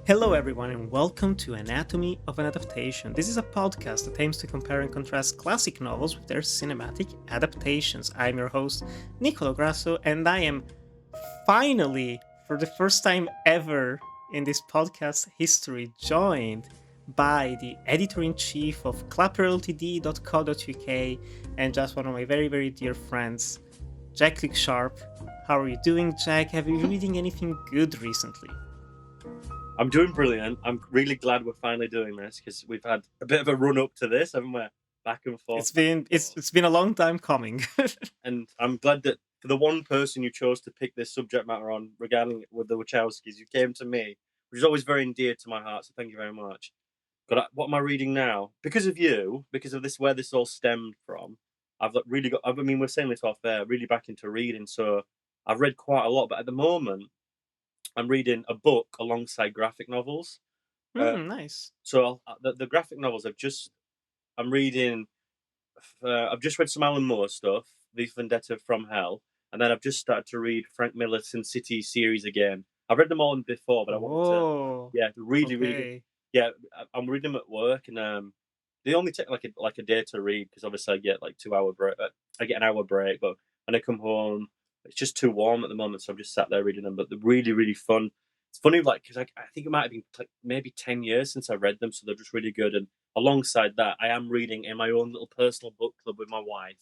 Hello, everyone, and welcome to Anatomy of an Adaptation. This is a podcast that aims to compare and contrast classic novels with their cinematic adaptations. I'm your host, Nicolo Grasso, and I am finally, for the first time ever in this podcast history, joined by the editor in chief of clapperltd.co.uk and just one of my very, very dear friends, Jak-Luke Sharp. How are you doing, Jack? Have you been reading anything good recently? I'm doing brilliant. I'm really glad we're finally doing this because we've had a bit of a run up to this, haven't we? Back and It's forth, back been and it's forth. it's been a long time coming. And I'm glad that for the one person you chose to pick this subject matter on regarding with the Wachowskis, you came to me, which is always very endeared to my heart. So thank you very much. But what am I reading now? Because of you, because of this, where this all stemmed from. Really got. I mean, we're saying this off air. Really back into reading, so I've read quite a lot. But at the moment, I'm reading a book alongside graphic novels. Uh, Nice. So the graphic novels I'm reading. I've just read some Alan Moore stuff, *The Vendetta from Hell*, and then I've just started to read Frank Miller's Sin City series again. I've read them all before, but I wanted to, Oh, yeah, really, really good. okay. Yeah, I'm reading them at work, and they only take like a day to read because obviously I get like 2 hour break. I get an hour break, but when I come home, it's just too warm at the moment, so I'm just sat there reading them. But they're really, really fun. It's funny, like because I think it might have been like maybe 10 years since I read them, so they're just really good. And alongside that, I am reading in my own little personal book club with my wife.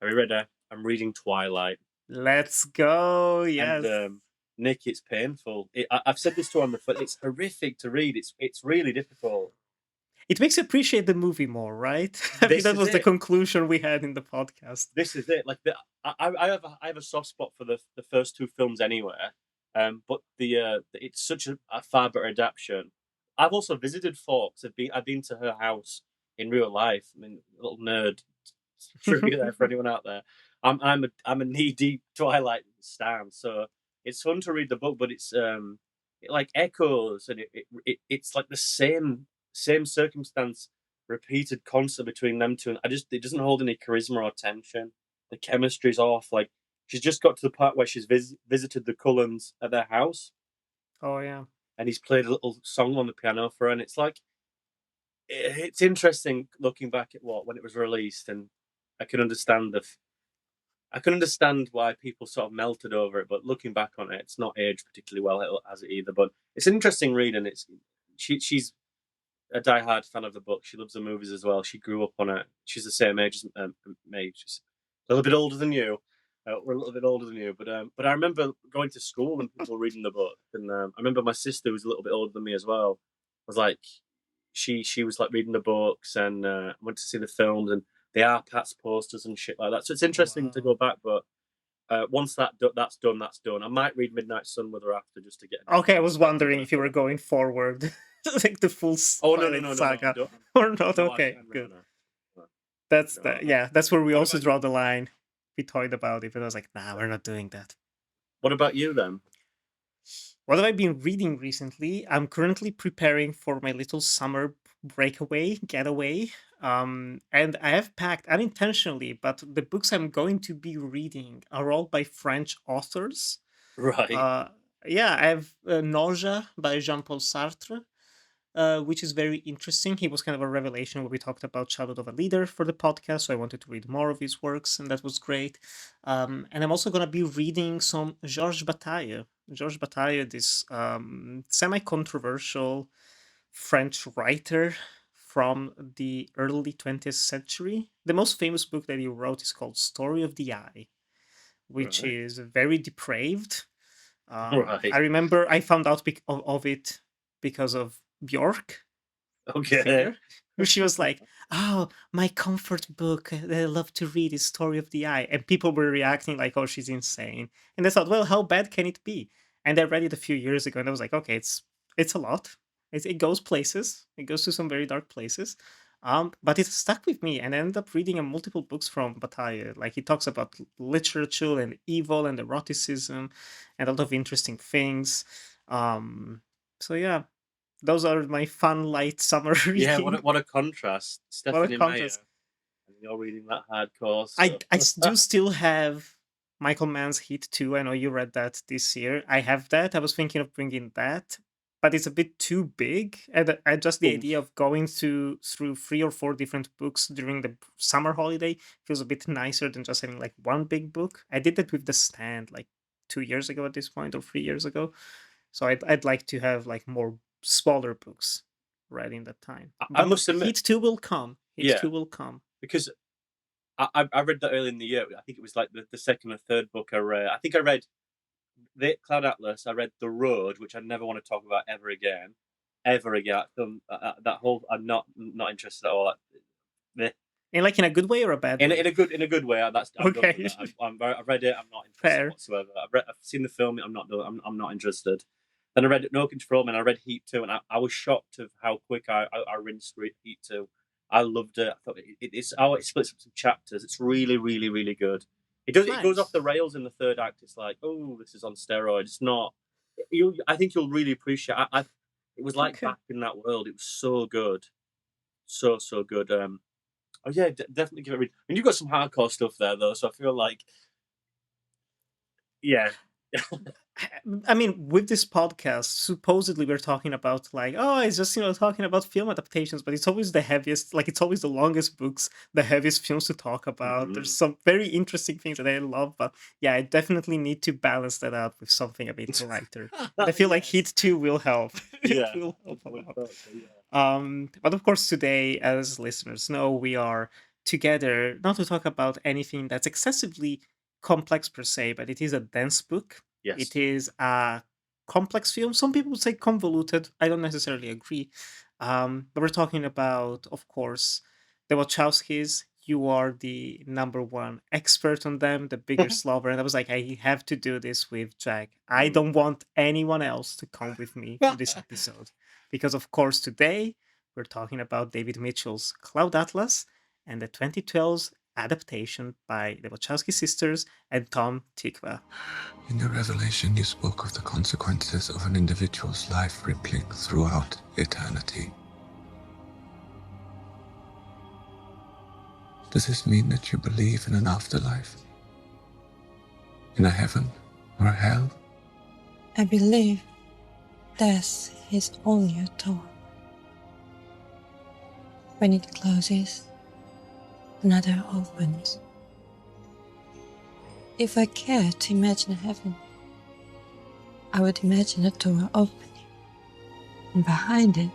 Have you read? I'm reading Twilight, Let's go. and Yes. Nick, it's painful. I've said this to her on the foot. It's horrific to read. It's really difficult. It makes you appreciate the movie more, right? I think This that is was the it. conclusion we had in the podcast. This is it. Like I have a soft spot for the first two films anyway. But it's such a far better adaptation. I've also visited Forks. I've been to her house in real life. I mean, little nerd trivia there for anyone out there. I'm a knee deep Twilight stan, so it's fun to read the book, but it like echoes and it's like the same circumstance repeated constantly between them two. And it doesn't hold any charisma or tension. The chemistry's off. Like she's just got to the part where she's visited the Cullens at their house, Oh, yeah. and he's played a little song on the piano for her, and it's like it's interesting looking back at what when it was released, and I can understand I can understand why people sort of melted over it, but looking back on it, it's not aged particularly well, has it either? But it's an interesting read, and she's a diehard fan of the book. She loves the movies as well. She grew up on it. She's the same age as me. She's a little bit older than you. We're a little bit older than you, but I remember going to school and people reading the book, and I remember my sister, who was a little bit older than me as well, was like she was like reading the books and went to see the films and the Pat's posters and shit like that. So it's interesting to Wow. go back, but once that's done, that's done. I might read Midnight Sun with her after just to get a Okay, different I was perspective on wondering it. if you were going forward, like the full Oh no, no, Twilight no, no, no! saga, or not. No, Okay, no, good. no, no, That's no. the yeah. That's where we What also about draw you? the line. We toyed about it, but I was like, nah, we're not doing that. What about you then? What have I been reading recently? I'm currently preparing for my little summer breakaway, getaway. And I have packed unintentionally, but the books I'm going to be reading are all by French authors. Right. Uh, yeah, I have Nausea by Jean Paul Sartre, which is very interesting. He was kind of a revelation when we talked about Childhood of a Leader for the podcast, so I wanted to read more of his works, and that was great. And I'm also going to be reading some Georges Bataille. Georges Bataille, this semi controversial French writer from the early 20th century. The most famous book that he wrote is called Story of the Eye, which Right. is very depraved. I Right. remember I found out of it because of Bjork, the Okay. singer, who she was like, "Oh, my comfort book that I love to read is Story of the Eye," and people were reacting like, "Oh, she's insane." And I thought, well, how bad can it be? And I read it a few years ago, and I was like, okay, it's a lot. It goes places. It goes to some very dark places. But it stuck with me, and I ended up reading multiple books from Bataille. Like he talks about literature and evil and eroticism, and a lot of interesting things. Um, so yeah, those are my fun, light summer Yeah. reading. What a contrast, What a Stephanie contrast! Meyer, and you're reading that hardcore I stuff. do still have Michael Mann's Heat 2. I know you read that this year. I have that. I was thinking of bringing that, but it's a bit too big. And just the idea Oof. of going through 3 or 4 different books during the summer holiday feels a bit nicer than just having like one big book. I did that with The Stand like 2 years ago at this point, or 3 years ago. So I'd like to have like more smaller books right in that time. I But must admit, Heat 2 will come. Heat yeah, 2 will come. because I read that early in the year. I think it was like the second or third book I read. I think I read the Cloud Atlas. I read The Road, which I never want to talk about ever again, ever again. That whole, I'm not interested at all. Meh. In like in a good way or a bad way? In a good way. I'm done with Okay. it. I've read it. I'm not interested Fair. whatsoever. I've seen the film. I'm not done. I'm not interested. Then I read No Control Man. I read Heat 2, and I was shocked of how quick I rinsed Heat 2. I loved it. I thought it's how it splits up some chapters. It's really, really, really good. It goes off the Nice. rails in the third act. It's like, oh, this is on steroids. It's not. I think you'll really appreciate. It was like Okay. back in that world. It was so good, so good. Oh yeah, definitely give it a read. I mean, you've got some hardcore stuff there though, so I feel like, yeah. I mean, with this podcast, supposedly we're talking about like, oh, it's just talking about film adaptations, but it's always the heaviest, like it's always the longest books, the heaviest films to talk about. There's Mhm. some very interesting things that I love, but yeah, I definitely need to balance that out with something a bit lighter. And I feel like Yes. Heat 2 will help. It Yeah, will help a I would have lot. thought so. Yeah. But of course, today, as listeners know, we are together not to talk about anything that's excessively complex per se, but it is a dense book. It Yes. is a complex film. Some people would say convoluted. I don't necessarily agree. But we're talking about, of course, the Wachowskis. You are the number one expert on them, the biggest lover. And I was like, I have to do this with Jack. I Mm. don't want anyone else to come with me for this episode because of course today we're talking about David Mitchell's Cloud Atlas and the 2012 adaptation by the Wachowski sisters and Tom Tykwer. In your revelation, you spoke of the consequences of an individual's life rippling throughout eternity. Does this mean that you believe in an afterlife? In a heaven or a hell? I believe death is only a door. When it closes, another opens. If I cared to imagine heaven, I would imagine a door opening, and behind it,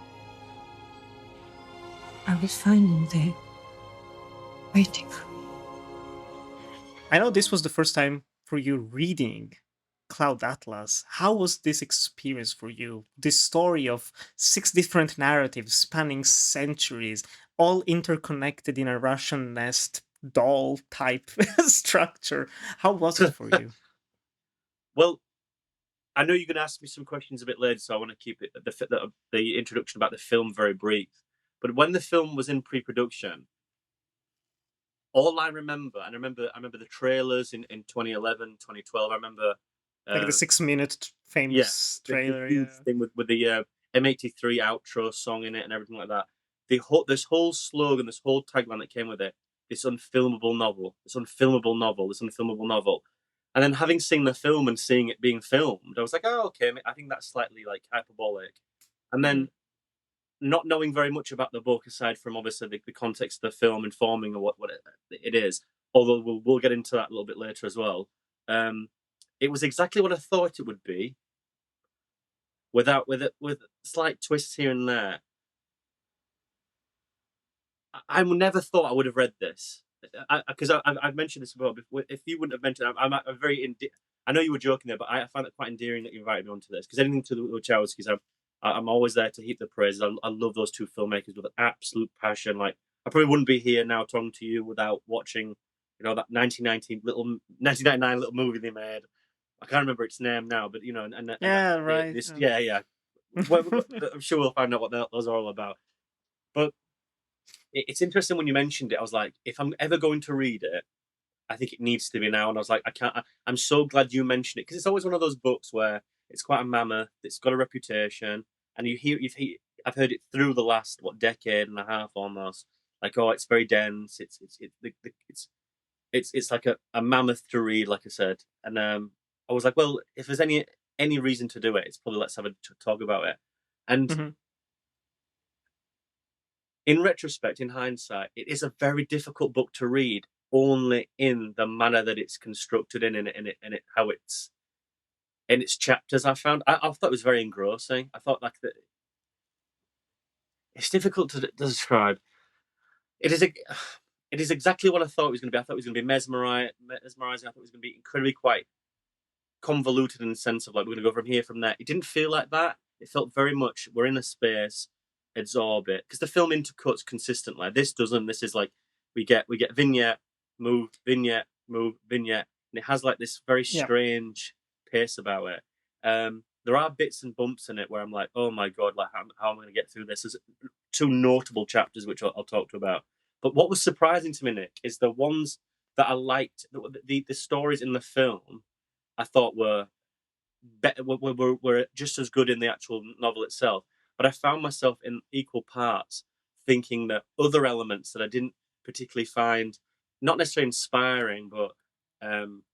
I would find him there, waiting for me. I know this was the first time for you reading Cloud Atlas. How was this experience for you? This story of 6 different narratives spanning centuries, all interconnected in a Russian nest doll type structure. How was it for you? Well, I know you're going to ask me some questions a bit later, so I want to keep it the introduction about the film very brief. But when the film was in pre-production, all I remember, and I remember the trailers in 2011, 2012. I remember, Like the uh, 6 minute yeah, famous the trailer, huge yeah. thing with the M83 outro song in it and everything like that. This whole slogan, this whole tagline that came with it, this unfilmable novel, this unfilmable novel, this unfilmable novel. And then having seen the film and seeing it being filmed, I was like, oh, okay, I think that's slightly like hyperbolic. And Mhm. then not knowing very much about the book aside from obviously the context of the film informing of what it is, although we'll get into that a little bit later as well. Um, it was exactly what I thought it would be, with slight twists here and there. I never thought I would have read this because I've mentioned this before. If you wouldn't have mentioned, I'm very. I know you were joking there, but I find it quite endearing that you invited me onto this because anything to the Wachowskis, I'm always there to heap the praises. I love those two filmmakers with an absolute passion. Like I probably wouldn't be here now talking to you without watching, that 1999 little movie they made. I can't remember its name now, but Yeah, right. this, yeah, yeah. I'm sure we'll find out what those are all about. But it's interesting when you mentioned it. I was like, if I'm ever going to read it, I think it needs to be now. And I was like, I can't. I'm so glad you mentioned it because it's always one of those books where it's quite a mammoth. It's got a reputation, and I've heard it through the last decade and a half almost. Like, oh, it's very dense. It's like a mammoth to read, like I said. And I was like, well, if there's any reason to do it, it's probably let's have a talk about it. And Mhm. in retrospect, in hindsight, it is a very difficult book to read only in the manner that it's constructed in how it's in its chapters. I thought it was very engrossing. I thought like that it's difficult to describe. It is a, it is exactly what I thought it was going to be. I thought it was going to be mesmerizing. I thought it was going to be incredibly quite convoluted in the sense of like we're going to go from here from there. It didn't feel like that. It felt very much we're in a space, absorb it, because the film intercuts consistently. This doesn't. This is like we get vignette, move, vignette, move, vignette, and it has like this very Yeah. strange pace about it. There are bits and bumps in it where I'm like, oh my god, like how am I going to get through this? There's two notable chapters which I'll talk to about. But what was surprising to me, Nick, is the ones that I liked, the stories in the film I thought were were just as good in the actual novel itself. But I found myself in equal parts thinking that other elements that I didn't particularly find not necessarily inspiring, but um,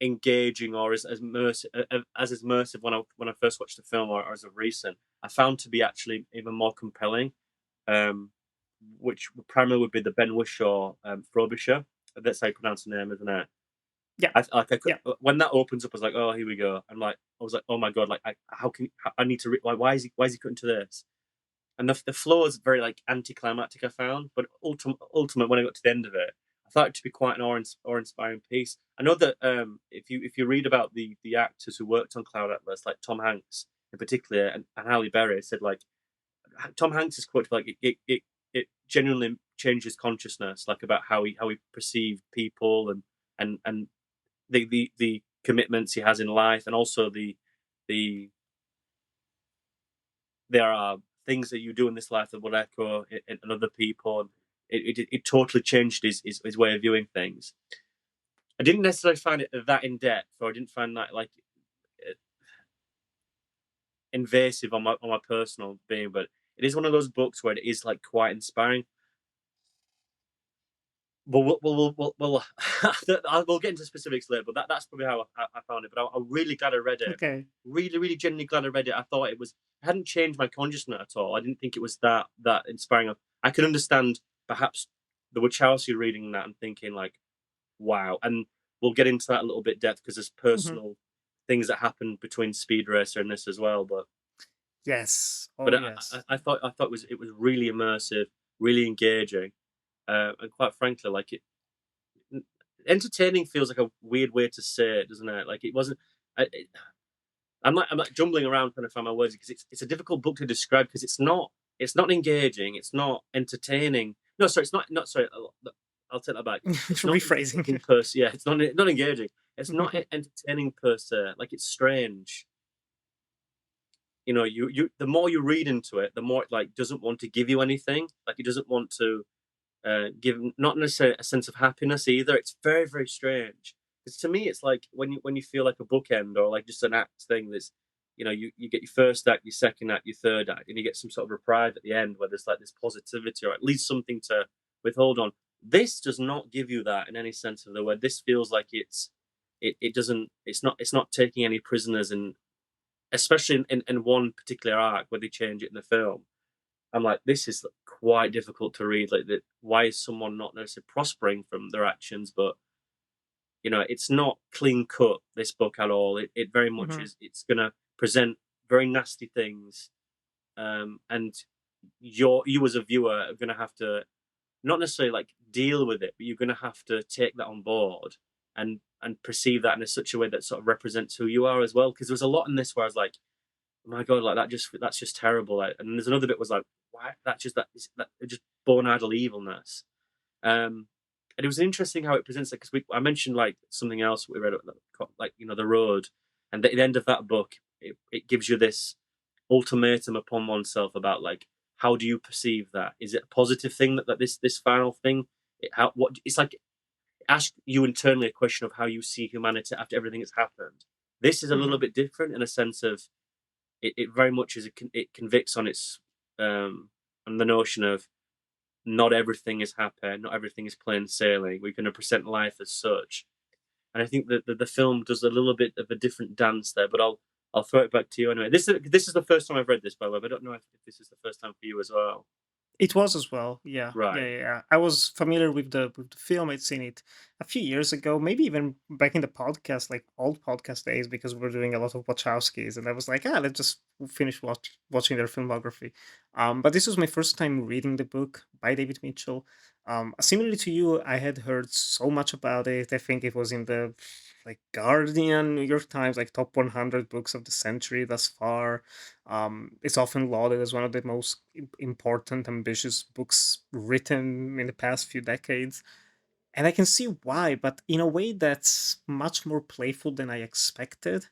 engaging or as immersive when I first watched the film or as of recent, I found to be actually even more compelling. Um, which primarily would be the Ben Whishaw Frobisher. That's how you pronounce the name, isn't it? Yeah. I Yeah. when that opens up, I was like, oh, here we go. I was like, oh my god, like, I need to, like, why is he cutting to this? And the flow is very like anticlimactic, I found, but ultimate when I got to the end of it, I thought it to be quite an awe-inspiring piece. I know that if you read about the actors who worked on Cloud Atlas, like Tom Hanks in particular and Halle Berry, said like Tom Hanks is quoted like it genuinely changed his consciousness, like about how he perceived people and the commitments he has in life, and also the there are things that you do in this life that will echo in other people. And it totally changed his way of viewing things. I didn't necessarily find it that in depth, or I didn't find that like invasive on my personal being, but it is one of those books where it is like quite inspiring. But we'll get into specifics later. But that's probably how I found it. But I'm really glad I read it. Okay. Really, really genuinely glad I read it. I thought it hadn't changed my consciousness at all. I didn't think it was that inspiring. I could understand perhaps the Wachowski reading that and thinking like, wow. And we'll get into that a little bit depth because there's Mhm. personal things that happen between Speed Racer and this as well. Yes. Oh, But yes. I thought it was really immersive, really engaging, and quite frankly, like entertaining feels like a weird way to say it, doesn't it? Like it wasn't. I'm like jumbling around trying to find my words because it's a difficult book to describe because it's not engaging, it's not entertaining. No, sorry, it's not sorry. I'll take that back. It's not Rephrasing. entertaining per se. Yeah, it's not engaging. It's not entertaining per se. Like it's strange. You know, you the more you read into it, the more it like doesn't want to give you anything. Like it doesn't want to give not necessarily a sense of happiness either. It's very, very strange. Because to me, it's like when you feel like a bookend or like just an act thing. That's you get your first act, your second act, your third act, and you get some sort of reprieve at the end where there's like this positivity or at least something to withhold on. This does not give you that in any sense of the word. This feels like it doesn't it's not taking any prisoners, and especially in one particular arc where they change it in the film. I'm like, this is quite difficult to read. Like, that, why is someone not necessarily prospering from their actions? But it's not clean cut. This book at all. It very much Mhm. is. It's gonna present very nasty things, and you as a viewer are gonna have to not necessarily like deal with it, but you're gonna have to take that on board and perceive that in such a way that sort of represents who you are as well. Because there was a lot in this where I was like, my god, like that's just terrible. Like, and there's another bit was like, why that just born idle evilness. And it was interesting how it presents it because I mentioned like something else we read, like the road, and at the end of that book, it gives you this ultimatum upon oneself about like how do you perceive that? Is it a positive thing that this final thing? It's like it asks you internally a question of how you see humanity after everything that's happened. This is a little Mhm. bit different in a sense of it very much it convicts on its on the notion of not everything is happy, not everything is plain sailing. We're going to present life as such, and I think that the film does a little bit of a different dance there. But I'll throw it back to you anyway. This is the first time I've read this, by the way. But I don't know if this is the first time for you as well. It was as well. Yeah. Yeah, Right. yeah, yeah. I was familiar with the film. I'd seen it a few years ago, maybe even back in the podcast, like old podcast days, because we're doing a lot of Wachowskis, and I was like, let's just finish watching their filmography. But this was my first time reading the book by David Mitchell. Similarly to you, I had heard so much about it. I think it was in the like Guardian, New York Times, like top 100 books of the century thus far. It's often lauded as one of the most important, ambitious books written in the past few decades. And I can see why, but in a way that's much more playful than I expected.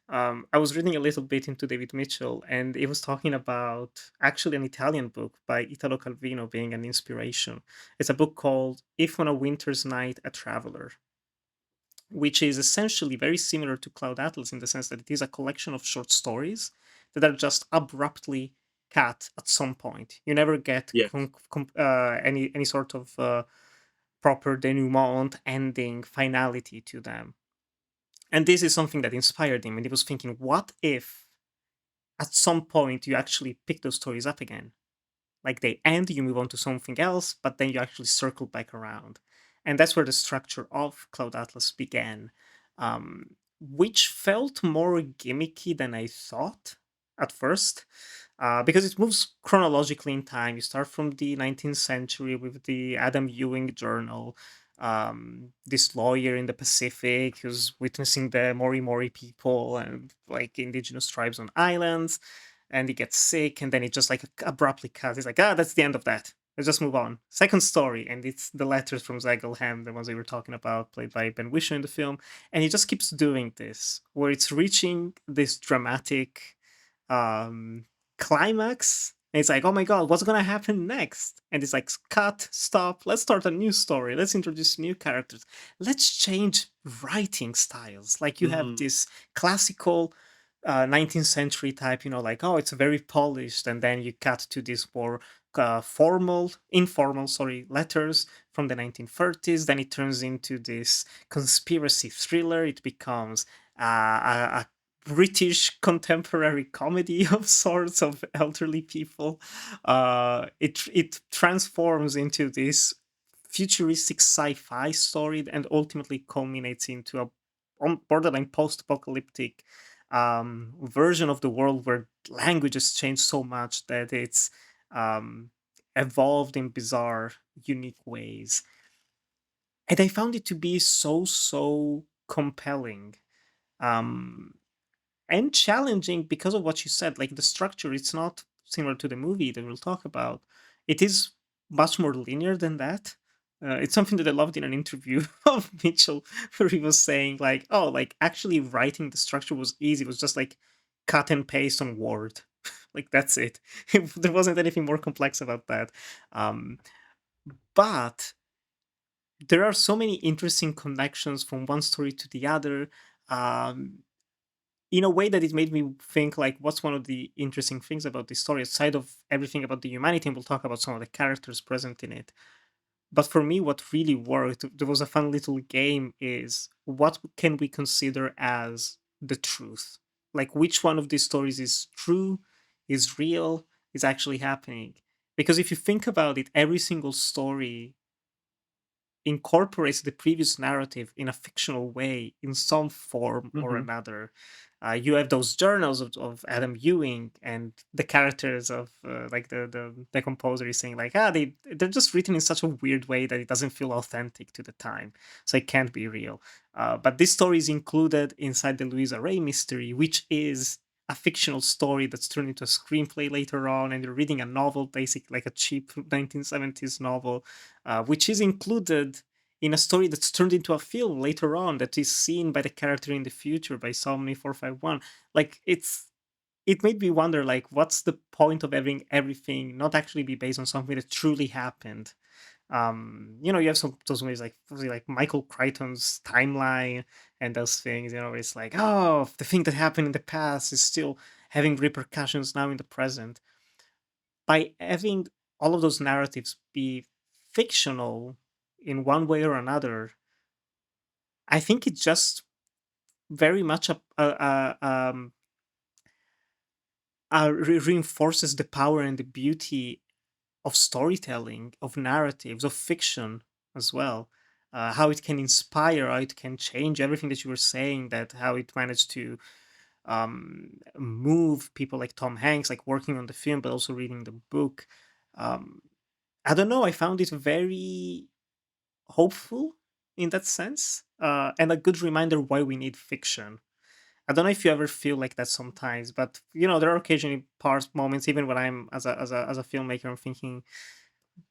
I was reading a little bit into David Mitchell, and it was talking about actually an Italian book by Italo Calvino being an inspiration. It's a book called If on a Winter's Night a Traveler, which is essentially very similar to Cloud Atlas in the sense that it is a collection of short stories that are just abruptly cut at some point. You never get Yes. any sort of proper denouement, ending, finality to them. And this is something that inspired him. And he was thinking, what if at some point you actually pick those stories up again? Like they end, you move on to something else, but then you actually circle back around. And that's where the structure of Cloud Atlas began, which felt more gimmicky than I thought at first, because it moves chronologically in time. You start from the 19th century with the Adam Ewing Journal, this lawyer in the Pacific who's witnessing the Mori Mori people and like indigenous tribes on islands, and he gets sick, and then it just like abruptly cuts. He's like, that's the end of that. Let's just move on. Second story, and it's the letters from Zegelham, the ones we were talking about, played by Ben Whishaw in the film, and he just keeps doing this, where it's reaching this dramatic um, climax. And it's like, oh my god, what's gonna happen next? And it's like, cut, stop, let's start a new story, let's introduce new characters, let's change writing styles. Like you have Mhm. this classical 19th century type, like, oh, it's very polished, and then you cut to this more informal, sorry, letters from the 1930s. Then it turns into this conspiracy thriller. It becomes a British contemporary comedy of sorts of elderly people. It transforms into this futuristic sci-fi story and ultimately culminates into a borderline post-apocalyptic version of the world where languages change so much that it's um, evolved in bizarre, unique ways. And I found it to be so compelling. Um, and challenging because of what you said. Like the structure, it's not similar to the movie that we'll talk about. It is much more linear than that. It's something that I loved in an interview of Mitchell, where he was saying like, "Oh, like actually writing the structure was easy. It was just like cut and paste on Word. Like that's it. There wasn't anything more complex about that." Um, but there are so many interesting connections from one story to the other. Um, in a way that it made me think like what's one of the interesting things about this story aside of everything about the humanity, and we'll talk about some of the characters present in it. But for me, what really worked, there was a fun little game, is what can we consider as the truth? Like which one of these stories is true, is real, is actually happening? Because if you think about it, every single story incorporates the previous narrative in a fictional way in some form or Mhm. another. You have those journals of Adam Ewing, and the characters of like the composer is saying like, they're just written in such a weird way that it doesn't feel authentic to the time, so it can't be real. But this story is included inside the Louisa Ray mystery, which is a fictional story that's turned into a screenplay later on, and you're reading a novel, basically like a cheap 1970s novel, which is included in a story that's turned into a film later on that is seen by the character in the future by Somni 451. Like it made me wonder like what's the point of having everything not actually be based on something that truly happened. You have some those movies like was it like Michael Crichton's Timeline and those things, where it's like, oh, the thing that happened in the past is still having repercussions now in the present. By having all of those narratives be fictional in one way or another, I think it's just very much reinforces the power and the beauty of storytelling, of narratives, of fiction as well. How it can inspire, how it can change everything that you were saying, that how it managed to move people like Tom Hanks, like working on the film, but also reading the book. Um, I don't know. I found it very hopeful in that sense, and a good reminder why we need fiction. I don't know if you ever feel like that sometimes, but there are occasionally parts, moments, even when I'm as a filmmaker, I'm thinking,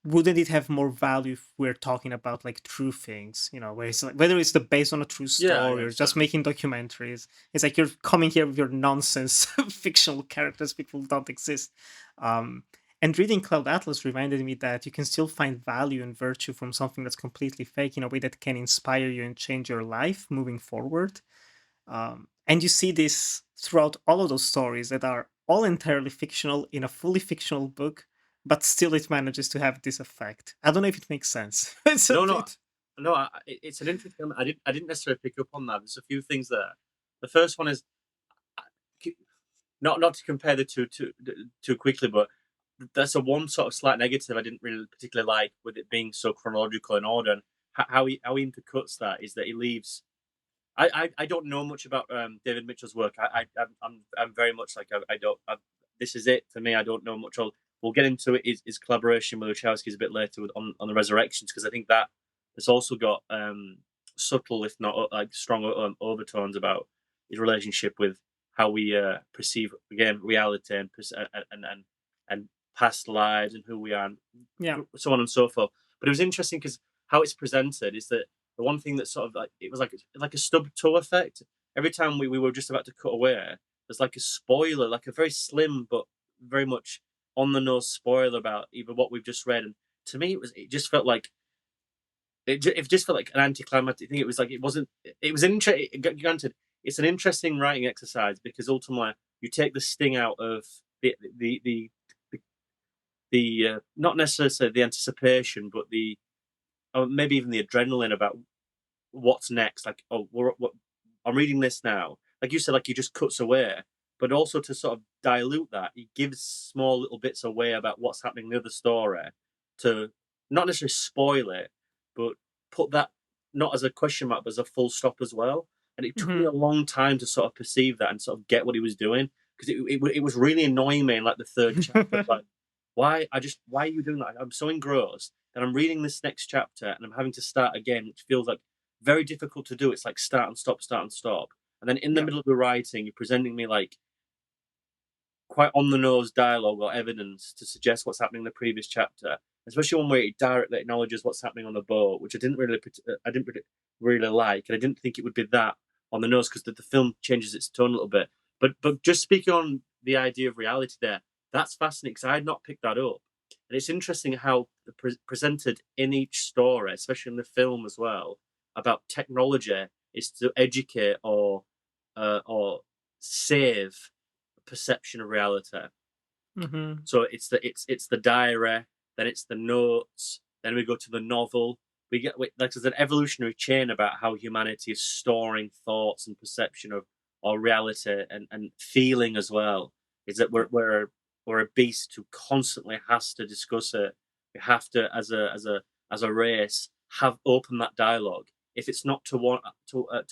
wouldn't it have more value if we're talking about like true things, where it's like, whether it's based on a true Yeah, I story or just understand. making documentaries. It's like you're coming here with your nonsense fictional characters, people don't exist. um and reading Cloud Atlas reminded me that you can still find value and virtue from something that's completely fake in a way that can inspire you and change your life moving forward. And you see this throughout all of those stories that are all entirely fictional in a fully fictional book, but still it manages to have this effect. I don't know if it makes sense. It's a No, no, bit. no. It's an interesting. I didn't necessarily pick up on that. There's a few things there. The first one is not to compare the two too quickly, but that's a one sort of slight negative I didn't really particularly like with it being so chronological in order. And how he intercuts that is that he leaves. I don't know much about David Mitchell's work. I'm very much like I don't. This is it for me. I don't know much. We'll get into it. His collaboration with Wachowski is a bit later on the Resurrections, because I think that has also got subtle, if not like strong overtones about his relationship with how we perceive again reality and past lives and who we are, and Yeah. so on and so forth. But it was interesting because how it's presented is that the one thing that sort of like it was like a stub toe effect. Every time we were just about to cut away, there's like a spoiler, like a very slim but very much on the nose spoiler about either what we've just read. And to me, it just felt like it just felt like an anticlimactic thing. It was like it wasn't. It was granted, it's an interesting writing exercise because ultimately you take the sting out of the, not necessarily the anticipation, but the or maybe even the adrenaline about what's next. Like, oh, I'm reading this now. Like you said, like he just cuts away, but also to sort of dilute that, he gives small little bits away about what's happening in the other story to not necessarily spoil it, but put that not as a question mark, but as a full stop as well. And it took me Hmm. a long time to sort of perceive that and sort of get what he was doing, because it was really annoying me in like the third chapter. Like, why are you doing that? I'm so engrossed that I'm reading this next chapter and I'm having to start again, which feels like very difficult to do. It's like start and stop, start and stop. And then in the Yeah. middle of the writing, you're presenting me like quite on the nose dialogue or evidence to suggest what's happening in the previous chapter, especially one where it directly acknowledges what's happening on the boat, which I didn't really like, and I didn't think it would be that on the nose because the film changes its tone a little bit. But just speaking on the idea of reality there, that's fascinating because I had not picked that up, and it's interesting how presented in each story, especially in the film as well, about technology is to educate or save perception of reality. Hmm. So it's the diary, then it's the notes, then we go to the novel. Like there's an evolutionary chain about how humanity is storing thoughts and perception of our reality and feeling as well. Is that Yeah. we're a beast who constantly has to discuss it. We have to, as a race, have open that dialogue. If it's not to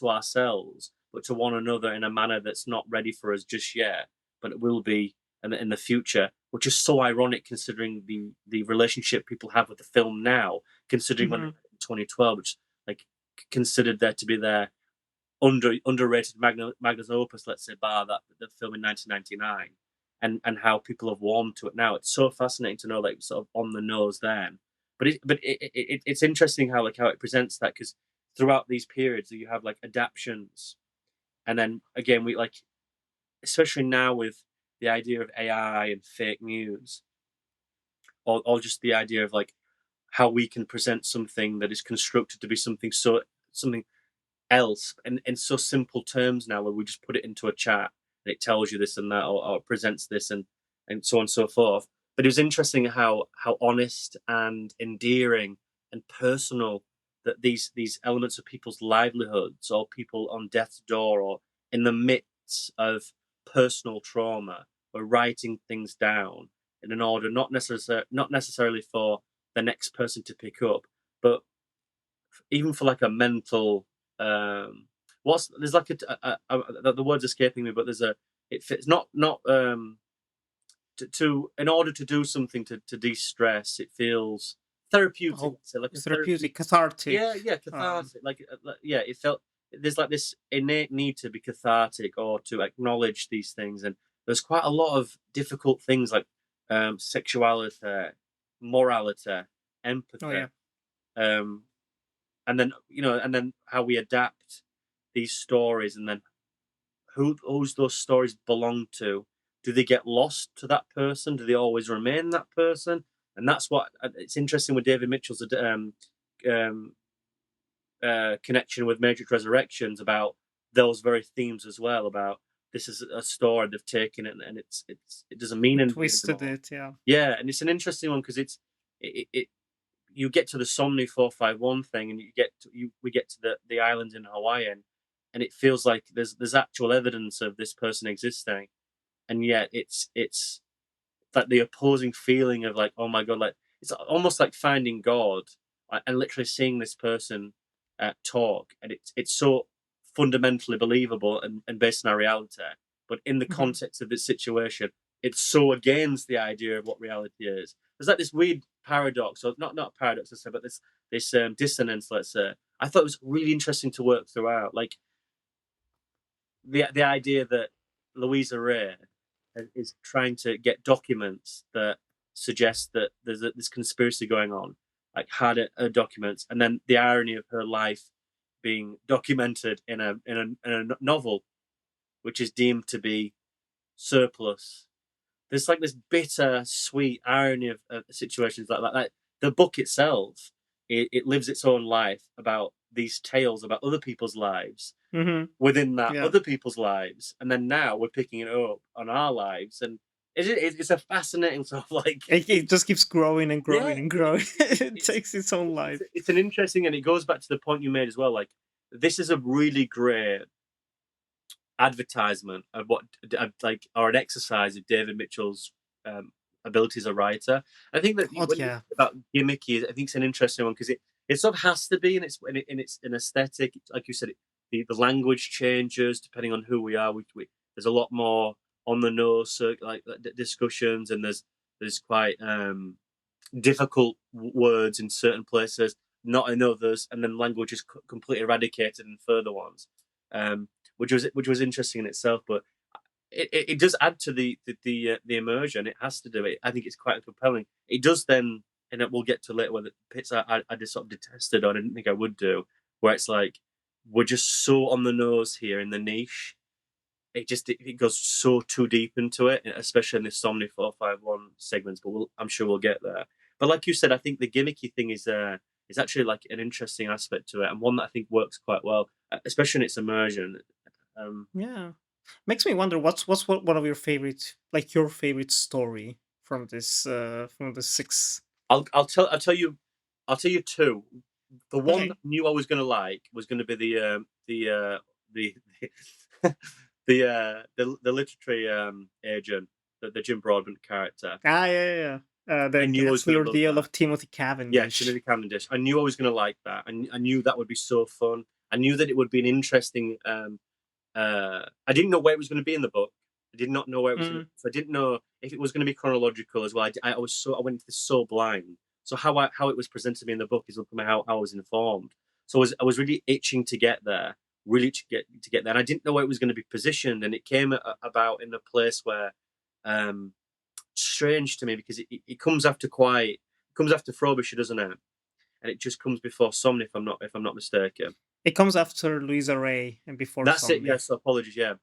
ourselves, but to one another in a manner that's not ready for us just yet, but it will be in the future, which is so ironic considering the relationship people have with the film now, considering when Hmm. in 2012, which like considered there to be their underrated magnus opus, let's say, bar that the film in 1999, and how people have warmed to it now. It's so fascinating to know, like, sort of on the nose then. It's interesting how it presents that, because throughout these periods you have like adaptations, and then again we like, especially now with the idea of AI and fake news, or just the idea of like how we can present something that is constructed to be something else in so simple terms now, where we just put it into a chat and it tells you this and that, or presents this and so on and so forth. But it was interesting how honest and endearing and personal that these elements of people's livelihoods, or people on death's door, or in the midst of personal trauma, we're writing things down in an order, not necessarily for the next person to pick up, but even for like a mental what's there's like the word's escaping me, but there's a it fits not to in order to do something to de-stress, it feels therapeutic. Oh, So like a therapeutic, therapeutic, cathartic. yeah, cathartic. Yeah, it felt there's like this innate need to be cathartic or to acknowledge these things, and there's quite a lot of difficult things like sexuality, morality, Oh empathy, yeah. um, and then and then how we adapt these stories, and then who's those stories belong to. Do they get lost to that person? Do they always remain that person? And that's what it's interesting with David Mitchell's um, connection with Matrix Resurrections about those very themes as well. About this is a story they've taken and it doesn't mean anything Twisted anymore. it, yeah. Yeah, and it's an interesting one because it you get to the Somni 451 thing, and we get to the island in Hawaii, and it feels like there's actual evidence of this person existing, and yet it's like the opposing feeling of like, oh my god, like it's almost like finding God, and literally seeing this person talk, and it's so fundamentally believable and based on our reality, but in the Mhm. context of this situation, it's so against the idea of what reality is. There's like this weird paradox, or not paradox, I say, but this dissonance. Let's say I thought it was really interesting to work throughout, like the idea that Louisa Ray is trying to get documents that suggest that there's this conspiracy going on, like hard documents, and then the irony of her life being documented in a novel, which is deemed to be surplus. There's like this bitter, sweet irony of situations like that. Like the book itself, it lives its own life about these tales about other people's lives Mhm. within that Yeah. other people's lives, and then now we're picking it up on our lives, and it's a fascinating sort of like It just keeps growing and yeah, growing and growing. It it's takes its own life. it's an interesting, and it goes back to the point you made as well. Like this is a really great advertisement of what like or an exercise of David Mitchell's um, ability as a writer. I think that God, when you yeah. think about gimmicky, I think it's an interesting one because it sort of has to be, and it's an aesthetic, like you said. The language changes depending on who we are. There's a lot more on the nose, so like discussions, and there's quite difficult words in certain places, not in others, and then language is completely eradicated in further ones, um, which was interesting in itself. But it does add to the immersion. It has to do it. I think it's quite compelling. It does then, and we'll get to later whether bits I just sort of detested or I didn't think I would do, where it's like we're just so on the nose here in the niche. It goes so too deep into it, especially in the Somni 451 segments. But I'm sure we'll get there. But like you said, I think the gimmicky thing is actually like an interesting aspect to it, and one that I think works quite well, especially in its immersion. Um, Yeah. Makes me wonder what's one of your favorite, like your favorite story from the six. I'll tell you two. The one that Okay. I knew I was going to like was going to be the the literary agent, the Jim Broadbent character. Ah, yeah, yeah, yeah. I The knew I was ghastly going to love ordeal that. of Timothy Yeah, Cavendish. Timothy Cavendish. I knew I was going to like that. I knew that would be so fun. I knew that it would be an interesting. I didn't know where it was going to be in the book. I did not know where it was going to. Mm. So I didn't know if it was going to be chronological as well. I went into this so blind. So how it was presented to me in the book is looking at how I was informed. So I was really itching to get there, really to get there. And I didn't know where it was going to be positioned, and it came about in a place where um, strange to me because it comes after Frobisher, doesn't it? And it just comes before Somni, if I'm not mistaken. It comes after Louisa Ray and before That's it. Somni. Yes, apologies. Yeah,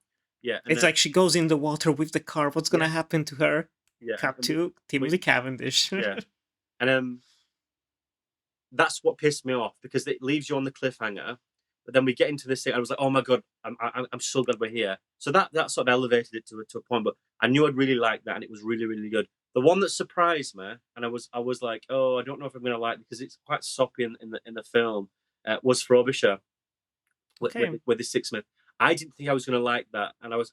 yeah, and It's like she goes in the water with the car. What's yeah, gonna happen to her? yeah, Cut and to we Timothy Cavendish. yeah, and that's what pissed me off because it leaves you on the cliffhanger. But then we get into this thing. I was like, oh my god, I'm so glad we're here. So that sort of elevated it to a point. But I knew I'd really like that, and it was really really good. The one that surprised me, and I was like, oh, I don't know if I'm gonna like it because it's quite soppy in the film. Was Frobisher Okay. with the Sixsmith. I didn't think I was gonna like that, and I was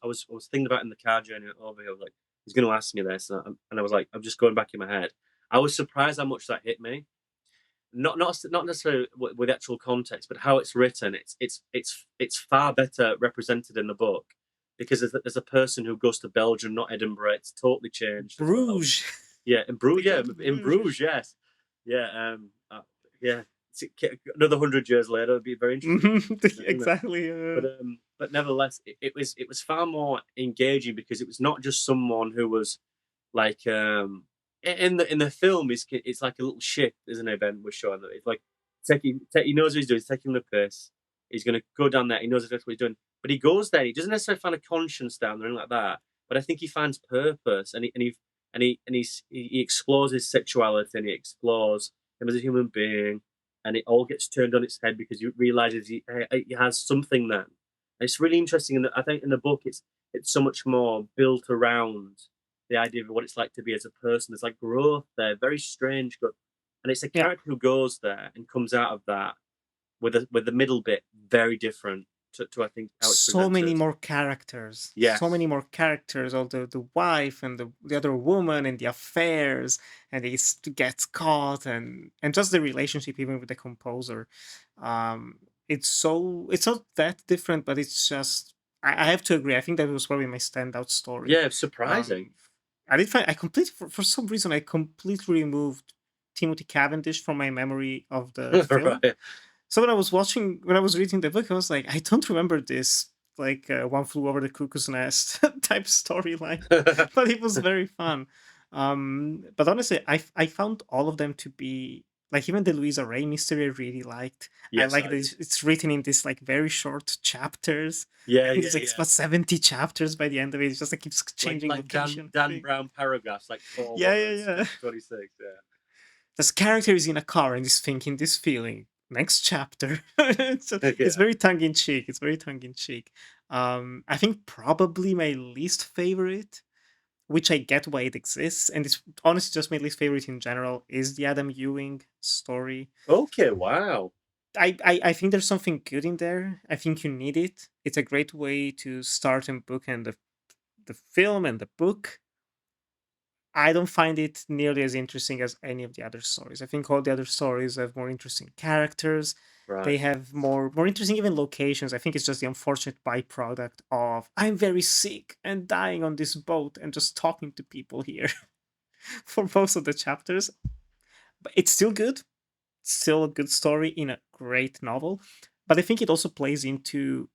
thinking about it in the car journey over here. I was like, he's going to ask me this, and I was like, I'm just going back in my head. I was surprised how much that hit me. Not necessarily with actual context, but how it's written. It's far better represented in the book because there's a person who goes to Belgium, not Edinburgh. It's totally changed as well. Bruges. Yeah, in They Bruges. go Yeah, to in Bruges. Bruges. Yes. Yeah. Yeah. Another 100 years later, it'd be very interesting. Isn't it? Exactly. But nevertheless, it was far more engaging because it was not just someone who was like in the film. It's like a little ship, isn't it? Ben was showing that it's like he knows what he's doing. He's taking the piss. He's going to go down there. He knows exactly what he's doing. But he goes there. He doesn't necessarily find a conscience down there, or anything like that. But I think he finds purpose, he explores his sexuality, and he explores him as a human being, and it all gets turned on its head because he realizes he has something then. And it's really interesting, and I think in the book it's so much more built around the idea of what it's like to be as a person. There's like growth there, very strange growth, and it's a Yeah. character who goes there and comes out of that with the middle bit very different to I think how it's So many presented. more characters. Yes. So many more characters of the wife and the other woman and the affairs, and he gets caught, and just the relationship even with the composer. It's not that different, but it's just I have to agree. I think that was probably my standout story. Yeah, surprising. I did find I completely for some reason I completely removed Timothy Cavendish from my memory of the film. Right. So when I was reading the book, I was like, I don't remember this like One Flew Over the Cuckoo's Nest type storyline, but it was very fun. But honestly, I found all of them to be like even the Louisa Ray mystery I really liked. I Yes, like I that did. it's written in this like very short chapters. I Yeah, think yeah, it's like yeah. about 70 chapters by the end of it. It's just like keeps changing Like location. Dan Brown paragraphs, like 4 Yeah, yeah, words, yeah. 26. Yeah. This character is in a car and is thinking this feeling. Next chapter. It's Yeah. very tongue in cheek. It's very tongue in cheek. I think probably my least favorite, which I get why it exists, and it's honestly just my least favorite in general, is the Adam Ewing story. Okay, wow. I think there's something good in there. I think you need it. It's a great way to start and bookend the film and the book. I don't find it nearly as interesting as any of the other stories. I think all the other stories have more interesting characters. They Right. have more interesting even locations. I think it's just the unfortunate byproduct of I'm very sick and dying on this boat and just talking to people here for most of the chapters. But it's still good. Still a good story in a great novel. But I think it also plays into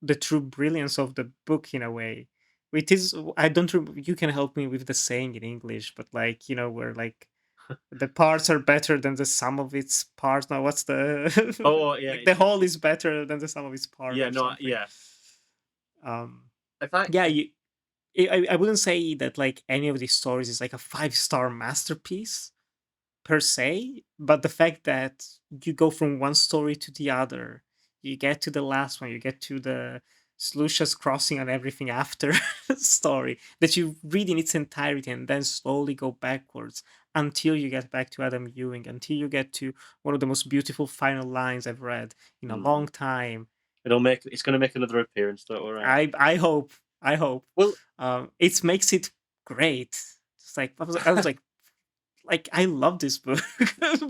the true brilliance of the book in a way. It is I don't you can help me with the saying in English, but like where like the parts are better than the sum of its parts. Now what's the Oh, yeah. like the whole is better than the sum of its parts Yeah, or no, something. yeah. Um In fact, yeah, I wouldn't say that like any of these stories is like a 5-star masterpiece per se, but the fact that you go from one story to the other, you get to the last one, you get to the Slushas crossing and everything after story that you read in its entirety and then slowly go backwards until you get back to Adam Ewing, until you get to one of the most beautiful final lines I've read in a long mhm. time. It's going to make another appearance, don't worry. I hope. Well, It makes it great. It's like I was like I love this book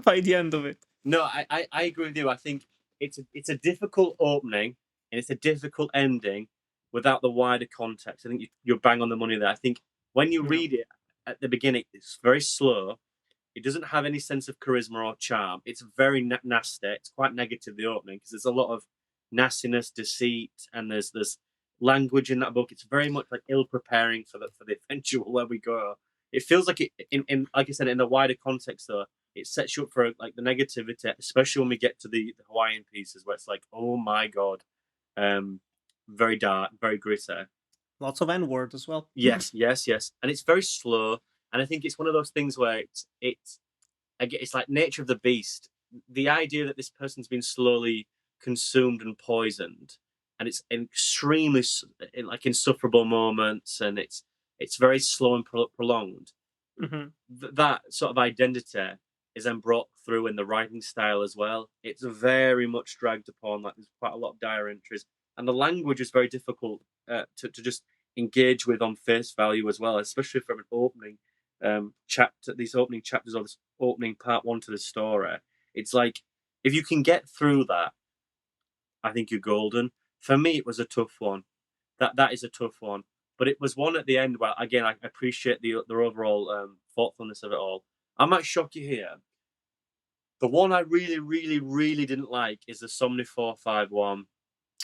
by the end of it. no, I agree with you. I think it's a difficult opening and it's a difficult ending without the wider context. I think you're bang on the money there. I think when you Yeah. read it at the beginning, it's very slow. It doesn't have any sense of charisma or charm. It's very nasty. It's quite negative, the opening, because there's a lot of nastiness, deceit, and there's language in that book. It's very much like ill preparing for the eventual where we go. It feels like in like I said, in the wider context though, it sets you up for like the negativity, especially when we get to the Hawaiian pieces where it's like, oh my god, um, very dark, very gritty. Lots of N word as well. Yes, yes, yes, and it's very slow. And I think it's one of those things where it's like nature of the beast. The idea that this person's been slowly consumed and poisoned, and it's extremely like insufferable moments, and it's very slow and prolonged. Hmm. That sort of identity is then brought through in the writing style as well. It's very much dragged upon. Like there's quite a lot of dire entries, and the language is very difficult to just engage with on face value as well, especially from an opening chapter. These opening chapters or this opening part one to the story. It's like if you can get through that, I think you're golden. For me, it was a tough one. That is a tough one. But it was one at the end where, again, I appreciate the overall thoughtfulness of it all. I might shock you here. The one I really, really, really didn't like is the Somni 451.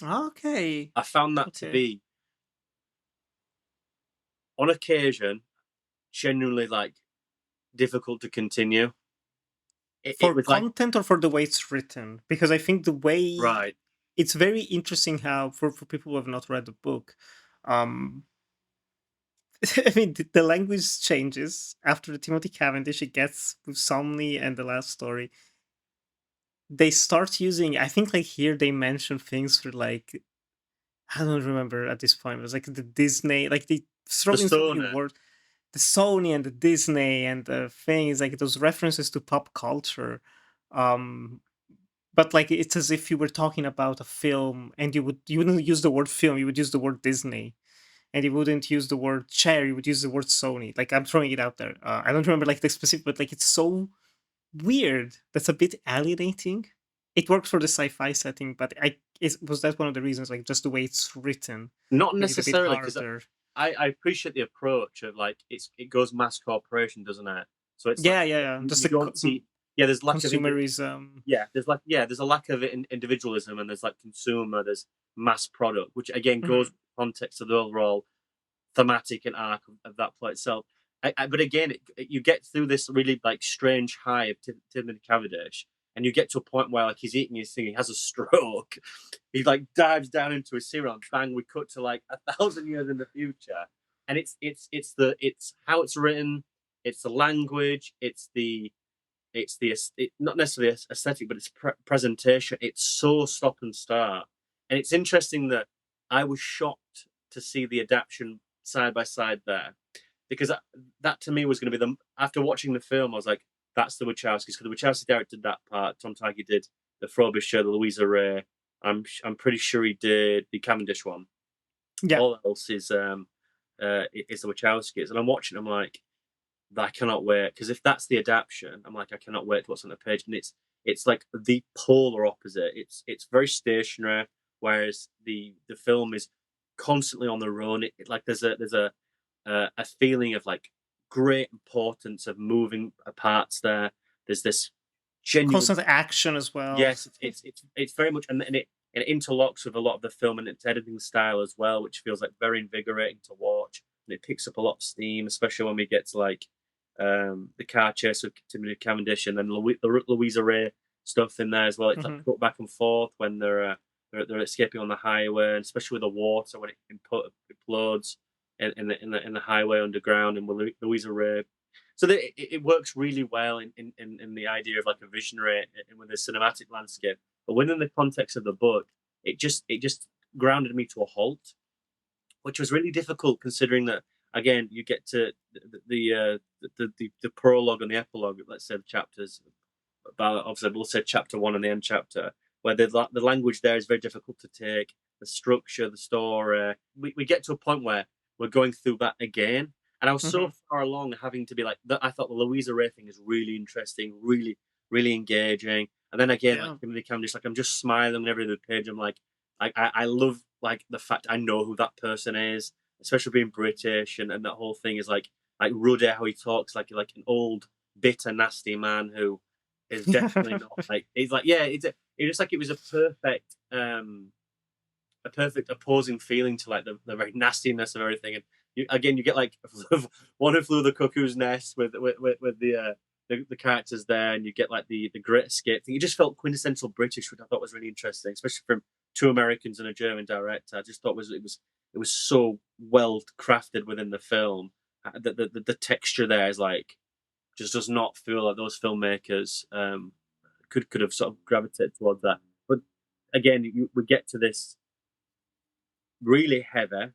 Okay. I found that to Okay. be, on occasion, genuinely like difficult to continue. It For was like, content or for the way it's written? Because I think the way right, it's very interesting how for people who have not read the book, um I mean the language changes after Timothy Cavendish. It gets with Somni and the last story. They start using, I think, like here they mention things for like, I don't remember at this point. It was like the Disney, like they throw the in so many stoner. words, the Sony and the Disney and the things like those references to pop culture. Um, but like it's as if you were talking about a film, and you wouldn't use the word film, you would use the word Disney, and you wouldn't use the word chair, you would use the word Sony. Like I'm throwing it out there. I don't remember like the specific, but like it's so weird. That's a bit alienating. It works for the sci-fi setting, but was that one of the reasons? Like just the way it's written, Not made it a bit necessarily, because harder. I appreciate the approach of like it goes mass corporation, doesn't it? So it's like Yeah, yeah, yeah. Just you the don't see, yeah, there's lack of consumerism. there's a lack of individualism, and there's like consumer, there's mass product, which again goes Mhm. with the context of the overall thematic and arc of that plot itself. But again, you get through this really like strange high of Timothy Cavendish, and you get to a point where like he's eating his thing, he has a stroke, he like dives down into a cereal, and bang, we cut to like 1,000 years in the future, and it's how it's written, it's the language, not necessarily aesthetic, but it's presentation. It's so stop and start, and it's interesting that I was shocked to see the adaptation side by side there, because that to me was going to be the, after watching the film, I was like, that's the Wachowskis, because the Wachowski directed that part. Tom Tykwer did the Frobisher, the Louisa Ray. I'm pretty sure he did the Cavendish one. Yeah. All else is the Wachowskis, and I'm watching. I'm like, I cannot wait, because if that's the adaptation, I'm like, I cannot wait to what's on the page, and it's like the polar opposite. It's very stationary, whereas the film is constantly on the run. Like there's a feeling of like great importance of moving parts there. There's this genuine, Constant action as well. yes, it's very much, and it interlocks with a lot of the film and its editing style as well, which feels like very invigorating to watch. And it picks up a lot of steam, especially when we get to like the car chase with Timothy Cavendish, and then the Louisa Ray stuff in there as well. It's like Mhm. cut back and forth when they're escaping on the highway, and especially with the water when it implodes in the highway underground, and with Louisa Ray. So it works really well in the idea of like a visionary and with a cinematic landscape. But within the context of the book, it just grounded me to a halt, which was really difficult considering that, again, you get to the prologue and the epilogue, let's say the chapters, about, obviously we'll say chapter one and the end chapter, where the language there is very difficult to take, the structure, the story. We get to a point where we're going through that again, and I was so Mhm. far along having to be like, I thought the Louisa Ray thing is really interesting, really, really engaging. And then again, like Yeah. Timothy Cavendish, like I'm just smiling whenever the page. I'm like, I love like the fact I know who that person is, especially being British, and that whole thing is like Ruddy, how he talks like an old, bitter, nasty man who is definitely not like, he's like, yeah, it's just like it was a perfect opposing feeling to like the very nastiness of everything. And you get like one who flew the cuckoo's nest with the characters there, and you get like the Great Escape thing. It just felt quintessential British, which I thought was really interesting, especially from two Americans and a German director. I just thought it was so well crafted within the film. The texture there is like, just does not feel like those filmmakers could have sort of gravitated towards that. But again, we get to this really heavy,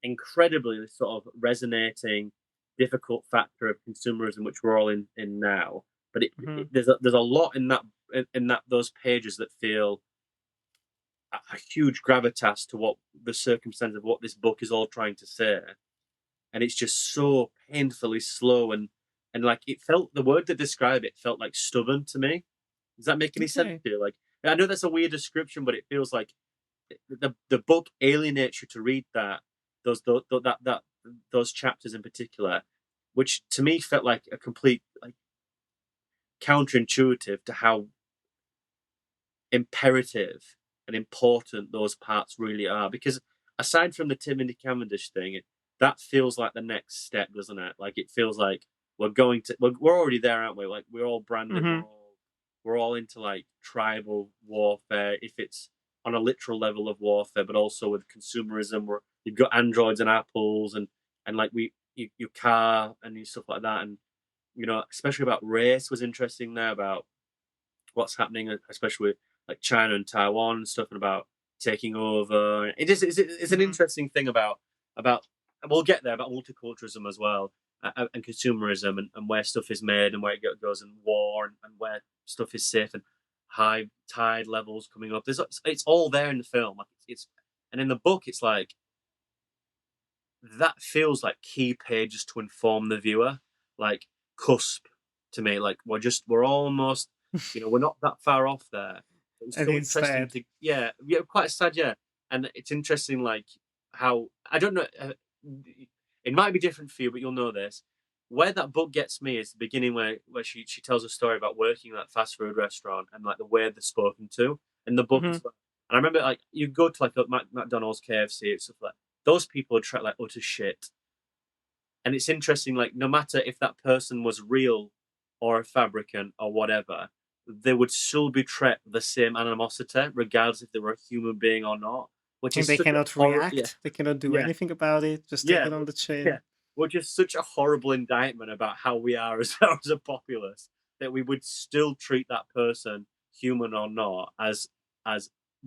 incredibly sort of resonating, difficult factor of consumerism, which we're all in now. But Mhm. there's a lot in that those pages that feel a huge gravitas to what the circumstance of what this book is all trying to say, and it's just so painfully slow and like it felt the word to describe it felt like stubborn to me. Does that make any sense Okay. to you? Like I know that's a weird description, but it feels like the book alienates you to read that those chapters in particular, which to me felt like a complete like counterintuitive to how imperative and important those parts really are. Because aside from the Timothy Cavendish thing, that feels like the next step, doesn't it? Like it feels like we're already there, aren't we? Like we're all branded, Hmm. we're all into like tribal warfare. If it's on a literal level of warfare, but also with consumerism, where you've got androids and apples and like your car and stuff like that, and especially about race was interesting there about what's happening, especially with like China and Taiwan and stuff, and about taking over. It's an Hmm. interesting thing about we'll get there about multiculturalism as well, and consumerism and where stuff is made and where it goes and war and where stuff is safe and high tide levels coming up. It's all there in the film. Like it's and in the book it's like that feels like key pages to inform the viewer, like cusp to me. Like we're almost, we're not that far off there. It was And so interesting instead, yeah, quite sad, yeah. And it's interesting, like how I don't know, it might be different for you, but you'll know this. Where that book gets me is the beginning where she tells a story about working at that fast food restaurant and like the way they're spoken to in the book hmm, as well. And I remember like you go to like a McDonald's, KFC, and stuff like those people are treated like utter shit. And it's interesting, like no matter if that person was real or a fabricant or whatever, they would still be treated the same animosity, regardless if they were a human being or not. Which and is they such a cannot horror. Yeah, react. They cannot do yeah, anything about it. Just take yeah, it on the yeah. chin. Which is such a horrible indictment about how we are as a populace that we would still treat that person, human or not, as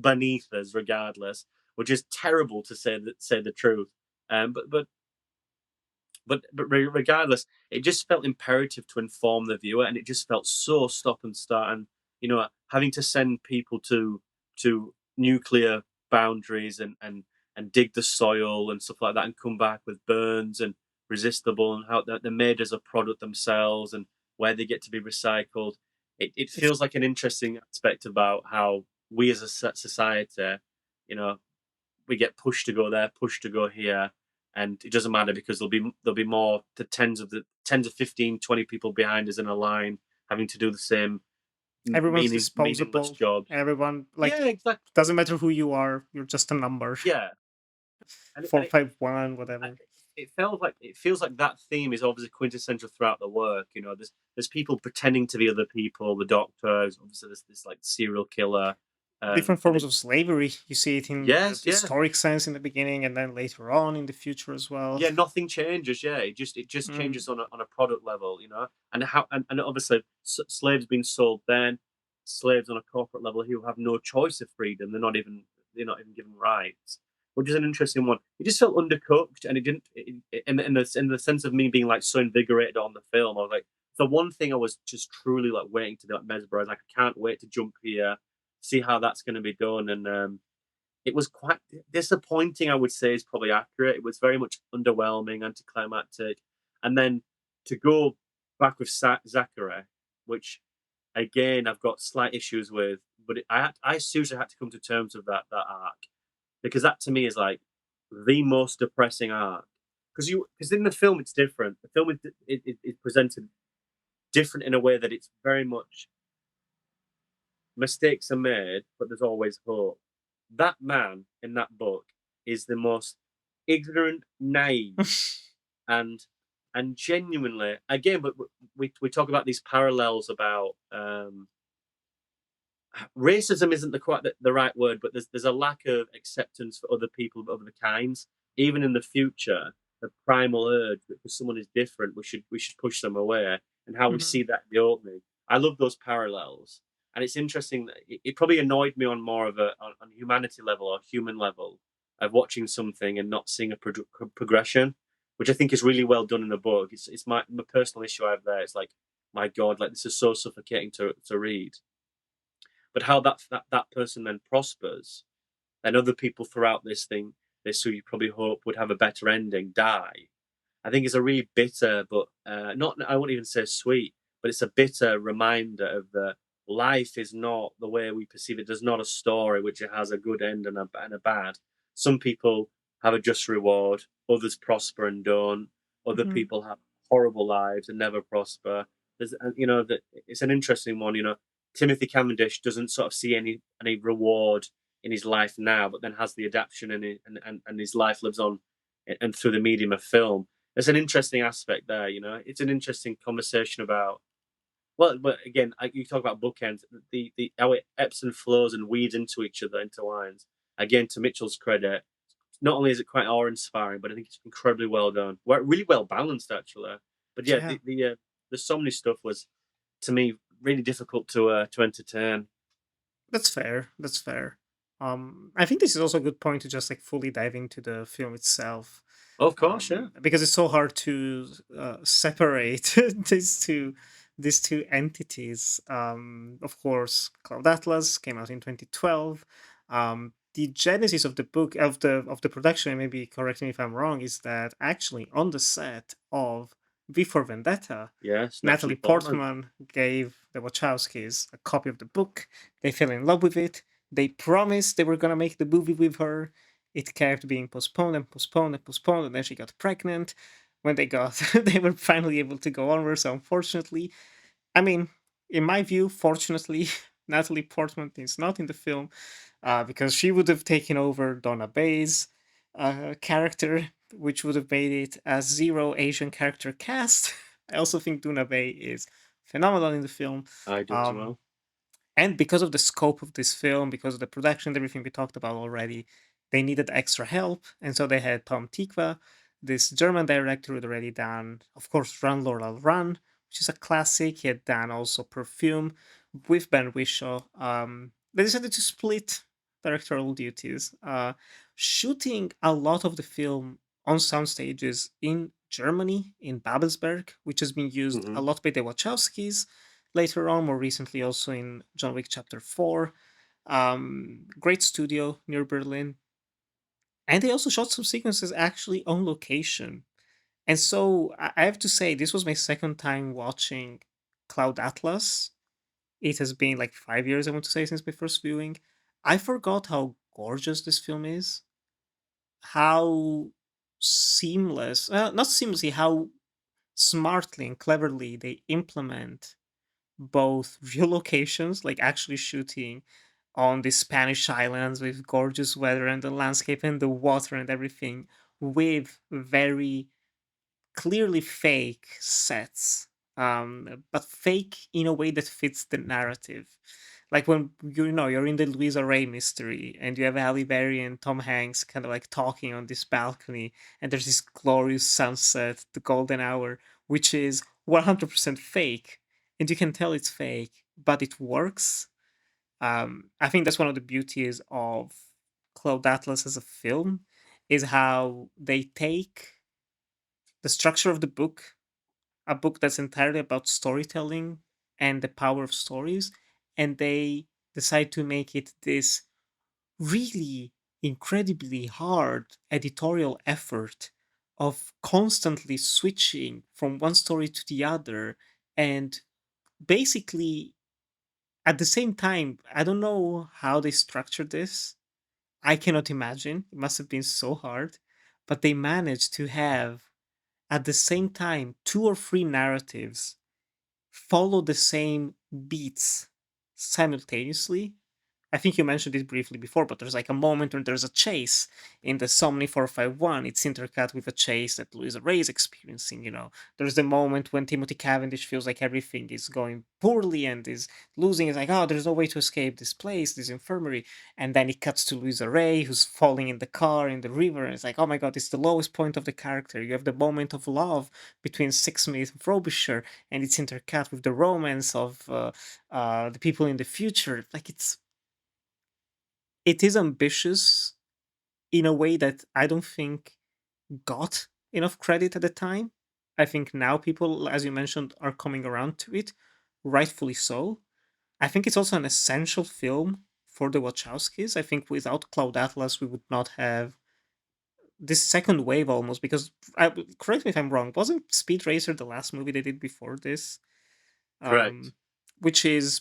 beneath us, regardless. Which is terrible to say the truth. But regardless, it just felt imperative to inform the viewer, and it just felt so stop and start, and having to send people to nuclear boundaries and dig the soil and stuff like that, and come back with burns and resistible, and how they're made as a product themselves, and where they get to be recycled. It It's feels like an interesting aspect about how we as a society, you know, we get pushed to go there, pushed to go here, and it doesn't matter because there'll be more the tens of 15, 20 people behind us in a line having to do the same everyone's meaningless disposable. jobs. Everyone Yeah, like exactly. doesn't matter who you are. You're just a number. Yeah, and it, and Four it, five one I- whatever. it feels like that theme is obviously quintessential throughout the work. There's people pretending to be other people. The doctor is obviously this like serial killer, Different and forms of slavery. You see it in the yes, yeah, historic sense in the beginning, and then later on in the future as well. yeah, nothing changes. Yeah, it just Mm. changes on a product level, and how and obviously slaves being sold then, slaves on a corporate level who have no choice of freedom. They're not even given rights, which is an interesting one. It just felt undercooked, and it didn't in the sense of me being like so invigorated on the film. I was like, the one thing I was just truly like waiting to be like mesmerized. Like I can't wait to jump here, see how that's going to be done, and it was quite disappointing, I would say, is probably accurate. It was very much underwhelming, anticlimactic. And then to go back with Zachary, which again I've got slight issues with, but I seriously had to come to terms with that arc, because that to me is like the most depressing arc. Because in the film it's different. The film is presented different in a way that it's very much mistakes are made, but there's always hope. That man in that book is the most ignorant, naive, and genuinely again. But we talk about these parallels about racism isn't quite the right word, but there's a lack of acceptance for other people of other kinds. Even in the future, the primal urge that if someone is different, we should push them away, and how we Mhm. see that in the opening. I love those parallels, and it's interesting that it probably annoyed me on more of on humanity level or human level of watching something and not seeing a progression, which I think is really well done in the book. It's my personal issue I have there. It's like, my God, like this is so suffocating to read, but how that person then prospers. and other people throughout this who you probably hope would have a better ending, die. I think it's a really bitter, but not. I won't even say sweet, but it's a bitter reminder of the life is not the way we perceive it. There's not a story which it has a good end and a bad. Some people have a just reward, others prosper and don't. Other Mhm. people have horrible lives and never prosper. That it's an interesting one. Timothy Cavendish doesn't sort of see any reward in his life now, but then has the adaptation and his life lives on and through the medium of film. There's an interesting aspect there. It's an interesting conversation about. Well, but again, you talk about bookends. The how it ebbs and flows and weaves into each other, interlines. Again, to Mitchell's credit, not only is it quite awe-inspiring, but I think it's incredibly well done. Really well balanced, actually. But yeah, Yeah. the Somni stuff was, to me, really difficult to entertain. That's fair. That's fair. I think this is also a good point to just like fully dive into the film itself, Oh, of course, yeah. because it's so hard to separate these two entities. Of course, Cloud Atlas came out in 2012. The genesis of the book of the production, and maybe correct me if I'm wrong, is that actually on the set of V for Vendetta, Yes, Natalie Natalie Portman. Portman gave the Wachowskis a copy of the book. They fell in love with it. They promised they were going to make the movie with her. It kept being postponed and postponed and postponed, and then she got pregnant. When they were finally able to go onward. So unfortunately, I mean, in my view, fortunately, Natalie Portman is not in the film, because she would have taken over Donna Bay's character, which would have made it a zero Asian character cast. I also think Donna Bay is phenomenal in the film. I do as Um, well. and because of the scope of this film, because of the production, everything we talked about already, they needed extra help. And so they had Tom Tykwer, this German director who had already done, of course, Run Laurel Run, which is a classic. He had done also Perfume with Ben Whishaw. They decided to split directorial duties, shooting a lot of the film on sound stages in Germany, in Babelsberg, which has been used a Hmm. lot by the Wachowskis later on, more recently also in John Wick Chapter 4. Great studio near Berlin. And they also shot some sequences actually on location. And so I have to say, this was my second time watching Cloud Atlas. It has been like 5 years, I want to say, since my first viewing. I forgot how gorgeous this film is, how seamless, not seamlessly, how smartly and cleverly they implement both real locations, like actually shooting on the Spanish islands with gorgeous weather and the landscape and the water and everything, with very clearly fake sets, but fake in a way that fits the narrative. Like when you're in the Louisa Ray mystery and you have Halle Berry and Tom Hanks kind of like talking on this balcony, and there's this glorious sunset, the golden hour, which is 100% fake, and you can tell it's fake, but it works. I think that's one of the beauties of Cloud Atlas as a film, is how they take the structure of the book, a book that's entirely about storytelling and the power of stories, and they decide to make it this really incredibly hard editorial effort of constantly switching from one story to the other, and basically at the same time, I don't know how they structured this. I cannot imagine. It must have been so hard, but they managed to have at the same time two or three narratives follow the same beats simultaneously. I think you mentioned it briefly before, but there's like a moment when there's a chase in the Somni 451. It's intercut with a chase that Louisa Ray is experiencing. There's the moment when Timothy Cavendish feels like everything is going poorly and is losing. It's like, oh, there's no way to escape this place, this infirmary. And then it cuts to Louisa Ray, who's falling in the car in the river. And it's like, oh my God, it's the lowest point of the character. You have the moment of love between Sixsmith and Frobisher, and it's intercut with the romance of the people in the future. Like, it is ambitious in a way that I don't think got enough credit at the time. I think now people, as you mentioned, are coming around to it, rightfully so. I think it's also an essential film for the Wachowskis. I think without Cloud Atlas, we would not have this second wave almost. Because correct me if I'm wrong, wasn't Speed Racer the last movie they did before this? Correct. Um, which is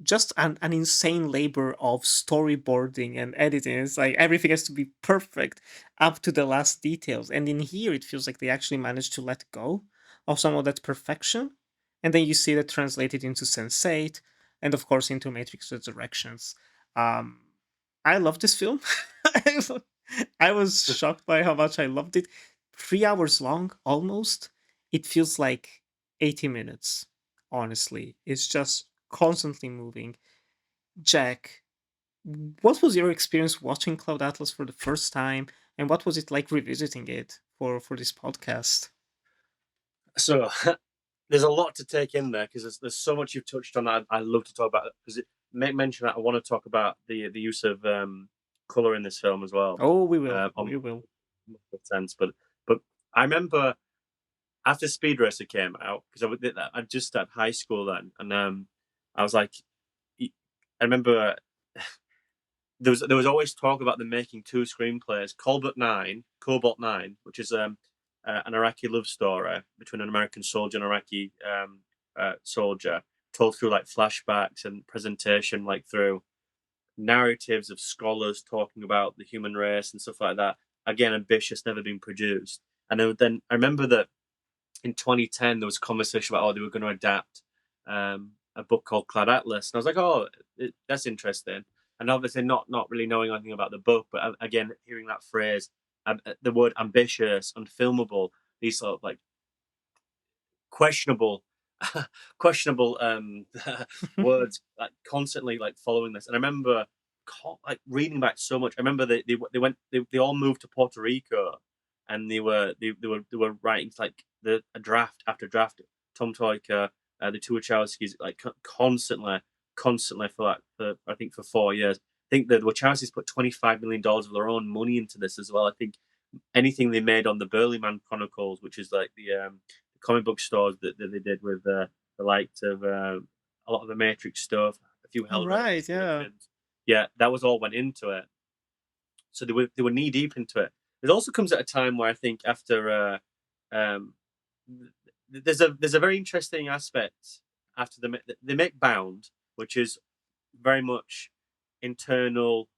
just an insane labor of storyboarding and editing. It's like everything has to be perfect up to the last details. And in here, it feels like they actually managed to let go of some of that perfection. And then you see that translated into Sense8 and, of course, into Matrix Resurrections. Um, I love this film. I was shocked by how much I loved it. 3 hours long, almost. It feels like 80 minutes, honestly. It's just constantly moving. Jack, what was your experience watching Cloud Atlas for the first time, and what was it like revisiting it for this podcast? So there's a lot to take in there because there's so much you've touched on that I love to talk about. Because make mention that I want to talk about the use of color in this film as well. Oh, we will. On We will. sense, but I remember after Speed Racer came out because I just started high school then, and I was like, I remember there was always talk about them making two screenplays, Cobalt 9, which is an Iraqi love story between an American soldier and Iraqi soldier, told through like flashbacks and presentation, like through narratives of scholars talking about the human race and stuff like that. Again, ambitious, never been produced. And then I remember that in 2010 there was a conversation about they were going to adapt a book called Cloud Atlas, and I was like, that's interesting. And obviously not really knowing anything about the book, but again hearing that phrase, the word ambitious, unfilmable, these sort of like questionable questionable words, like constantly like following this. And I remember like reading back so much. I remember they all moved to Puerto Rico, and they were writing like a draft after draft. Tom Tykwer, the two Wachowskis, like constantly for I think for 4 years. I think the Wachowskis put $25 million of their own money into this as well. I think anything they made on the Burly Man Chronicles, which is like the comic book stores that they did with the likes of a lot of the Matrix stuff, a few All Hellraiser right. Yeah. inspirations. Yeah, that was all went into it. So they were knee deep into it. It also comes at a time where I think after um, there's a very interesting aspect after they make Bound, which is very much internal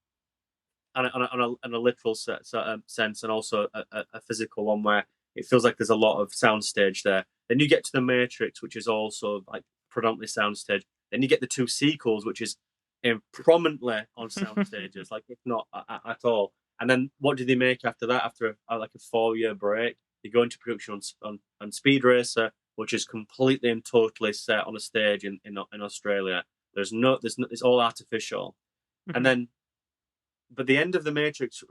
on a literal sense, and also a physical one where it feels like there's a lot of soundstage there. Then you get to the Matrix, which is also like predominantly soundstage. Then you get the two sequels, which is prominently on sound stages, like if not at all. And then what do they make after that? After like a 4 year break, they go into production on Speed Racer, which is completely and totally set on a stage in Australia. It's all artificial. And then, but the end of the Matrix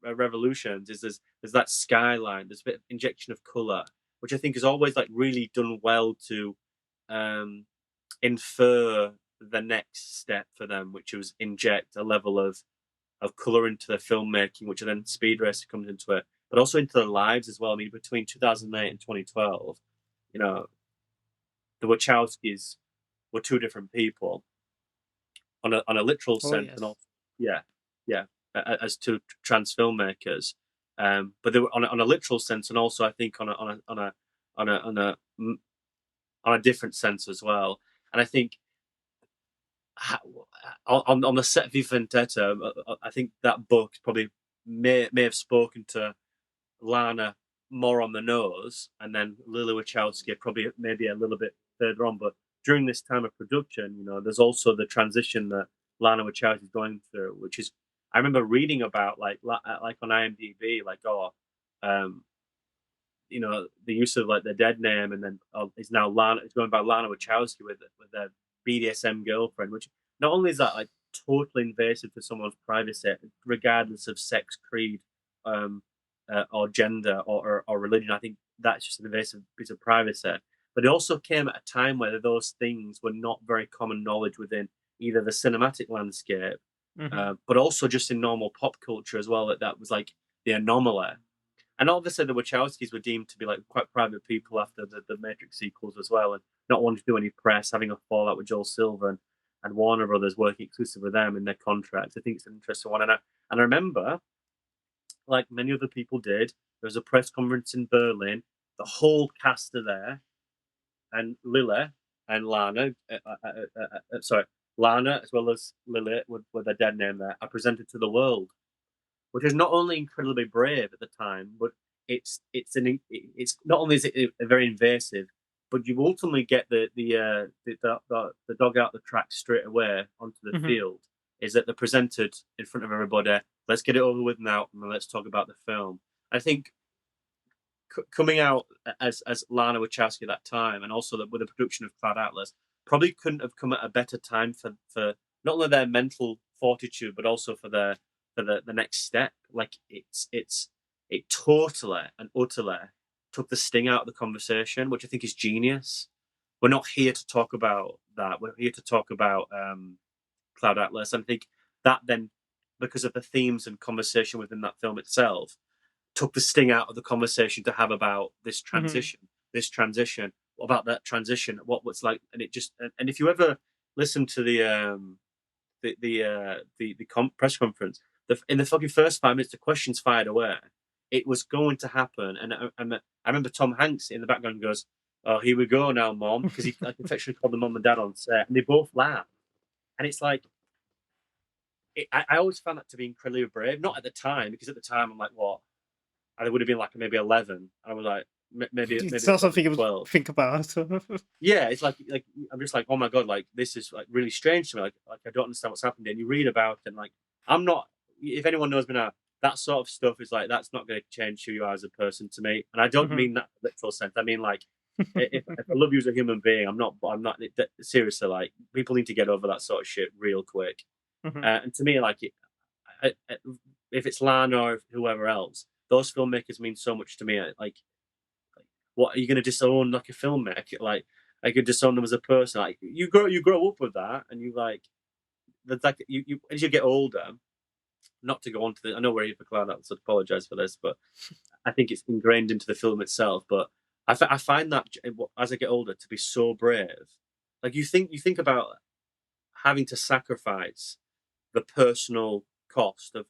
Revolutions is there's that skyline, there's a bit of injection of color, which I think is always like really done well to infer the next step for them, which was inject a level of color into their filmmaking, which then Speed Racer comes into it, but also into their lives as well. I mean, between 2008 and 2012, you know, the Wachowskis were two different people on a literal Oh sense, and yes. also, yeah, yeah, as two trans filmmakers. But they were on a literal sense, and also I think on a different sense as well. And I think on the set of V Vendetta, I think that book probably may have spoken to Lana more on the nose, and then Lily Wachowski probably maybe a little bit further on. But during this time of production, there's also the transition that Lana Wachowski is going through, which is I remember reading about like on IMDb, like um, the use of like the dead name, and then is now Lana. It's going by Lana Wachowski with their BDSM girlfriend, which not only is that like totally invasive to someone's privacy, regardless of sex, creed, or gender or religion. I think that's just an invasive piece of privacy. But it also came at a time where those things were not very common knowledge within either the cinematic landscape, Hmm. but also just in normal pop culture as well. That was like the anomaly. And obviously, the Wachowskis were deemed to be like quite private people after the Matrix sequels as well, and not wanting to do any press, having a fallout with Joel Silver. and Warner Brothers working exclusive with them in their contracts. I think it's an interesting one. And I remember, like many other people did, there was a press conference in Berlin. The whole cast are there, and Lily and Lana, Lana as well as Lily with their dead name there, are presented to the world, which is not only incredibly brave at the time, but it's not only is it very invasive, but you ultimately get the dog out the track straight away onto the Mhm. field. Is that they're presented in front of everybody? Let's get it over with now, and then let's talk about the film. I think coming out as Lana Wachowski at that time, and also with the production of Cloud Atlas, probably couldn't have come at a better time for not only their mental fortitude, but also for the next step. Like it totally and utterly took the sting out of the conversation, which I think is genius. We're not here to talk about that. We're here to talk about Cloud Atlas. And I think that then, because of the themes and conversation within that film itself, took the sting out of the conversation to have about this Mhm. transition, about that transition, what was like, and it just, and if you ever listen to the press conference, in the fucking first 5 minutes, the questions fired away. It was going to happen, and I remember Tom Hanks in the background goes, "Oh, here we go now, mom," because he like affectionately called the mom and dad on set, and they both laughed, and it's like. I always found that to be incredibly brave. Not at the time, because at the time I'm like, what? I would have been like maybe 11. And I was like, It's maybe not 11, something you would 12. think about. Yeah, it's like I'm just like, oh my god, like this is like really strange to me. Like I don't understand what's happened. And you read about it, and like I'm not. If anyone knows me now, that sort of stuff is like that's not going to change who you are as a person to me. And I don't Mhm. mean that in a literal sense. I mean like if I love you as a human being, I'm not. Seriously. Like people need to get over that sort of shit real quick. Mhm. And to me, like if it's Lana or whoever else, those filmmakers mean so much to me. Like, what are you going to disown like a filmmaker? Like, I could disown them as a person. Like, you grow up with that, and you like, that's like you as you get older. Not to go on to the, I know we're here for Cloud Atlas, so I apologize for this, but I think it's ingrained into the film itself. But I find that as I get older to be so brave. Like you think about having to sacrifice the personal cost of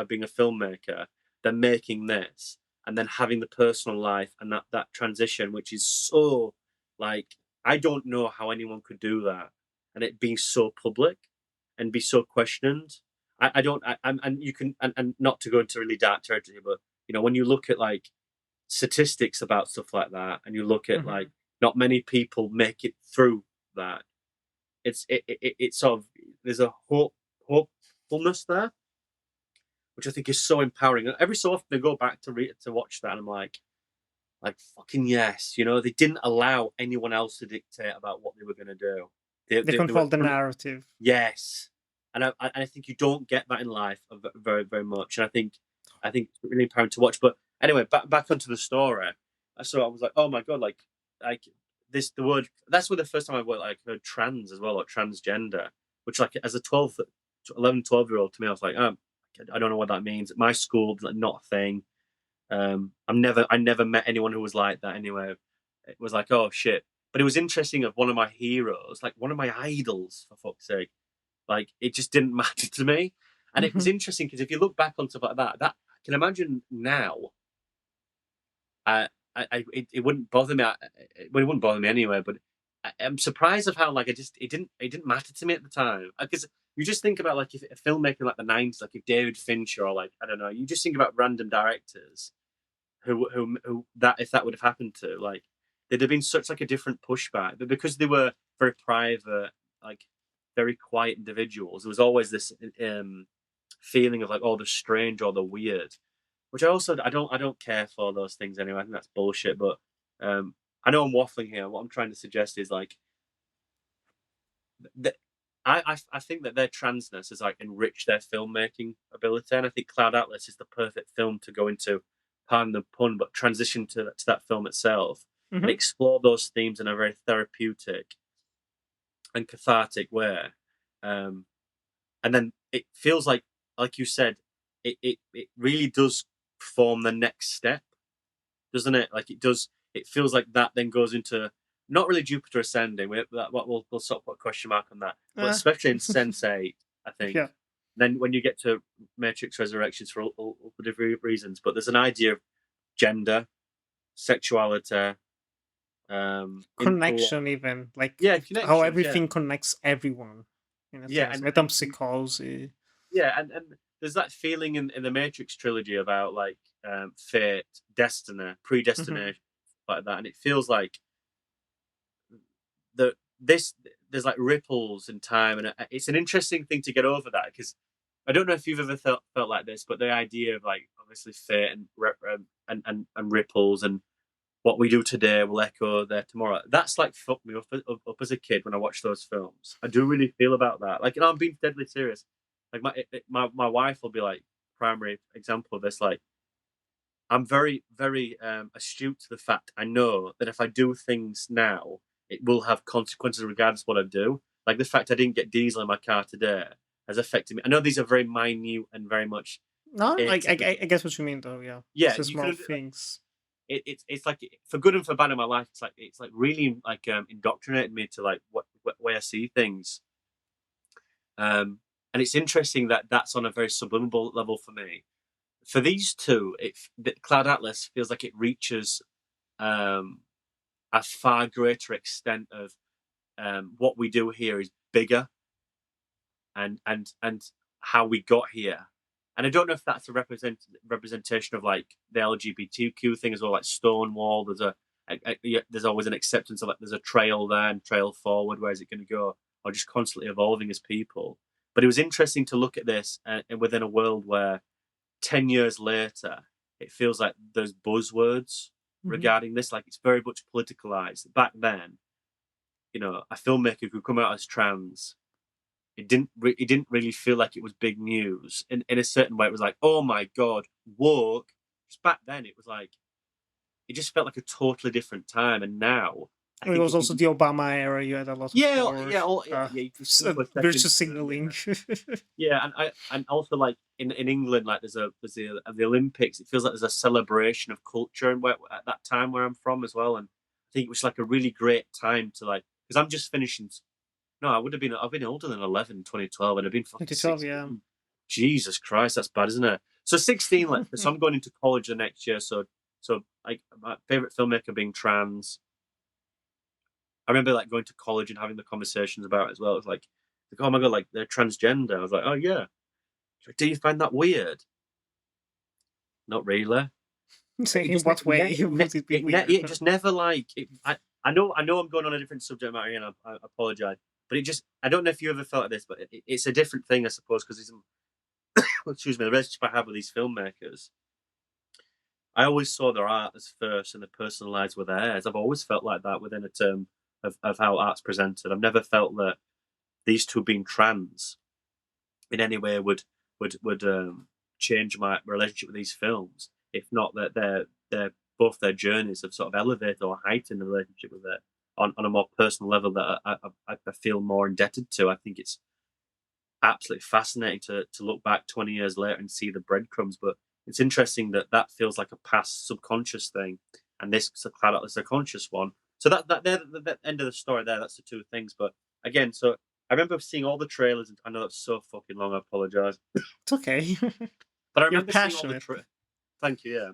being a filmmaker, then making this, and then having the personal life and that transition, which is so like I don't know how anyone could do that, and it being so public and be so questioned. I don't. And you can and not to go into really dark territory, but when you look at like statistics about stuff like that, and you look at like Mhm. not many people make it through that. It's sort of there's a hopefulness there, which I think is so empowering. And every so often I go back to watch that, and I'm like fucking yes, they didn't allow anyone else to dictate about what they were going to do. They They were control the narrative. yes, and I think you don't get that in life very very much. And I think it's really empowering to watch. But anyway, back onto the story. So I was like, oh my god, like this the word. That's where the first time I heard trans as well, or transgender, which like as a 12 year old to me, I was like, I don't know what that means. At my school, like, not a thing. I never met anyone who was like that anyway. It was like, oh shit. But it was interesting of one of my heroes, like one of my idols, for fuck's sake. Like it just didn't matter to me. And it was Mhm. interesting because if you look back on stuff like that I can imagine now, uh, it wouldn't bother me. Well, it wouldn't bother me anyway. But I'm surprised of how like it didn't matter to me at the time because you just think about like if a filmmaker like the '90s, like if David Fincher or like I don't know, you just think about random directors who that if that would have happened to like there'd have been such like a different pushback, but because they were very private, like very quiet individuals, there was always this feeling of like oh the strange or the weird, which I don't care for those things anyway. I think that's bullshit. But I know I'm waffling here. What I'm trying to suggest is like th- I think that their transness has like enriched their filmmaking ability, and I think Cloud Atlas is the perfect film to go into, pardon the pun, but transition to that film itself and Mhm. explore those themes in a very therapeutic and cathartic way. Um, and then it feels like you said, it really does form the next step, doesn't it? Like it does. It feels like that then goes into not really Jupiter Ascending. We'll sort of put a question mark on that, but Uh, especially in Sense8, I think. yeah. Then when you get to Matrix Resurrections for all different reasons, but there's an idea of gender, sexuality, influence. Connection, even like Yeah, how connections. Yeah, everything connects everyone in a yeah, sense. and Metapsychology. yeah, and there's that feeling in the Matrix trilogy about like fate, destiny, Hmm. predestination, like that, and it feels like the this there's like ripples in time, and it's an interesting thing to get over that because I don't know if you've ever felt like this, but the idea of like obviously fate and and ripples and what we do today will echo there tomorrow. That's like fucked me up as a kid when I watched those films. I do really feel about that. Like, and I'm being deadly serious. Like my wife will be like primary example of this. Like, I'm very very astute to the fact I know that if I do things now, it will have consequences regardless of what I do. Like the fact I didn't get diesel in my car today has affected me. I know these are very minute and very much No, like it. I guess what you mean though. Yeah, it's Yeah, the you small can things. it's like for good and for bad in my life. It's like really like indoctrinated me to like what way I see things. Um, and it's interesting that that's on a very subliminal level for me. For these two, the Cloud Atlas feels like it reaches um, a far greater extent of what we do here is bigger and how we got here. And I don't know if that's a representation of like the LGBTQ thing as well, like Stonewall. Yeah, there's always an acceptance of like there's a trail there and trail forward. Where is it going to go? Or just constantly evolving as people. But it was interesting to look at this and within a world where 10 years later, it feels like there's buzzwords Hmm. regarding this. Like it's very much politicalized. Back then, a filmmaker could come out as trans. It didn't really feel like it was big news. In a certain way, it was like, oh my god, woke. Just back then, it was like it just felt like a totally different time. And now, I It think was if also you, the Obama era. You had a lot of yeah, more yeah, if you think for a virtue second, signaling. yeah, and also like in England, like there's the Olympics. It feels like there's a celebration of culture and where at that time where I'm from as well. And I think it was like a really great time to like because I'm just finishing. No, I've been older than 11, 2012, and I've been fucking 2012, yeah. 16. Jesus Christ, that's bad, isn't it? So 16, like, so I'm going into college the next year. So like my favorite filmmaker being trans. I remember like going to college and having the conversations about it as well. It's like, oh my god, like they're transgender. I was like, oh yeah. Like, do you find that weird? Not really. Saying It in just what way would it be weird? it just never like it, I know I'm going on a different subject matter and I apologize, but it just I don't know if you ever felt this, but it's a different thing I suppose because it's excuse me the relationship I have with these filmmakers. I always saw their art as first and their personal lives were theirs. I've always felt like that within a term of how art's presented. I've never felt that these two being trans in any way would change my relationship with these films. If not that they're both their journeys have sort of elevated or heightened the relationship with it on a more personal level that I feel more indebted to. I think it's absolutely fascinating to look back 20 years later and see the breadcrumbs. But it's interesting that that feels like a past subconscious thing, and this is a conscious one. So that end of the story there. That's the two things. But again, so I remember seeing all the trailers, and I know that's so fucking long. I apologize, It's okay. but I You're remember seeing all the. passionate. Thank you. Yeah,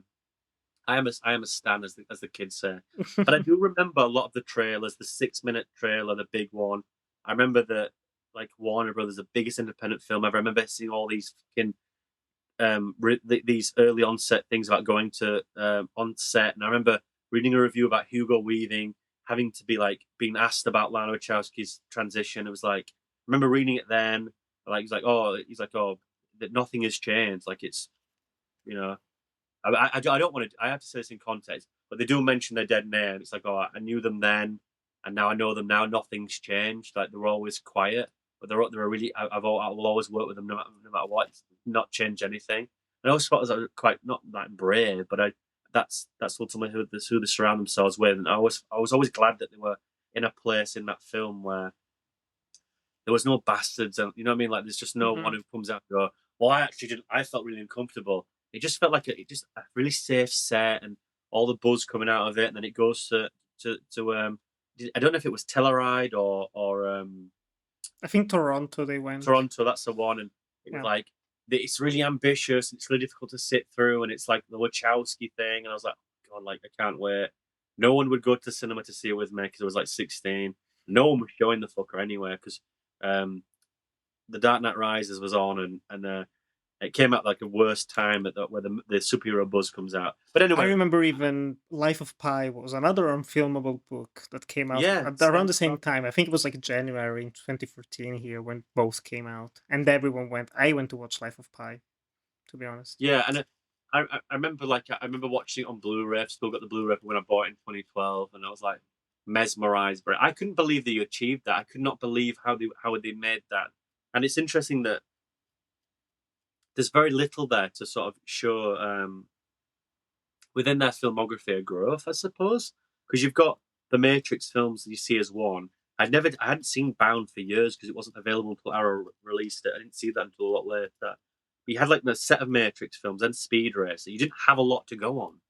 I am a stan, as the kids say. But I do remember a lot of the trailers. The 6 minute trailer, the big one. I remember the like Warner Brothers, the biggest independent film ever. I remember seeing all these fucking these early onset things about going to on set, and I remember reading a review about Hugo Weaving having to be like being asked about Lana Wachowski's transition. It was like I remember reading it then, like he's like that nothing has changed. Like it's you know I don't want to. I have to say this in context, but they do mention their dead name. It's like, oh, I knew them then, and now I know them now. Nothing's changed. Like they're always quiet, but they're really. I will always work with them no matter what. It's not change anything. And I always thought was quite not that brave, but that's ultimately who they surround themselves with. And I was always glad that they were in a place in that film where there was no bastards, and you know what I mean. Like there's just no Hmm. one who comes out and go, "Well, I actually didn't. I felt really uncomfortable." It just felt like just a really safe set, and all the buzz coming out of it, and then it goes to I don't know if it was Telluride or I think Toronto they went. Toronto. That's the one, and it was Yeah. like it's really ambitious. It's really difficult to sit through, and it's like the Wachowski thing. And I was like, God, like I can't wait. No one would go to the cinema to see it with me because I was like 16. No one was showing the fucker anywhere because um, the Dark Knight Rises was on, and it came out like a worst time where the superhero buzz comes out. But I anyway, remember even Life of Pi was another unfilmable book that came out yeah, at around same the same stuff. time. I think it was like January in 2014 here when both came out, and everyone went. I went to watch Life of Pi, to be honest. Yeah, and I remember I remember watching it on Blu-ray. I've still got the Blu-ray when I bought it in 2012, and I was like mesmerized by it. I couldn't believe that you achieved that. I could not believe how they made that. And it's interesting that there's very little there to sort of show within their filmography a growth, I suppose, because you've got the Matrix films that you see as one. I hadn't seen Bound for years because it wasn't available until Arrow released it. I didn't see that until a lot later. But you had like the set of Matrix films and Speed Racer. You didn't have a lot to go on.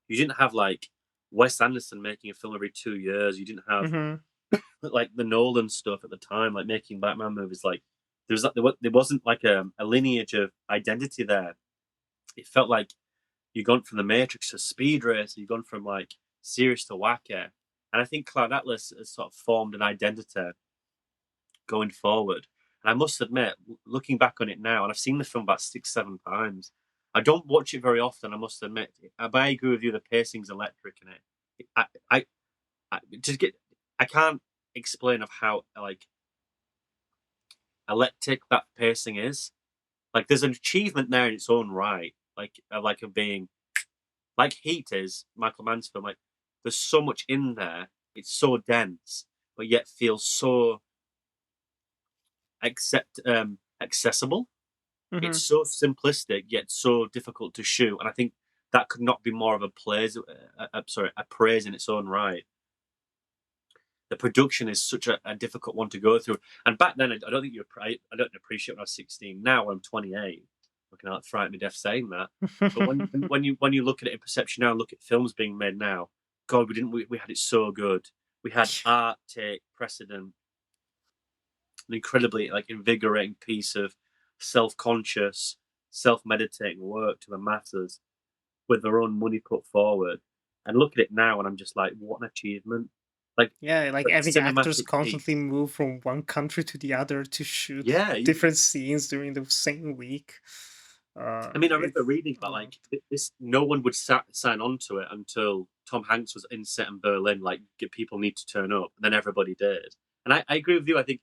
You didn't have like Wes Anderson making a film every 2 years. You didn't have Hmm. like the Nolan stuff at the time, like making Batman movies. Like there wasn't like a lineage of identity there. It felt like you've gone from the Matrix to Speed Racer. You've gone from like serious to wacky. And I think Cloud Atlas has sort of formed an identity going forward. And I must admit, looking back on it now, and I've seen the film about 6, 7 times. I don't watch it very often. I must admit, but I agree with you. The pacing's electric in it. I just get. I can't explain of how like electric that pacing is. Like, there's an achievement there in its own right. Like of being like Heat is Michael Mann's film. Like, there's so much in there. It's so dense, but yet feels so accessible. Hmm. It's so simplistic yet so difficult to shoot, and I think that could not be more of a praise in its own right. The production is such a difficult one to go through, and back then I don't think I don't appreciate when I was 16. Now when I'm 28, looking at frighten me deaf saying that. But when you look at it in perception now, and look at films being made now. God, we had it so good. We had art take precedent, an incredibly like invigorating piece of self-conscious, self-meditating work to the masses with their own money put forward. And look at it now, and I'm just like, what an achievement! Like Yeah, like a having actors cinematic constantly piece. move from one country to the other to shoot Yeah, different scenes during the same week. I mean, I remember It's reading a about lot. like this. No one would sign on to it until Tom Hanks was in set in Berlin. Like, people need to turn up, and then everybody did. And I agree with you. I think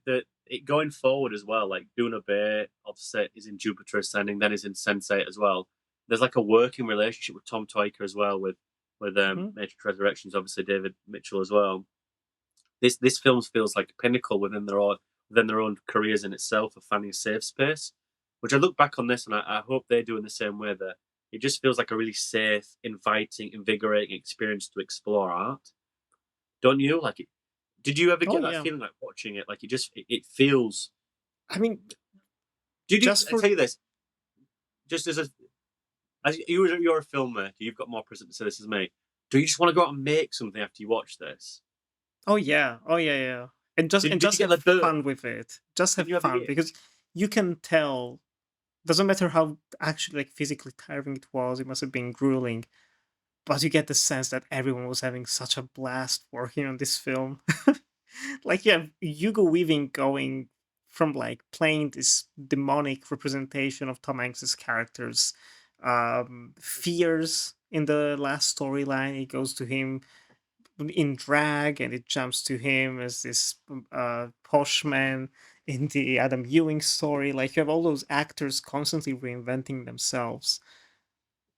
that it going forward as well. Like Duna Bay offset is in Jupiter Ascending, then is in Sense8 as well. There's like a working relationship with Tom Tykwer as well with Mhm. Matrix Resurrections. Obviously, David Mitchell as well. This film feels like a pinnacle within their own careers in itself of finding a safe space. Which I look back on this and I hope they're doing the same way. That it just feels like a really safe, inviting, invigorating experience to explore art. Don't you? Did you ever Oh get that yeah. feeling like watching it? Like it feels. I mean, Did you? just I for tell you this, just as you're a filmmaker, you've got more present to say this as me. Do you just want to go out and make something after you watch this? oh yeah, oh yeah, yeah, and Did you just get have the bug? fun with it. Just Did have you ever fun get? because you can tell. Doesn't matter how actually like physically tiring it was. It must have been grueling, but you get the sense that everyone was having such a blast working on this film. Like you have Hugo Weaving going from like playing this demonic representation of Tom Hanks's characters, fears in the last storyline. It goes to him in drag, and it jumps to him as this posh man in the Adam Ewing story. Like you have all those actors constantly reinventing themselves.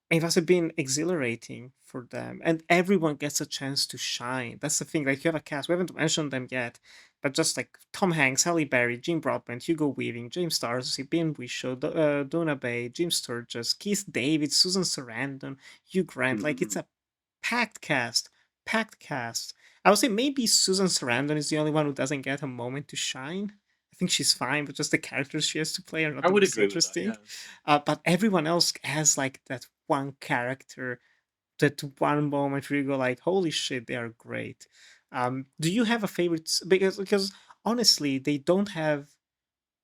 It must have been exhilarating for them, and everyone gets a chance to shine. That's the thing. Like you have a cast, we haven't mentioned them yet, but just like Tom Hanks, Halle Berry, Jim Broadbent, Hugo Weaving, James Darcy, Ben Whishaw, Donna Bay, Jim Sturgis, Keith David, Susan Sarandon, Hugh Grant. Like it's Mm-mm. a packed cast, packed cast. I would say maybe Susan Sarandon is the only one who doesn't get a moment to shine. I think she's fine, but just the characters she has to play are not I the would most agree with that. interesting. Yeah. But everyone else has like that one character that one moment where you go like, "Holy shit, they are great." Do you have a favorite? Because honestly, they don't have.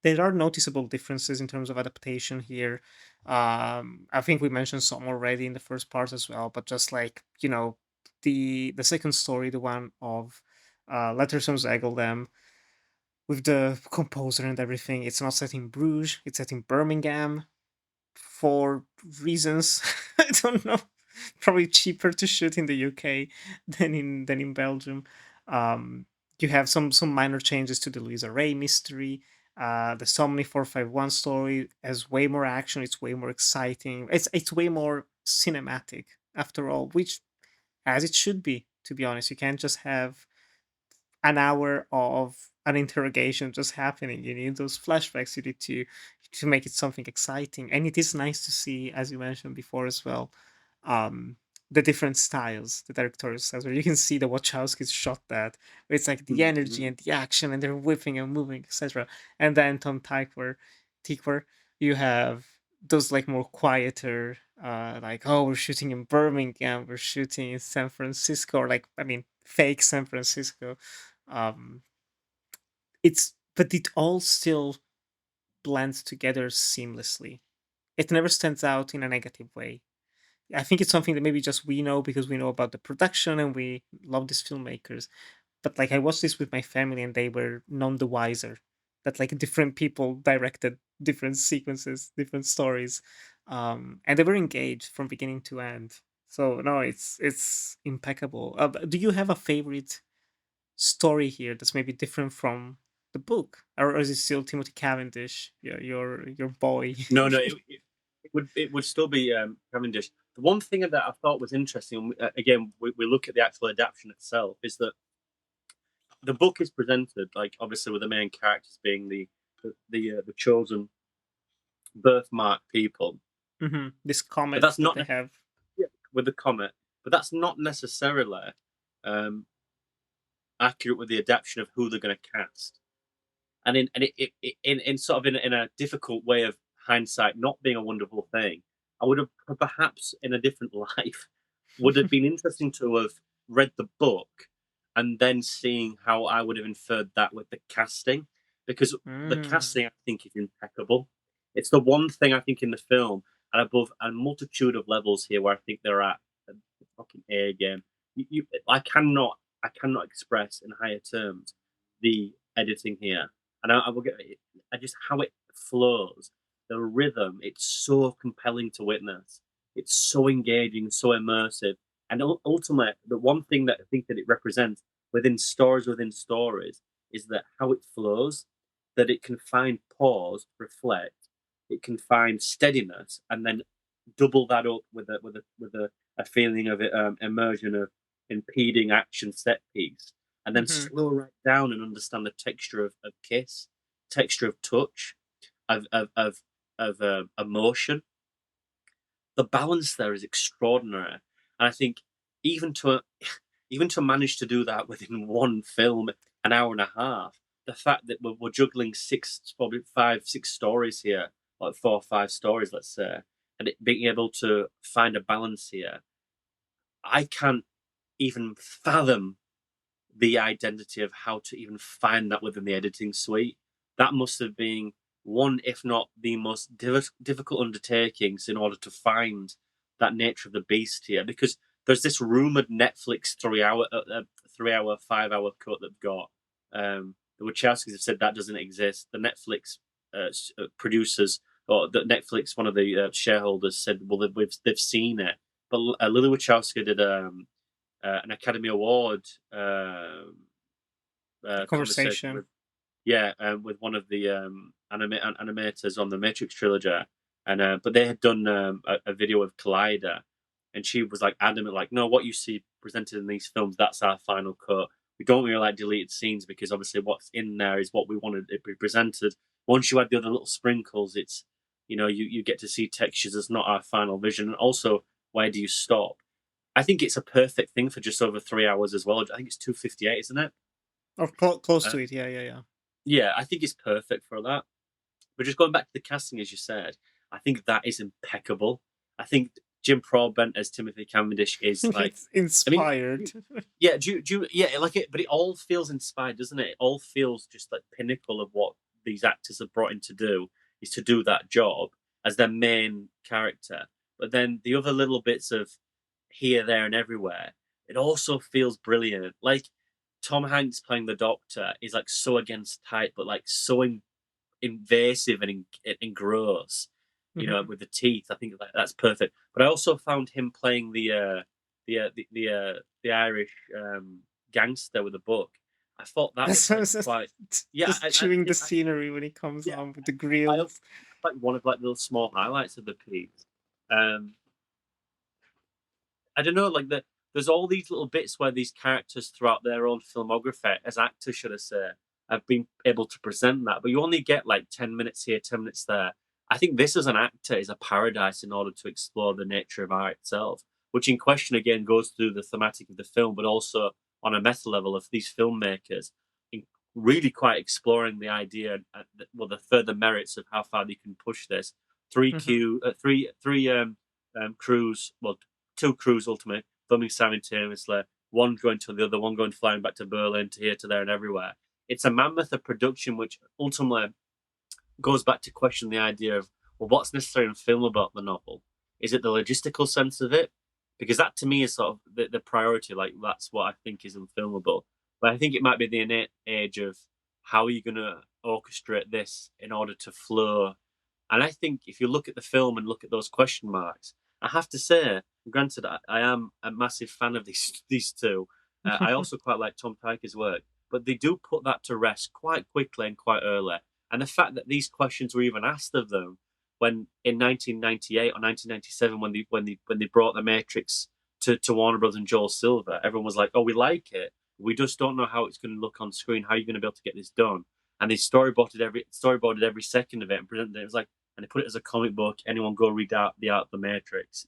There are noticeable differences in terms of adaptation here. I think we mentioned some already in the first part as well, but just like the second story, the one of Letters from Zegeldam, with the composer and everything, it's not set in Bruges; it's set in Birmingham for reasons I don't know. Probably cheaper to shoot in the UK than in Belgium. Um, you have some minor changes to the Louisa Ray mystery. The Somni 451 story has way more action. It's way more exciting. It's way more cinematic after all, which as it should be. To be honest, you can't just have an hour of an interrogation just happening. You need those flashbacks. You need to make it something exciting. And it is nice to see, as you mentioned before as well, um, the different styles the director says, where you can see the Wachowskis shot that. Where it's like the energy Mhm. and the action, and they're whipping and moving, etc. And then Tom Tykwer, you have those like more quieter, like, oh, we're shooting in Birmingham, we're shooting in San Francisco, or like, I mean, fake San Francisco. um but it all still blends together seamlessly. It never stands out in a negative way. I think it's something that maybe just we know because we know about the production and we love these filmmakers. But like, I watched this with my family and they were none the wiser that like different people directed different sequences, different stories, and they were engaged from beginning to end. So no, it's impeccable. Do you have a favorite story here that's maybe different from the book, or is it still Timothy Cavendish, your boy? No, no, it would still be Cavendish. The one thing that I thought was interesting, again, we look at the actual adaptation itself, is that the book is presented like obviously with the main characters being the chosen birthmark people, This but comet that's that not they have. with the comet, but that's not necessarily um, accurate with the adaptation of who they're going to cast. In sort of in a difficult way of hindsight not being a wonderful thing, I would have perhaps in a different life would have been interesting to have read the book and then seeing how I would have inferred that with the casting, because the Mm. casting I think is impeccable. It's the one thing I think in the film and above a multitude of levels here where I think they're at a fucking A game. I cannot express in higher terms the editing here, and I will get I just how it flows, the rhythm. It's so compelling to witness. It's so engaging, so immersive, and ultimately, the one thing that I think that it represents within stories is that how it flows, that it can find pause, reflect, it can find steadiness, and then double that up with a feeling of immersion of impeding action set piece, and then Hmm. slow right down and understand the texture of kiss, texture of touch, of emotion. The balance there is extraordinary, and I think even to even to manage to do that within one film, an hour and a half, the fact that we're juggling six, probably five, six stories here, like 4 or 5 stories, let's say, and being able to find a balance here, I can't even fathom the identity of how to even find that within the editing suite. That must have been one, if not the most difficult undertakings in order to find that nature of the beast here. Because there's this rumored Netflix 3 hour, 5 hour cut they've got. The Wachowskis have said that doesn't exist. The Netflix producers or the Netflix, one of the shareholders said, well, they've seen it. But Lily Wachowski did an Academy Award conversation Conversation. with one of the animators on the Matrix trilogy, and but they had done a video of Collider, and she was like adamant, like, no, what you see presented in these films, that's our final cut. We don't really like deleted scenes because obviously what's in there is what we wanted it to be presented. Once you add the other little sprinkles, it's you get to see textures as not our final vision. And also, where do you stop? I think it's a perfect thing for just over 3 hours as well. I think it's 2:58, isn't it? Or close Uh, to it. Yeah, yeah, yeah. yeah, I think it's perfect for that. But just going back to the casting, as you said, I think that is impeccable. I think Jim Broadbent as Timothy Cavendish is like, It's inspired. yeah, yeah, like it, but it all feels inspired, doesn't it? It all feels just like pinnacle of what these actors are brought in to do is to do that job as their main character. But then the other little bits of here, there, and everywhere, it also feels brilliant. Like Tom Hanks playing the Doctor is like so against type, but like so invasive and gross. You know, with the teeth, I think that's perfect. But I also found him playing the Irish gangster with a book. I thought that was like quite, yeah. Just chewing the scenery when he comes Yeah, on with the I grills. like one of like the little small highlights of the piece. Um, I don't know, like there's all these little bits where these characters throughout their own filmography, as actors, should I say, have been able to present that, but you only get like 10 minutes here, 10 minutes there. I think this as an actor is a paradise in order to explore the nature of art itself, which in question again goes through the thematic of the film, but also on a meta level of these filmmakers in really quite exploring the idea, well, the further merits of how far they can push this. Three crews, well, two crews ultimately filming simultaneously, one going to the other, one going flying back to Berlin, to here, to there, and everywhere. It's a mammoth of production, which ultimately goes back to question the idea of, well, what's necessary in film about the novel? Is it the logistical sense of it? Because that to me is sort of the priority. Like that's what I think is unfilmable. But I think it might be the innate age of how are you going to orchestrate this in order to flow. And I think if you look at the film and look at those question marks, I have to say, granted, I am a massive fan of these two. I also quite like Tom Tykwer's work, but they do put that to rest quite quickly and quite early. And the fact that these questions were even asked of them when in 1998 or 1997, when they brought the Matrix to Warner Bros. And Joel Silver, everyone was like, "Oh, we like it. We just don't know how it's going to look on screen. How are you going to be able to get this done?" And they storyboarded every second of it and presented it. It was like, and they put it as a comic book. Anyone go read out the Art of the Matrix.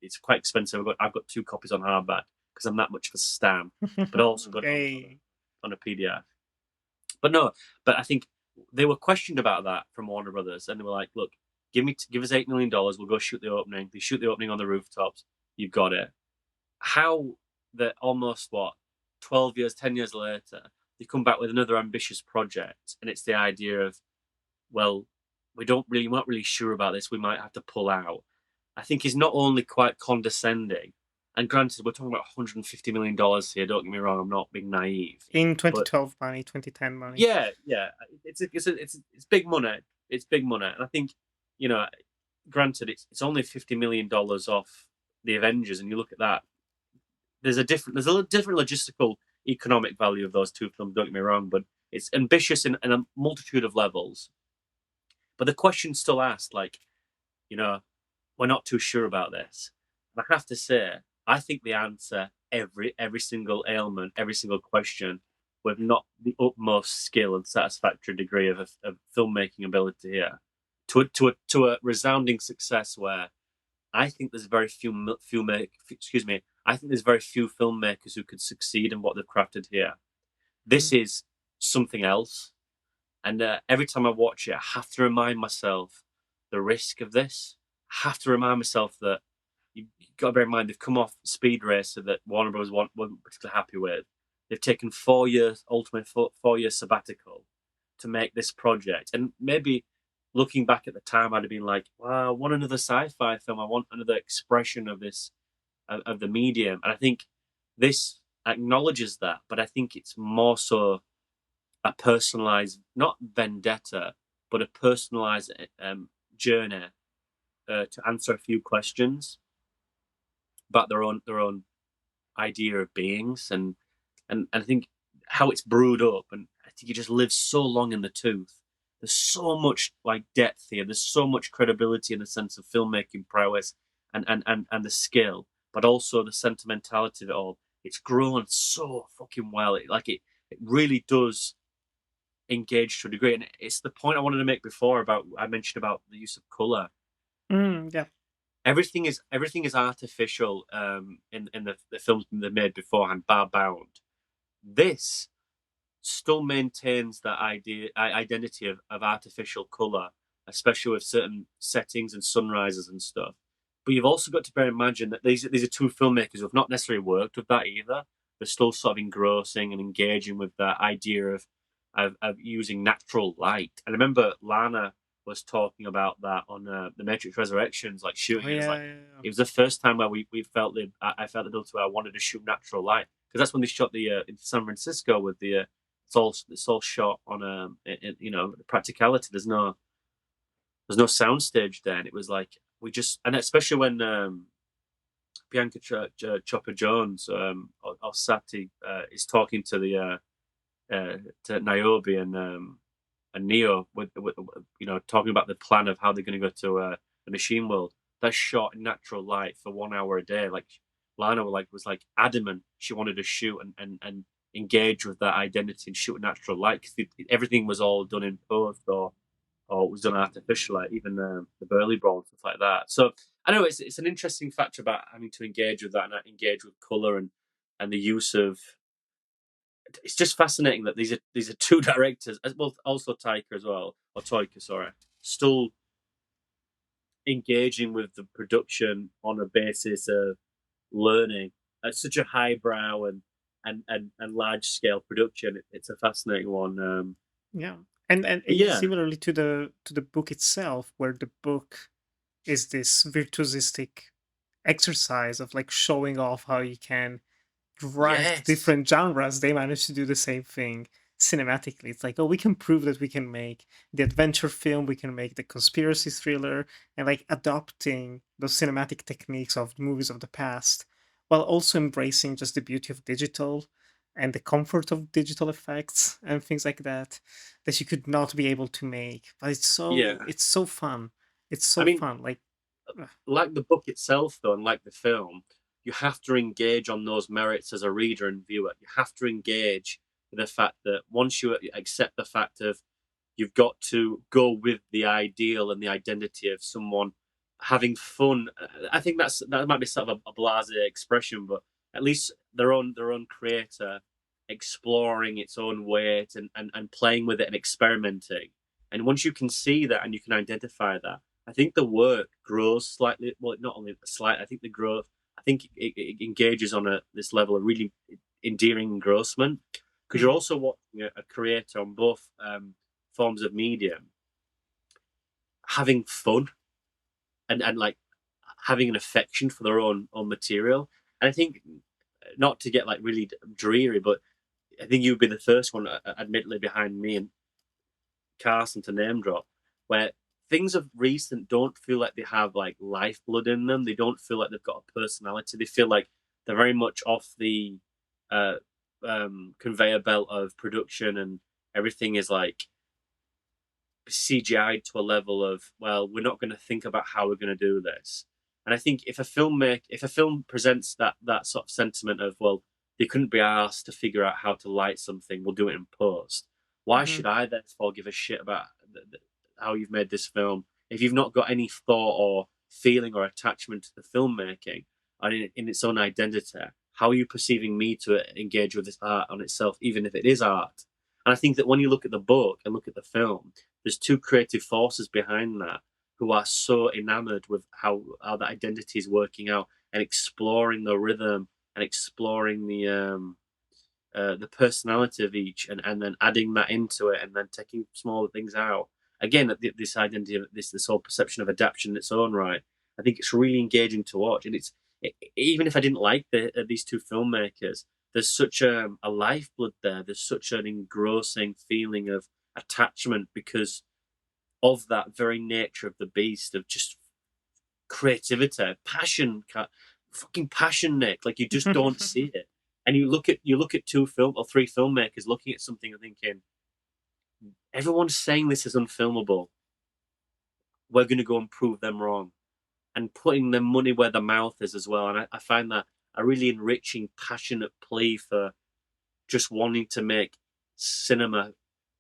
It's quite expensive. I've got 2 copies on hardback because I'm that much of a stan, but also got it on a PDF. But no, but I think they were questioned about that from Warner Brothers, and they were like, "Look, give us $8 million. We'll go shoot the opening." They shoot the opening on the rooftops. You've got it. How that almost 12 years, 10 years later, they come back with another ambitious project, and it's the idea of, well, we're not really sure about this. We might have to pull out. I think is not only quite condescending, and granted, we're talking about $150 million here. Don't get me wrong. I'm not being naive. In But 2012 money, 2010 money. yeah, it's big money. It's big money, and I think, you know, granted, it's only $50 million off the Avengers, and you look at that. There's a different logistical economic value of those two films. Don't get me wrong, but it's ambitious in a multitude of levels. But the question's still asked, like, you know, we're not too sure about this. And I have to say, I think the answer every single ailment, every single question, with not the utmost skill and satisfactory degree of filmmaking ability here, to a resounding success where I think there's very few I think there's very few filmmakers who could succeed in what they've crafted here. This is something else. And every time I watch it, I have to remind myself the risk of this. I have to remind myself that you've got to bear in mind they've come off Speed Racer that Warner Bros. Wasn't particularly happy with. They've taken 4 years, ultimate 4 year sabbatical to make this project. And maybe looking back at the time, I'd have been like, wow, I want another sci-fi film. I want another expression of this, of the medium. And I think this acknowledges that, but I think it's more so a personalized, not vendetta, but a personalized journey to answer a few questions about their own idea of beings, and I think how it's brewed up, and I think it just lives so long in the tooth. There's so much like depth here. There's so much credibility in the sense of filmmaking prowess and the skill, but also the sentimentality of it all. It's grown so fucking well. It really does engage to a degree, and it's the point I wanted to make before about I mentioned about the use of color. Yeah. Everything is artificial in the films they made beforehand, bar bound. This still maintains that identity of artificial color, especially with certain settings and sunrises and stuff. But you've also got to bear in mind that these are two filmmakers who have not necessarily worked with that either. They're still sort of engrossing and engaging with that idea of using natural light. And I remember Lana was talking about that on the Matrix Resurrections, like Oh shooting. It was yeah, like yeah, yeah. it was the first time where we felt I felt the ability where I wanted to shoot natural light, because that's when they shot the in San Francisco with the it's all shot on practicality. There's no soundstage there, and it was like we just, and especially when Bianca Chopper Jones or Sati is talking to the to Niobe and Neo with talking about the plan of how they're going to go to the machine world. That's shot in natural light for 1 hour a day. Like Lana was like adamant she wanted to shoot and engage with that identity and shoot in natural light, because everything was all done in post or it was done artificially, even the Burley Brawl and stuff like that. So I know it's an interesting factor about having to engage with that and engage with color and the use of. It's just fascinating that these are two directors, as well, also Tykwer as well, or Tykwer, sorry, still engaging with the production on a basis of learning at such a highbrow and large scale production. It's a fascinating one. Yeah. And But it's yeah, similarly to the book itself, where the book is this virtuosistic exercise of like showing off how you can write yes, different genres. They managed to do the same thing cinematically. It's like, oh, we can prove that we can make the adventure film, we can make the conspiracy thriller, and like adopting those cinematic techniques of movies of the past, while also embracing just the beauty of digital and the comfort of digital effects and things like that, that you could not be able to make. But yeah. it's so fun. It's I so mean, fun. Like, ugh. like the book itself, though, and like the film, you have to engage on those merits as a reader and viewer. You have to engage with the fact that once you accept the fact of you've got to go with the ideal and the identity of someone having fun. I think that might be sort of a blasé expression, but at least their own creator exploring its own weight and playing with it and experimenting. And once you can see that and you can identify that, I think the work grows slightly. Well, not only slight. I think the growth. I think it engages on this level of really endearing engrossment, because you're Mm, also watching a creator on both forms of media having fun and like having an affection for their own material. And I think, not to get like really dreary, but I think you'd be the first one, admittedly behind me and Carson, to name drop, where things of recent don't feel like they have like lifeblood in them. They don't feel like they've got a personality. They feel like they're very much off the uh, conveyor belt of production, and everything is like CGI to a level of, well, we're not going to think about how we're going to do this. And I think if a film presents that sort of sentiment of, well, they couldn't be asked to figure out how to light something, we'll do it in post. Why mhm. should I therefore give a shit about how you've made this film if you've not got any thought or feeling or attachment to the filmmaking and in its own identity? How are you perceiving me to engage with this art on itself, even if it is art? And I think that when you look at the book and look at the film, there's two creative forces behind that who are so enamored with how the identity is working out and exploring the rhythm and exploring the personality of each, and then adding that into it and then taking smaller things out. Again, this identity of this whole perception of adaptation in its own right. I think it's really engaging to watch, and even if I didn't like these two filmmakers, there's such a lifeblood there. There's such an engrossing feeling of attachment because of that very nature of the beast of just creativity, passion, fucking passion, Nick. Like you just don't see it. And you look at two film or three filmmakers looking at something and thinking, everyone's saying this is unfilmable. We're going to go and prove them wrong, and putting their money where their mouth is as well. And I find that a really enriching, passionate plea for just wanting to make cinema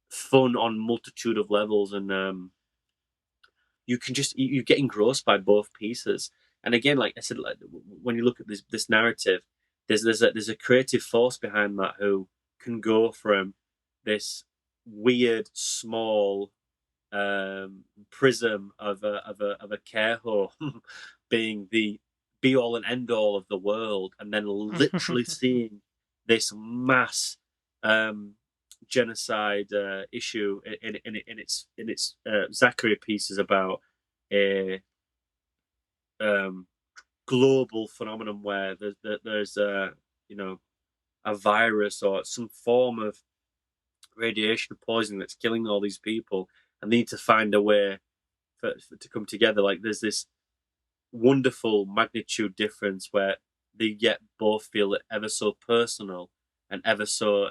fun on multitude of levels. And you can just you get engrossed by both pieces. And again, like I said, like, when you look at this narrative, there's a creative force behind that who can go from this weird small prism of a care home being the be all and end all of the world, and then literally seeing this mass um, genocide issue in its Zachary pieces about a um, global phenomenon where there's you know a virus or some form of radiation poisoning that's killing all these people, and they need to find a way to come together. Like there's this wonderful magnitude difference where they yet both feel it ever so personal and ever so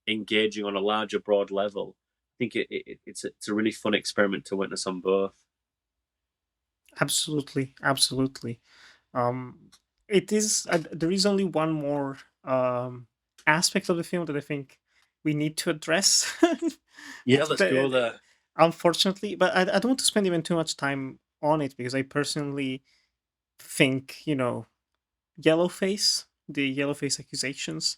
engaging on a larger, broad level. I think it's a really fun experiment to witness on both. Absolutely, absolutely. Um, it is. There is only one more aspect of the film that I think we need to address. Yeah, let's go The- there. Unfortunately, but I don't want to spend even too much time on it because I personally think Yellowface, the Yellowface accusations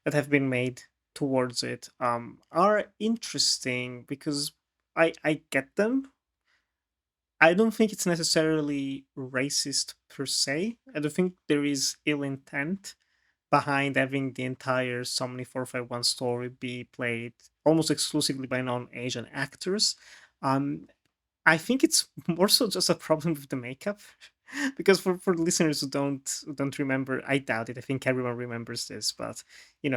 that have been made towards it, are interesting because I get them. I don't think it's necessarily racist per se. I don't think there is ill intent behind having the entire Somni 451 story be played almost exclusively by non-Asian actors. Um, I think it's more so just a problem with the makeup. Because for listeners who don't remember, I doubt it. I think everyone remembers this, but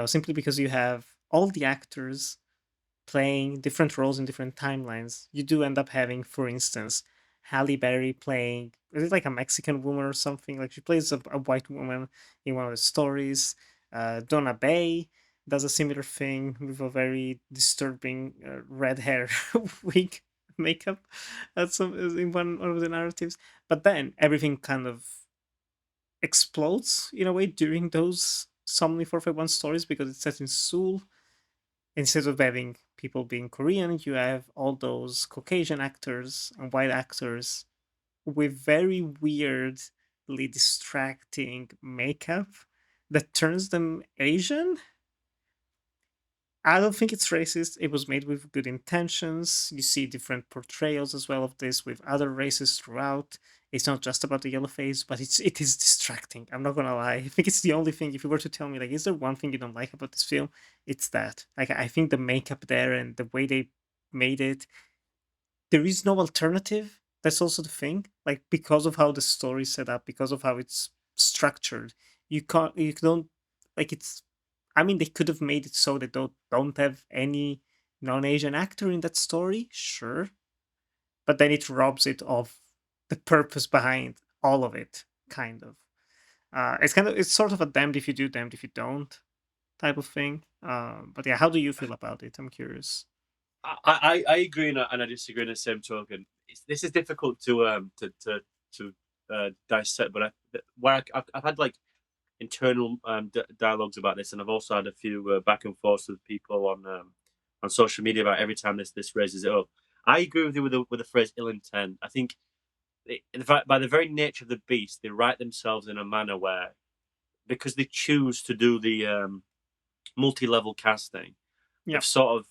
simply because you have all the actors playing different roles in different timelines, you do end up having, for instance, Halle Berry playing, is it like a Mexican woman or something? Like she plays a white woman in one of the stories. Donna Bay does a similar thing with a very disturbing red hair wig makeup. That's in one of the narratives. But then everything kind of explodes in a way during those Somni 451 stories because it's set in Seoul. Instead of having people being Korean, you have all those Caucasian actors and white actors with very weirdly distracting makeup that turns them Asian. I don't think it's racist. It was made with good intentions. You see different portrayals as well of this with other races throughout. It's not just about the yellow face, but it is distracting. I'm not gonna lie. I think it's the only thing. If you were to tell me, like, is there one thing you don't like about this film? It's that. Like, I think the makeup there and the way they made it, there is no alternative. That's also the thing. Like, because of how the story's set up, because of how it's structured, you don't like it's. I mean, they could have made it so they don't have any non-Asian actor in that story, sure, but then it robs it of the purpose behind all of it, kind of. It's sort of a damned if you do, damned if you don't type of thing. But yeah, how do you feel about it? I'm curious. I agree and I disagree in the same token. This is difficult to dissect, but I've had like internal dialogues about this, and I've also had a few back and forths with people on social media about every time this raises it up. I agree with you with the phrase ill intent. I think in fact by the very nature of the beast, they write themselves in a manner where because they choose to do the multi-level casting, Yeah, they've sort of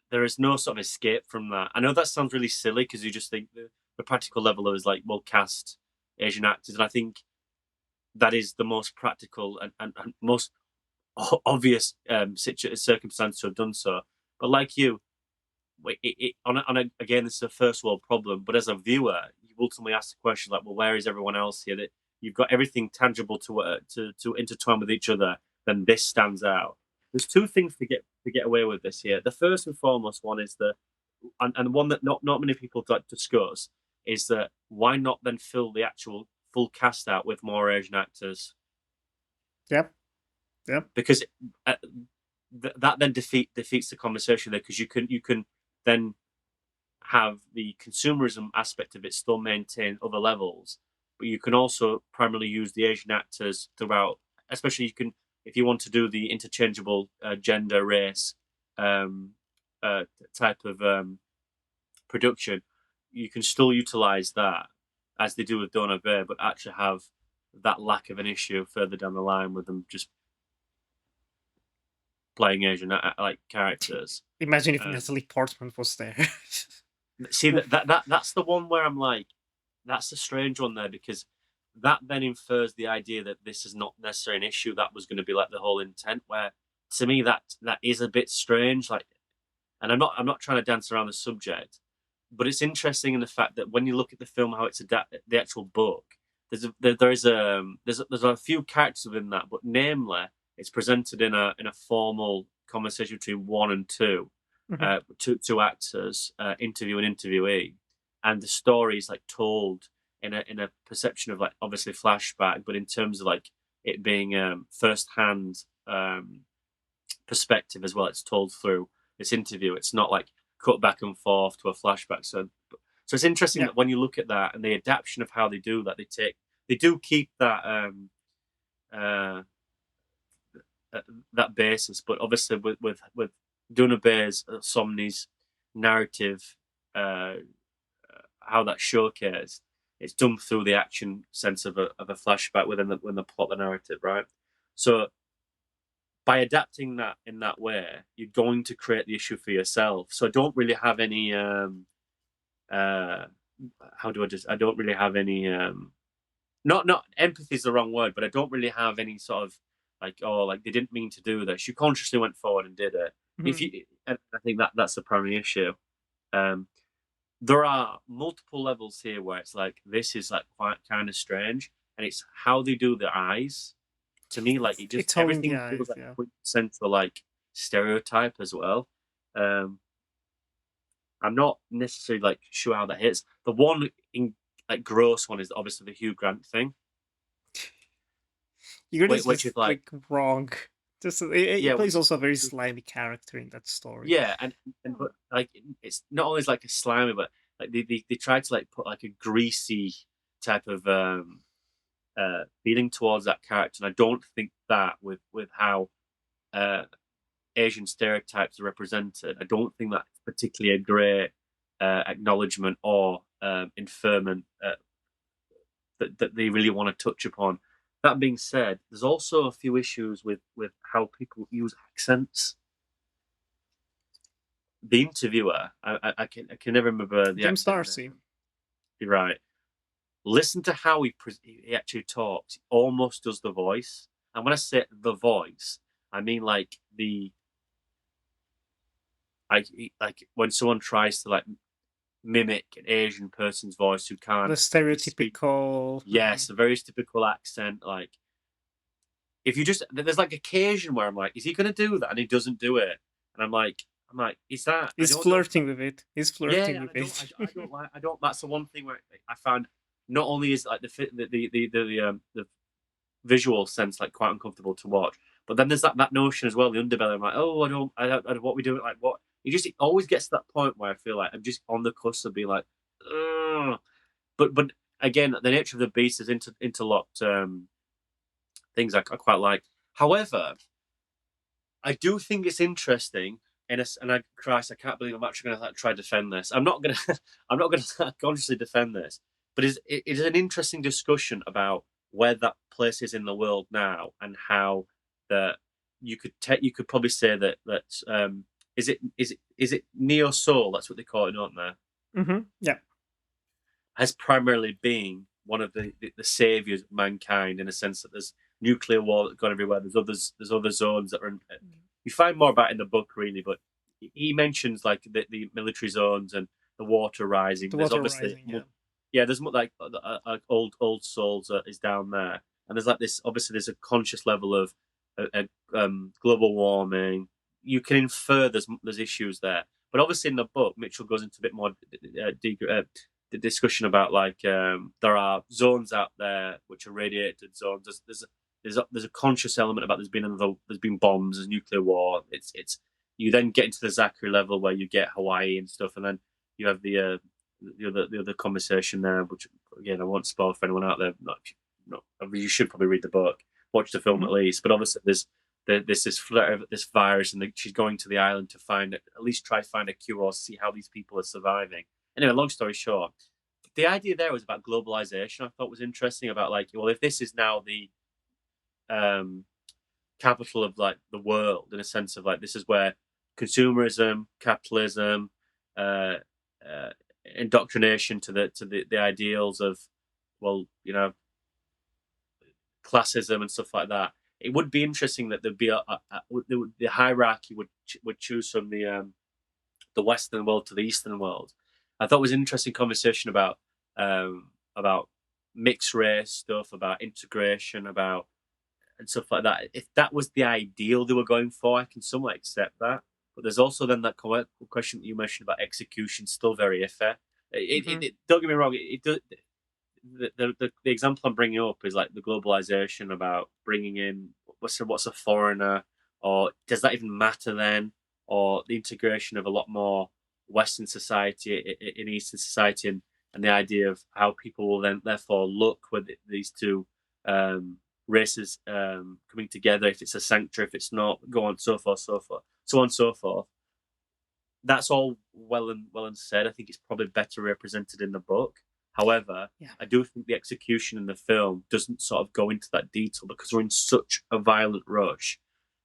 there is no sort of escape from that. I know that sounds really silly because you just think the practical level is like, well, cast Asian actors, and I think that is the most practical and most obvious circumstance to have done so. But like you, again, this is a first world problem. But as a viewer, you ultimately ask the question like, well, where is everyone else here? That you've got everything tangible to intertwine with each other. Then this stands out. There's two things to get away with this here. The first and foremost one is and one that not many people discuss is that why not then fill the actual full cast out with more Asian actors? yep, yep. Because uh, that then defeats the conversation there because you can then have the consumerism aspect of it still maintain other levels, but you can also primarily use the Asian actors throughout. Especially you can if you want to do the interchangeable gender race um, uh, type of production, you can still utilize that as they do with Donna Bay, but actually have that lack of an issue further down the line with them just playing Asian like characters. Imagine if Um, Natalie Portman was there. See Oof. that's the one where I'm like, that's a strange one there, because that then infers the idea that this is not necessarily an issue that was going to be like the whole intent. Where to me that is a bit strange. Like, and I'm not trying to dance around the subject, but it's interesting in the fact that when you look at the film, how it's adapted, the actual book, there's a few characters within that, but namely, it's presented in a formal conversation between one and two, Mhm. two actors, interview and interviewee, and the story is like told in a perception of like obviously flashback, but in terms of like it being first hand perspective as well. It's told through this interview. It's not like cut back and forth to a flashback. So it's interesting Yeah. that when you look at that and the adaptation of how they do that, they do keep that uh, that basis, but obviously with Dunabe's Somni's narrative, uh, how that's showcased, it's done through the action sense of a flashback within the plot, the narrative, right? So by adapting that in that way, you're going to create the issue for yourself. So I don't really have any uh how do I just I don't really have any not empathy is the wrong word, but I don't really have any sort of like, oh, like they didn't mean to do this. You consciously went forward and did it. If Mhm. you and I think that's the primary issue. Um there are multiple levels here where it's like this is like quite kind of strange, and it's how they do the eyes. To me, like it just It's all in the everything feels eyes, like yeah. quintessential like stereotype as well. Um, I'm not necessarily like sure how that hits. The one in like gross one is obviously the Hugh Grant thing, You're which just is like like wrong. Just he yeah, plays also a very slimy character in that story. yeah, and but like it's not always like a slimy, but like they try to like put like a greasy type of feeling towards that character, and I don't think that with how uh Asian stereotypes are represented, I don't think that's particularly a great acknowledgement or inferment that they really want to touch upon. That being said, there's also a few issues with how people use accents. The interviewer, I can never remember the James actor's Darcy. name. You're right. Listen to how he actually talks. He almost does the voice. And when I say the voice, I mean like like when someone tries to like mimic an Asian person's voice who The can't speak. stereotypical. Yes, a very typical accent. Like if you just there's like occasion where I'm like, is he going to do that? And he doesn't do it, and I'm like, is that? I He's don't know. flirting with it. He's Yeah, flirting and with it. I don't like I don't. That's the one thing where I found not only is like the visual sense like quite uncomfortable to watch, but then there's that notion as well, the underbelly. I'm like, oh, I don't what we do like what. It always gets to that point where I feel like I'm just on the cusp of being like, ugh. But again, the nature of the beast is interlocked things I quite like. However, I do think it's interesting, and Christ, I can't believe I'm actually going to like, try to defend this. I'm not going to, I'm not going to consciously defend this, but it is an interesting discussion about where that place is in the world now and how that you could probably say that is it neo soul? That's what they call it, don't they? Yeah. Has primarily been one of the saviors of mankind in a sense that there's nuclear war that's gone everywhere. There's other zones that are you find more about in the book really, but he mentions like the military zones and the water rising. The There's water obviously rising. Yeah. yeah, there's like old souls is down there, and there's like this obviously there's a conscious level of global warming. You can infer there's issues there, but obviously in the book Mitchell goes into a bit more the discussion about like there are zones out there which are radiated zones. There's a conscious element about there's been bombs, there's nuclear war. It's you then get into the Zachary level where you get Hawaii and stuff, and then you have the other conversation there, which again I won't spoil for anyone out there. Not you should probably read the book, watch the film Mhm. at least. But obviously there's this flare of this virus, and she's going to the island to find at least try to find a cure or see how these people are surviving. Anyway, long story short, the idea there was about globalization. I thought was interesting about like, well, if this is now the um, capital of like the world in a sense of like this is where consumerism, capitalism, uh, uh, indoctrination to the ideals of, well, classism and stuff like that. It would be interesting that there'd be the hierarchy would choose from the Western world to the Eastern world. I thought it was an interesting conversation about mixed race stuff, about integration, about and stuff like that. If that was the ideal they were going for, I can somewhat accept that. But there's also then that question that you mentioned about execution, still very iffy. Don't get me wrong. The example I'm bringing up is like the globalization about bringing in what's a foreigner, or does that even matter then? Or the integration of a lot more Western society in Eastern society, and the idea of how people will then therefore look with these two races coming together, if it's a sanctuary, if it's not, go on, so forth, so on and so forth. That's all well and said. I think it's probably better represented in the book. However, I do think the execution in the film doesn't sort of go into that detail because we're in such a violent rush.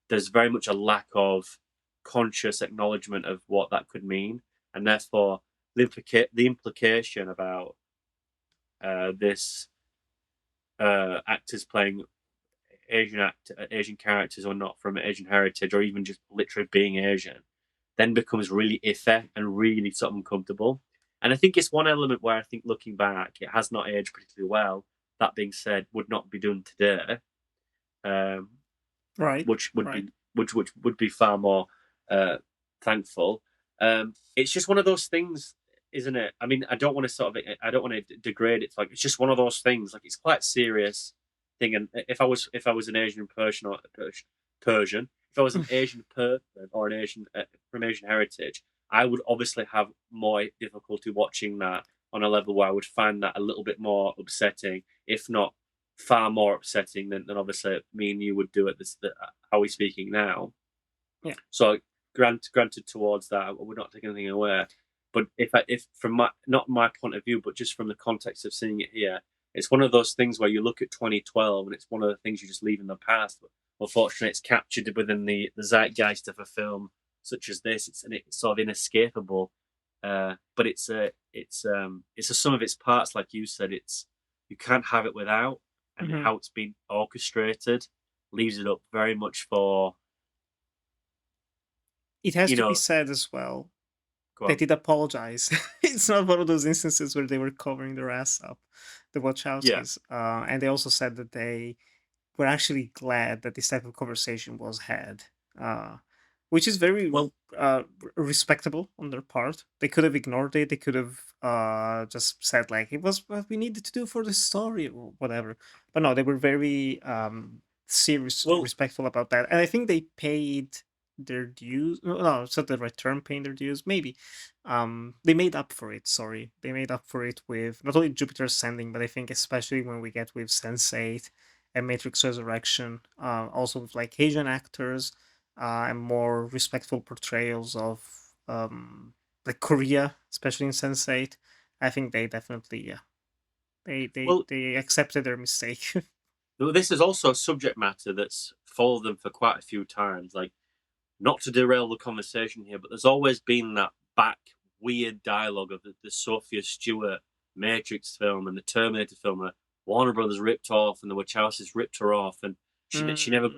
There's very much a lack of conscious acknowledgement of what that could mean, and therefore the implication about this actors playing Asian characters or not from Asian heritage, or even just literally being Asian, then becomes really iffy and really sort of uncomfortable. And I think it's one element where I think, looking back, it has not aged particularly well. That being said, would not be done today, Right. which would be far more thankful. It's just one of those things, isn't it? I mean, I don't want to degrade it. It's like, it's just one of those things. Like, it's quite serious thing. And if I was an Asian Persian or Persian, if I was an Asian person or an Asian from Asian heritage, I would obviously have more difficulty watching that on a level where I would find that a little bit more upsetting, if not far more upsetting than obviously me and you would do at how we're speaking now. Yeah. So granted towards that, we're not taking anything away. But if from not my point of view, but just from the context of seeing it here, it's one of those things where you look at 2012 and it's one of the things you just leave in the past. But unfortunately, it's captured within the zeitgeist of a film such as this. It's sort of inescapable. But it's a sum of its parts, like you said. You can't have it without, and how it's been orchestrated leaves it up very much for. It has to be said as well. They did apologize. It's not one of those instances where they were covering their ass up, the Wachowskis. And they also said that they were actually glad that this type of conversation was had, which is very respectable on their part. They could have ignored it. They could have just said, like, it was what we needed to do for the story or whatever. But no, they were very serious, respectful about that. And I think they paid their dues. No, it's not the right term, paying their dues. Maybe they made up for it. Sorry, they made up for it with not only Jupiter Ascending, but I think especially when we get with Sense8 and Matrix Resurrection, also with like Asian actors and more respectful portrayals of like Korea, especially in Sense8. I think they definitely they accepted their mistake. This is also a subject matter that's followed them for quite a few times. Like, not to derail the conversation here, but there's always been that back weird dialogue of the Sophia Stewart Matrix film and the Terminator film that Warner Brothers ripped off, and the Wachowskis ripped her off, and she never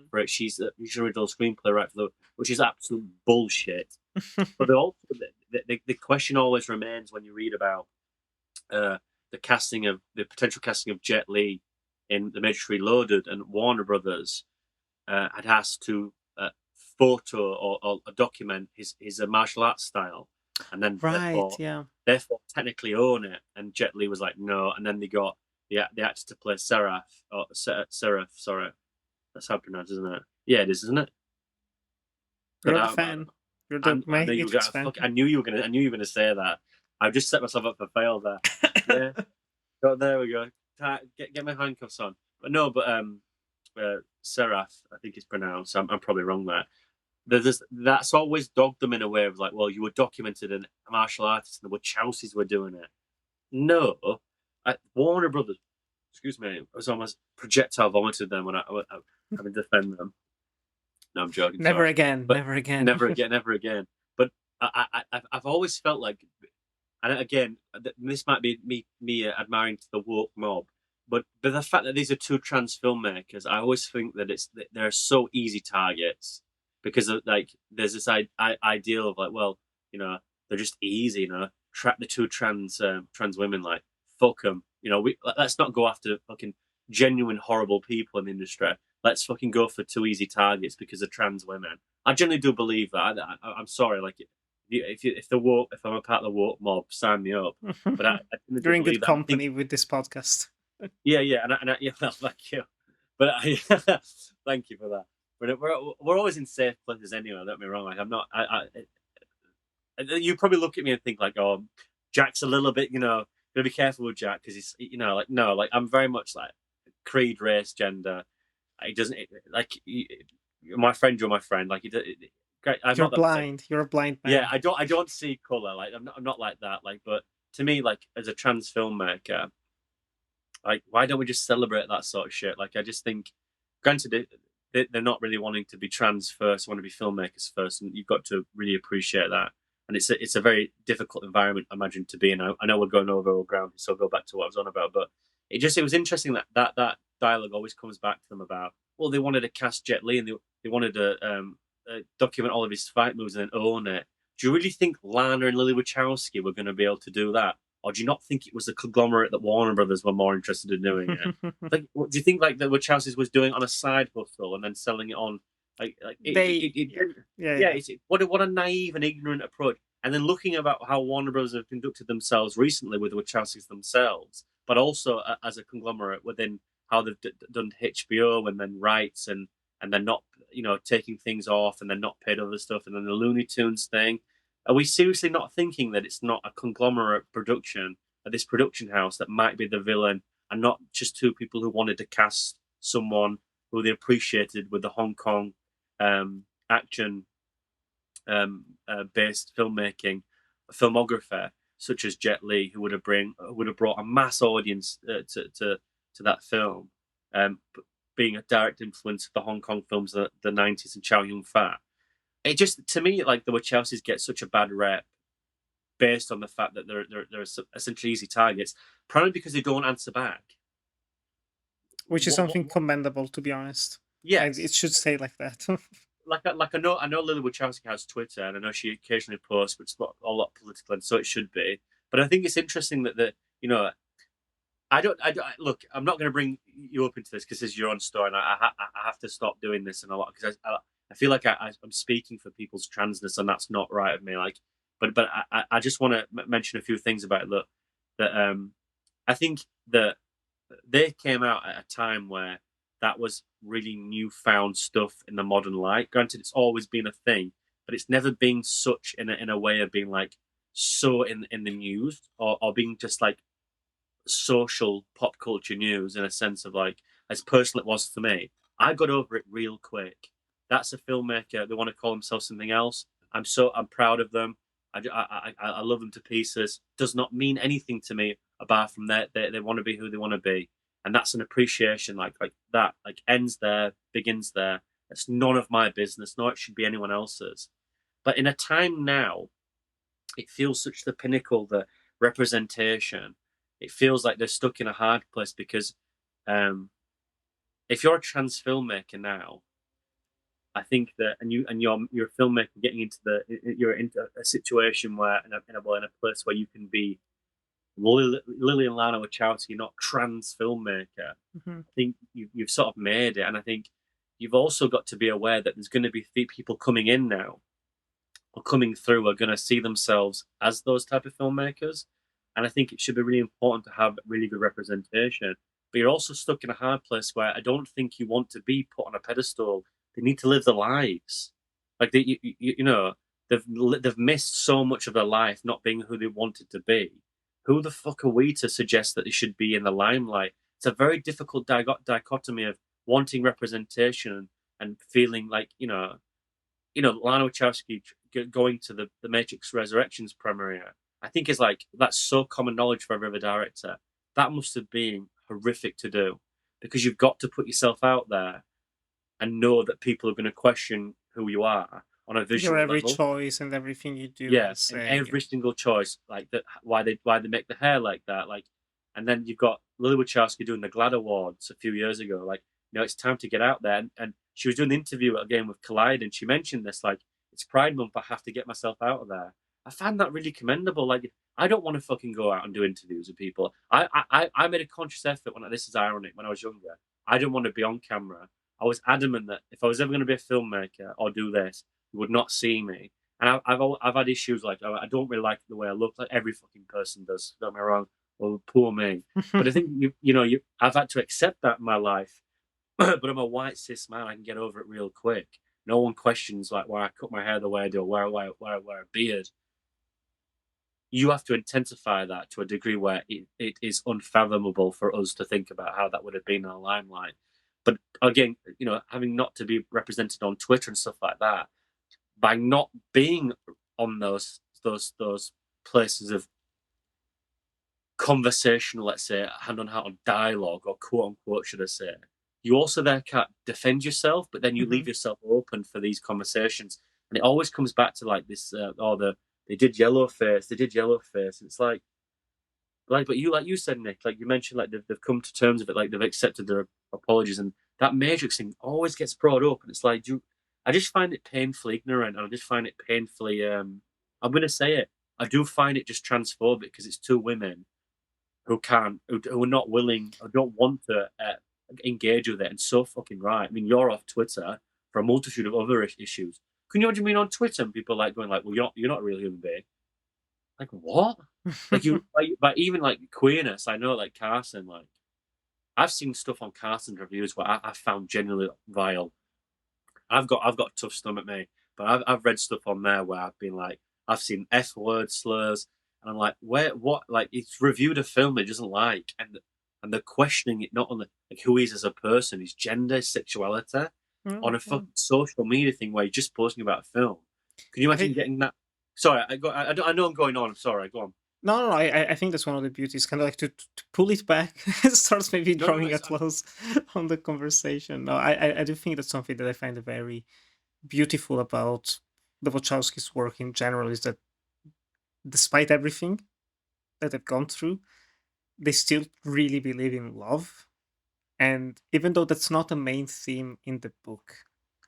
for it. She's the original screenplay, right? Which is absolute bullshit. But the question always remains when you read about the potential casting of Jet Li in The Matrix Reloaded, and Warner Brothers had asked to photo or document his martial arts style, and then therefore technically own it. And Jet Li was like, no. And then they got the actor to play Seraph. Sorry, that's how I pronounce it, isn't it? Yeah, it is, isn't it? You're a fan. You're the Matrix fan. I knew you were gonna say that. I've just set myself up for fail there. Yeah. So there we go. Get my handcuffs on. But no, Seraph, I think it's pronounced. I'm probably wrong there. That's always dogged them in a way of like, well, you were documented a martial artist and the Wachowskis were doing it. No, Warner Brothers, excuse me, I was almost projectile vomited them when I would defend them. No, I'm joking. Never again. Never again. But I've always felt like and again, this might be me admiring to the woke mob, but the fact that these are two trans filmmakers, I always think that they're so easy targets because of, like, there's this ideal of like, well, you know, they're just easy, you know, trap the two trans women, like, fuck them, you know, let's not go after fucking genuine horrible people in the industry. Let's fucking go for two easy targets because of trans women. I generally do believe that. I'm sorry, like, if I'm a part of the woke mob, sign me up. But I tend to You're in believe good that. I think, company with this podcast. yeah, yeah, well, thank you. But thank you for that. But we're always in safe places anyway. Don't get me wrong. Like, I'm not. You probably look at me and think like, oh, Jack's a little bit, you know, gotta be careful with Jack because he's, you know, like, no, like, I'm very much like creed, race, gender. It doesn't like my friend. You're my friend. Like, great. I'm You're not that. blind. You're a blind man. Yeah, I don't see color. Like, I'm not like that. Like, but to me, like, as a trans filmmaker, like, why don't we just celebrate that sort of shit? Like, I just think, granted, they're not really wanting to be trans first, want to be filmmakers first, and you've got to really appreciate that. And it's a very difficult environment, I imagine, to be in. I know we're going over old ground, so I'll go back to what I was on about. But it was interesting that dialogue always comes back to them about, well, they wanted to cast Jet Li and they wanted to document all of his fight moves and then own it. Do you really think Lana and Lily Wachowski were going to be able to do that? Or do you not think it was a conglomerate that Warner Brothers were more interested in doing it? Like, do you think like the Wachowskis was doing on a side hustle and then selling it on Yeah. what a naive and ignorant approach. And then looking about how Warner Brothers have conducted themselves recently with the Wachowskis themselves, but also as a conglomerate within how they've done HBO and then rights and then not, you know, taking things off and then not paid other stuff and then the Looney Tunes thing. Are we seriously not thinking that it's not a conglomerate production at this production house that might be the villain and not just two people who wanted to cast someone who they appreciated with the Hong Kong action based filmographer such as Jet Li, who would have brought a mass audience to that film, being a direct influence of the Hong Kong films of the 90s and Chow Yun Fat. It just, to me, like, the Wachowskis get such a bad rep based on the fact that they're essentially easy targets, probably because they don't answer back. Which is something commendable, to be honest. Yeah, it should stay like that. like I know Lily Wachowski has Twitter, and I know she occasionally posts, but it's not a lot political, and so it should be. But I think it's interesting that you know, I don't look. I'm not going to bring you up into this because this is your own story, and I have to stop doing this and a lot because I feel like I'm speaking for people's transness, and that's not right of me. Like, but I just want to mention a few things about it. That I think that they came out at a time where that was really newfound stuff in the modern light. Granted, it's always been a thing, but it's never been such in a way of being like so in the news or being just like social pop culture news in a sense of like as personal it was for me. I got over it real quick. That's a filmmaker. They want to call themselves something else. I'm proud of them. I love them to pieces. Does not mean anything to me apart from that they want to be who they want to be, and that's an appreciation like that. Like, ends there, begins there. It's none of my business, nor it should be anyone else's. But in a time now, it feels such the pinnacle, the representation. It feels like they're stuck in a hard place because if you're a trans filmmaker now, I think that, and you're a filmmaker getting you're into a situation where in a place where you can be Lily and Lana Wachowski, not trans filmmaker. Mm-hmm. I think you've sort of made it, and I think you've also got to be aware that there's going to be people coming in now or coming through are going to see themselves as those type of filmmakers, and I think it should be really important to have really good representation. But you're also stuck in a hard place where I don't think you want to be put on a pedestal. They need to live their lives, like you know, they've missed so much of their life not being who they wanted to be. Who the fuck are we to suggest that they should be in the limelight? It's a very difficult dichotomy of wanting representation and feeling like, you know, Lana Wachowski going to the Matrix Resurrections premiere, I think is like, that's so common knowledge for every other director. That must have been horrific to do because you've got to put yourself out there and know that people are going to question who you are, on a Your visual every level. choice and everything you do Yeah, and and say. every single choice, like that, why they make the hair like that, like, and then you've got Lily Wachowski doing the GLAAD Awards a few years ago, like, it's time to get out there, and she was doing an interview again with Collide, and she mentioned this, like, it's Pride Month, I have to get myself out of there. I find that really commendable. Like, I don't want to fucking go out and do interviews with people. I made a conscious effort when this is ironic when I was younger. I didn't want to be on camera. I was adamant that if I was ever going to be a filmmaker or do this, you would not see me. And I've had issues like I don't really like the way I look. Like every fucking person does. Don't get me wrong. Well, poor me. But I think I've had to accept that in my life. But I'm a white cis man. I can get over it real quick. No one questions like why I cut my hair the way I do, or why I wear a beard. You have to intensify that to a degree where it is unfathomable for us to think about how that would have been in a limelight. But again, having not to be represented on Twitter and stuff like that, by not being on those places of conversational, let's say, hand on heart, on dialogue, or quote unquote, should I say, you also there can't defend yourself, but then you Mhm. leave yourself open for these conversations, and it always comes back to like this, they did yellowface, and it's but you, like you said, Nick, like you mentioned, like they've come to terms with it, like they've accepted their apologies, and that Matrix thing always gets brought up, and it's like, I just find it painfully ignorant, and I just find it painfully, I'm gonna say it, I do find it just transphobic because it's two women who are not willing or don't want to engage with it, and so fucking right. I mean, you're off Twitter for a multitude of other issues. Can you imagine being on Twitter and people like going like, "Well, you're not a real human being." Like what? Like but even like queerness. I know like Carson. Like I've seen stuff on Carson's reviews where I found genuinely vile. I've got a tough stomach, mate. But I've read stuff on there where I've been like, I've seen F word slurs, and I'm like, where what? Like it's reviewed a film he doesn't like, and they're questioning it not on like who he is as a person, his gender, his sexuality, on Mm, a yeah. fucking social media thing where you're just posting about a film. Can you I imagine think getting that? Sorry, I know I'm going on. I'm sorry. Go on. no, no, no. I think that's one of the beauties, kind of like to pull it back. It starts maybe No, no, drawing a it's close on the conversation. No, I do think that's something that I find very beautiful about the Wachowskis' work in general is that despite everything that they've gone through, they still really believe in love. And even though that's not a main theme in the book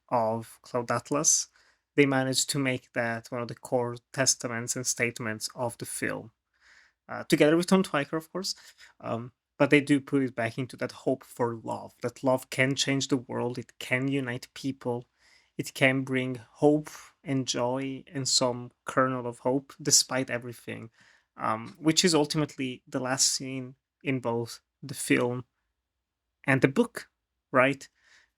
of Cloud Atlas, they managed to make that one of the core testaments and statements of the film, together with Tom Tykwer, of course. But they do put it back into that hope for love, that love can change the world, it can unite people, it can bring hope and joy and some kernel of hope despite everything, which is ultimately the last scene in both the film and the book, right?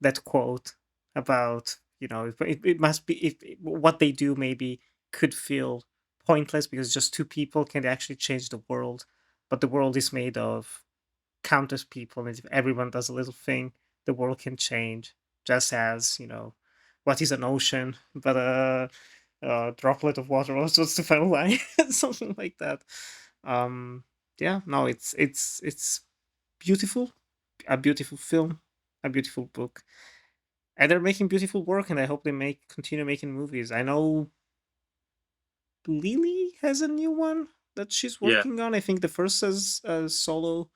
That quote about, it must be, if what they do maybe could feel pointless because just two people can actually change the world, but the world is made of countless people, and if everyone does a little thing, the world can change. Just as, what is an ocean but a droplet of water? What's the final line? Something like that. Um, yeah, no, it's beautiful, a beautiful film, a beautiful book, and they're making beautiful work. And I hope they make continue making movies. I know Lily has a new one that she's yeah. working on. I think the first as a solo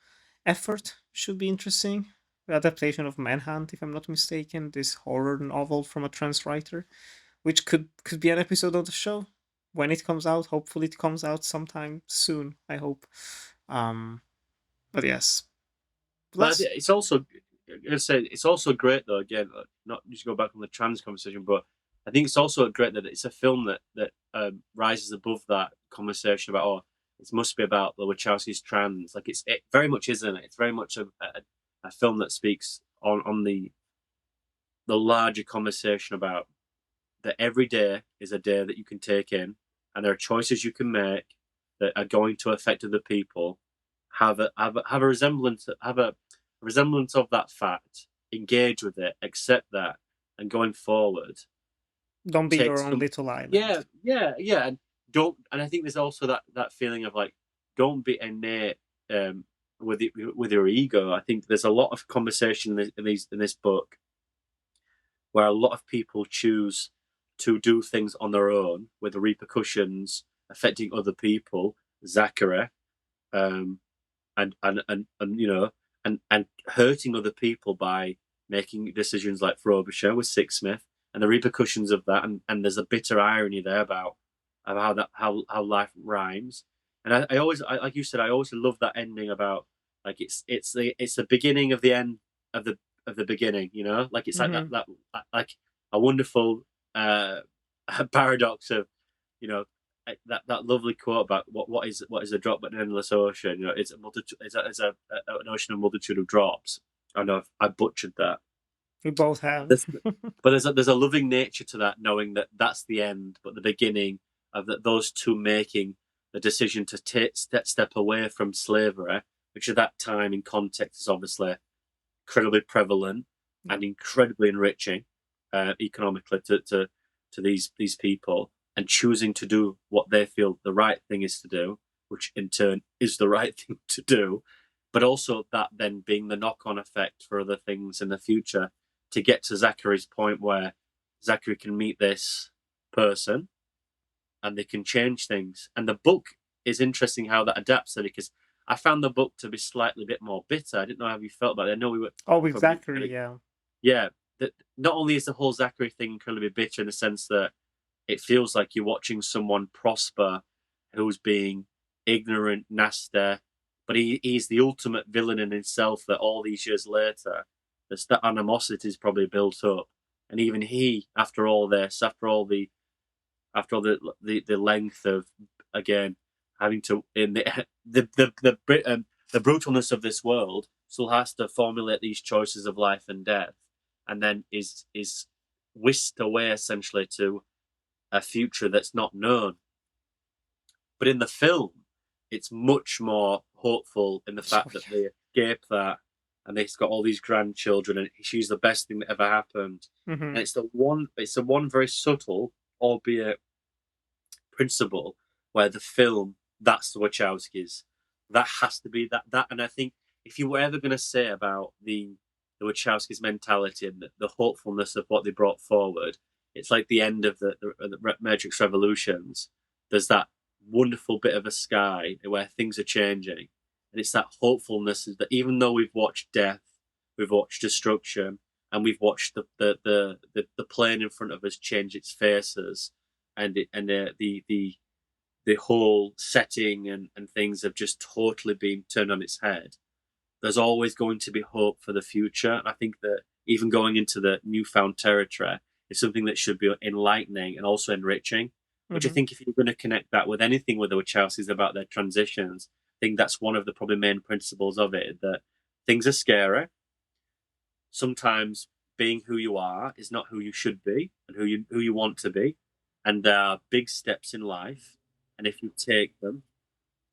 effort should be interesting. The adaptation of Manhunt, if I'm not mistaken, this horror novel from a trans writer, which could be an episode of the show when it comes out. Hopefully, it comes out sometime soon. I hope. Um, but yes, But let's. it's also, I say, it's also great though. Again, not just go back on the trans conversation, but I think it's also great that it's a film that rises above that conversation about it must be about the Wachowski's trans. Like it very much isn't it? It's very much a film that speaks on the larger conversation about that every day is a day that you can take in, and there are choices you can make that are going to affect other people. Have a resemblance of that fact. Engage with it, accept that, and going forward, Don't be take your own some. little island. Yeah, yeah, yeah, and don't. And I think there's also that feeling of like, don't be innate with your ego. I think there's a lot of conversation in this book where a lot of people choose to do things on their own with the repercussions affecting other people, Zachary, and you know, and hurting other people by making decisions like Frobisher with Sixsmith, and the repercussions of that, and there's a bitter irony there about how life rhymes. And I always, like you said, I always love that ending about like it's the beginning of the end of the beginning, you know, like it's like Mhm. that like a wonderful paradox of, you know, that lovely quote about what is a drop but an endless ocean. You know, it's a multitude. It's an ocean of multitude of drops. I know I butchered that. We both have. This, but there's a loving nature to that, knowing that that's the end, but the beginning of those two making the decision to step away from slavery, which at that time in context is obviously incredibly prevalent and incredibly enriching economically to these people, and choosing to do what they feel the right thing is to do, which in turn is the right thing to do, but also that then being the knock-on effect for other things in the future to get to Zachary's point where Zachary can meet this person and they can change things. And the book is interesting how that adapts it, because I found the book to be slightly a bit more bitter. I didn't know how you felt about it. I know we were Oh, with probably Zachary, yeah. yeah. That not only is the whole Zachary thing incredibly bitter in the sense that it feels like you're watching someone prosper who's being ignorant, nasty, but he's the ultimate villain in himself. That all these years later, that animosity is probably built up, and even he, after all this, after all the length of, again, having to in the brutalness of this world, still has to formulate these choices of life and death, and then is whisked away essentially to a future that's not known. But in the film, it's much more hopeful in the fact that they escape that, and they've got all these grandchildren, and she's the best thing that ever happened. Mhm. And it's the one very subtle, albeit principle, where the film, that's the Wachowskis. That has to be that. And I think if you were ever going to say about the Wachowskis' mentality and the hopefulness of what they brought forward, it's like the end of the Matrix Revolutions. There's that wonderful bit of a sky where things are changing, and it's that hopefulness that even though we've watched death, we've watched destruction, and we've watched the plane in front of us change its faces, and the whole setting and things have just totally been turned on its head. There's always going to be hope for the future. And I think that even going into the newfound territory is something that should be enlightening and also enriching. Which I Mhm. think if you're going to connect that with anything with the Wachowskis about their transitions, I think that's one of the probably main principles of it, that things are scary. Sometimes being who you are is not who you should be and who you want to be. And there are big steps in life, and if you take them,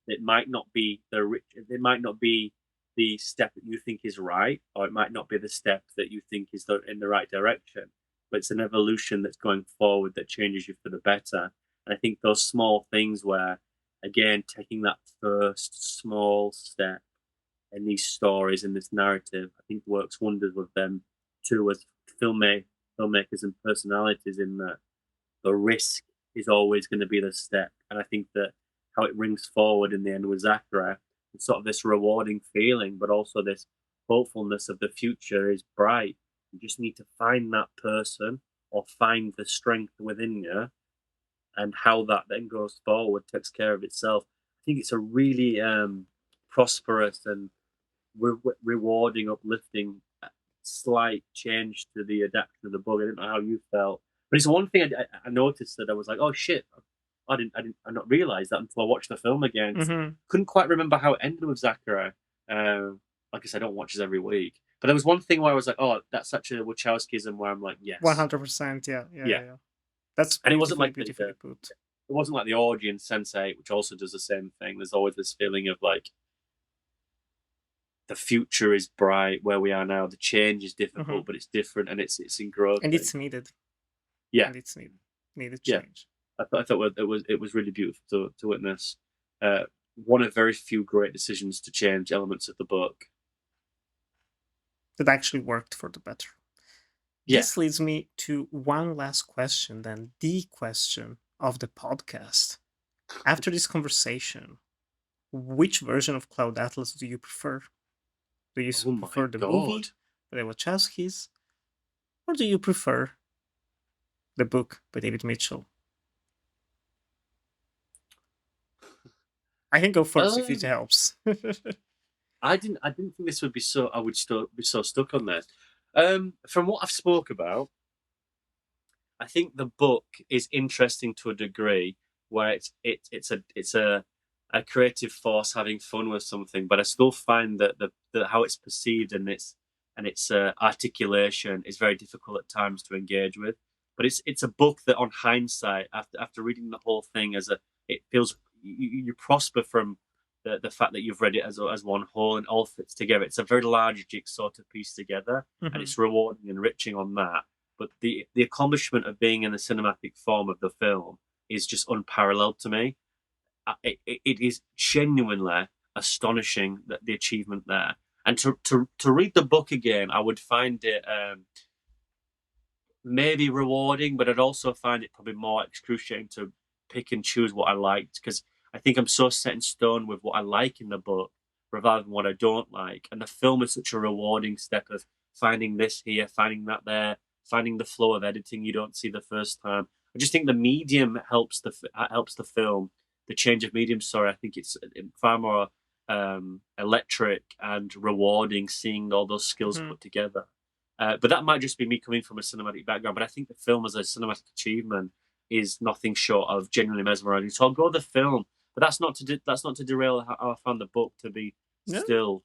it might not be it might not be the step that you think is right, or it might not be the step that you think is in the right direction. But it's an evolution that's going forward that changes you for the better. And I think those small things where, again, taking that first small step in these stories, in this narrative, I think works wonders with them too, as filmmakers and personalities, in that the risk is always going to be the step. And I think that how it rings forward in the end with Zachary, it's sort of this rewarding feeling, but also this hopefulness of the future is bright. You just need to find that person or find the strength within you, and how that then goes forward takes care of itself. I think it's a really prosperous and rewarding, uplifting, slight change to the adaptation of the book. I didn't know how you felt, but it's one thing I noticed that I was like, oh shit, I not realize that until I watched the film again. Mhm. Couldn't quite remember how it ended with Zachary. Like I said, I don't watch this every week, but there was one thing where I was like, oh, that's such a Wachowskism, where I'm like, yes, 100%. Yeah. Yeah. yeah. Yeah. Yeah. That's And it wasn't beautifully, like beautifully put. it wasn't like the Orgy in Sense8, which also does the same thing. There's always this feeling of like the future is bright where we are now. The change is Mhm. difficult, but it's different, and it's engrossing. And it's needed. Yeah, And it's needed yeah. change. I thought it was really beautiful to witness. One of very few great decisions to change elements of the book. That actually worked for the better. Yeah. This leads me to one last question, then the question of the podcast. After this conversation, which version of Cloud Atlas do you prefer? Do you Oh my prefer the god. movie, the Wachowskis, or do you prefer the book by David Mitchell? I can go first if it Um, helps. I didn't think this would be so. I would still be so stuck on this. From what I've spoke about, I think the book is interesting to a degree where it's a creative force having fun with something, but I still find that the how it's perceived and its articulation is very difficult at times to engage with. But it's a book that, on hindsight, after reading the whole thing, it feels you prosper from the fact that you've read it as one whole and all fits together. It's a very large jigsaw to piece together, and Mhm. it's rewarding and enriching on that. But the accomplishment of being in the cinematic form of the film is just unparalleled to me. It is genuinely astonishing that the achievement there. And to read the book again, I would find it maybe rewarding, but I'd also find it probably more excruciating to pick and choose what I liked, because I think I'm so set in stone with what I like in the book rather than what I don't like. And the film is such a rewarding step of finding this here, finding that there, finding the flow of editing you don't see the first time. I just think the medium helps the film. The change of medium, sorry, I think it's far more electric and rewarding seeing all those skills Mhm. put together. But that might just be me coming from a cinematic background. But I think the film as a cinematic achievement is nothing short of genuinely mesmerizing. So I'll go the film, but that's not to derail how I found the book to be Yeah. still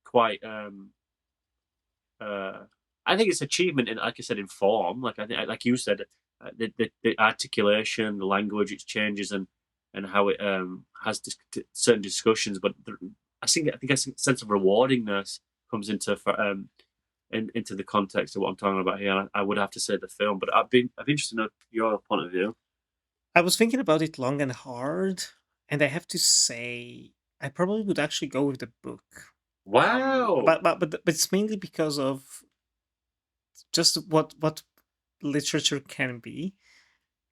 quite. Uh, I think it's achievement in, like I said, in form. Like I think, like you said, the articulation, the language, its changes, and how it has certain discussions. But I think a sense of rewardingness comes into the context of what I'm talking about here. I would have to say the film, but I've been interested in your point of view. I was thinking about it long and hard, and I have to say I probably would actually go with the book. Wow. But it's mainly because of just what literature can be,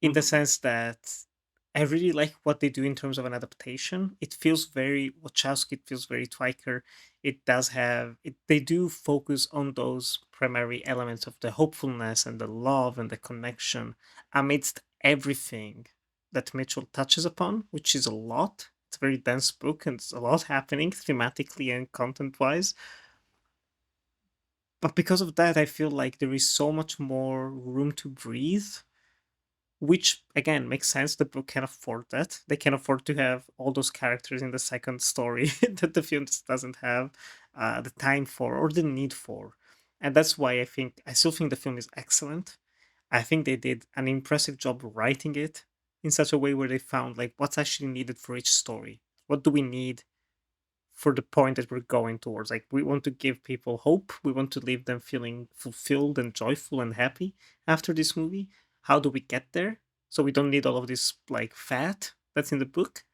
in the Mhm. sense that I really like what they do in terms of an adaptation. It feels very Wachowski, it feels very Twyker. It does have it they do focus on those primary elements of the hopefulness and the love and the connection amidst everything that Mitchell touches upon, which is a lot. It's a very dense book and it's a lot happening thematically and content wise. But because of that, I feel like there is so much more room to breathe, which again makes sense. The book can afford that. They can afford to have all those characters in the second story that the film just doesn't have the time for or the need for. And that's why I still think the film is excellent. I think they did an impressive job writing it in such a way where they found like what's actually needed for each story. What do we need for the point that we're going towards? Like we want to give people hope. We want to leave them feeling fulfilled and joyful and happy after this movie. How do we get there? So we don't need all of this like fat that's in the book,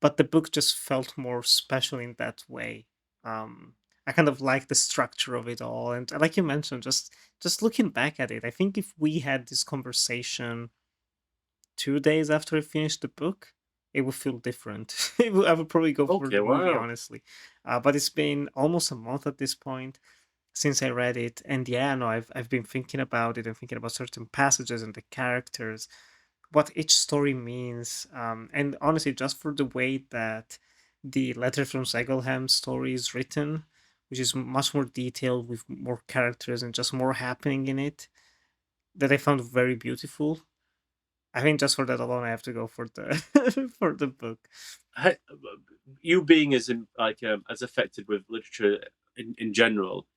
but the book just felt more special in that way. I kind of like the structure of it all, and like you mentioned, just looking back at it, I think if we had this conversation 2 days after I finished the book, it would feel different. I would probably go for Okay. the movie, Wow. honestly. But it's been almost a month at this point since I read it, and yeah, no, I've been thinking about it and thinking about certain passages and the characters, what each story means, and honestly, just for the way that the Letter from Segelheim story is written, which is much more detailed with more characters and just more happening in it, that I found very beautiful. I think just for that alone, I have to go for the for the book. Hey, you being as affected with literature in general,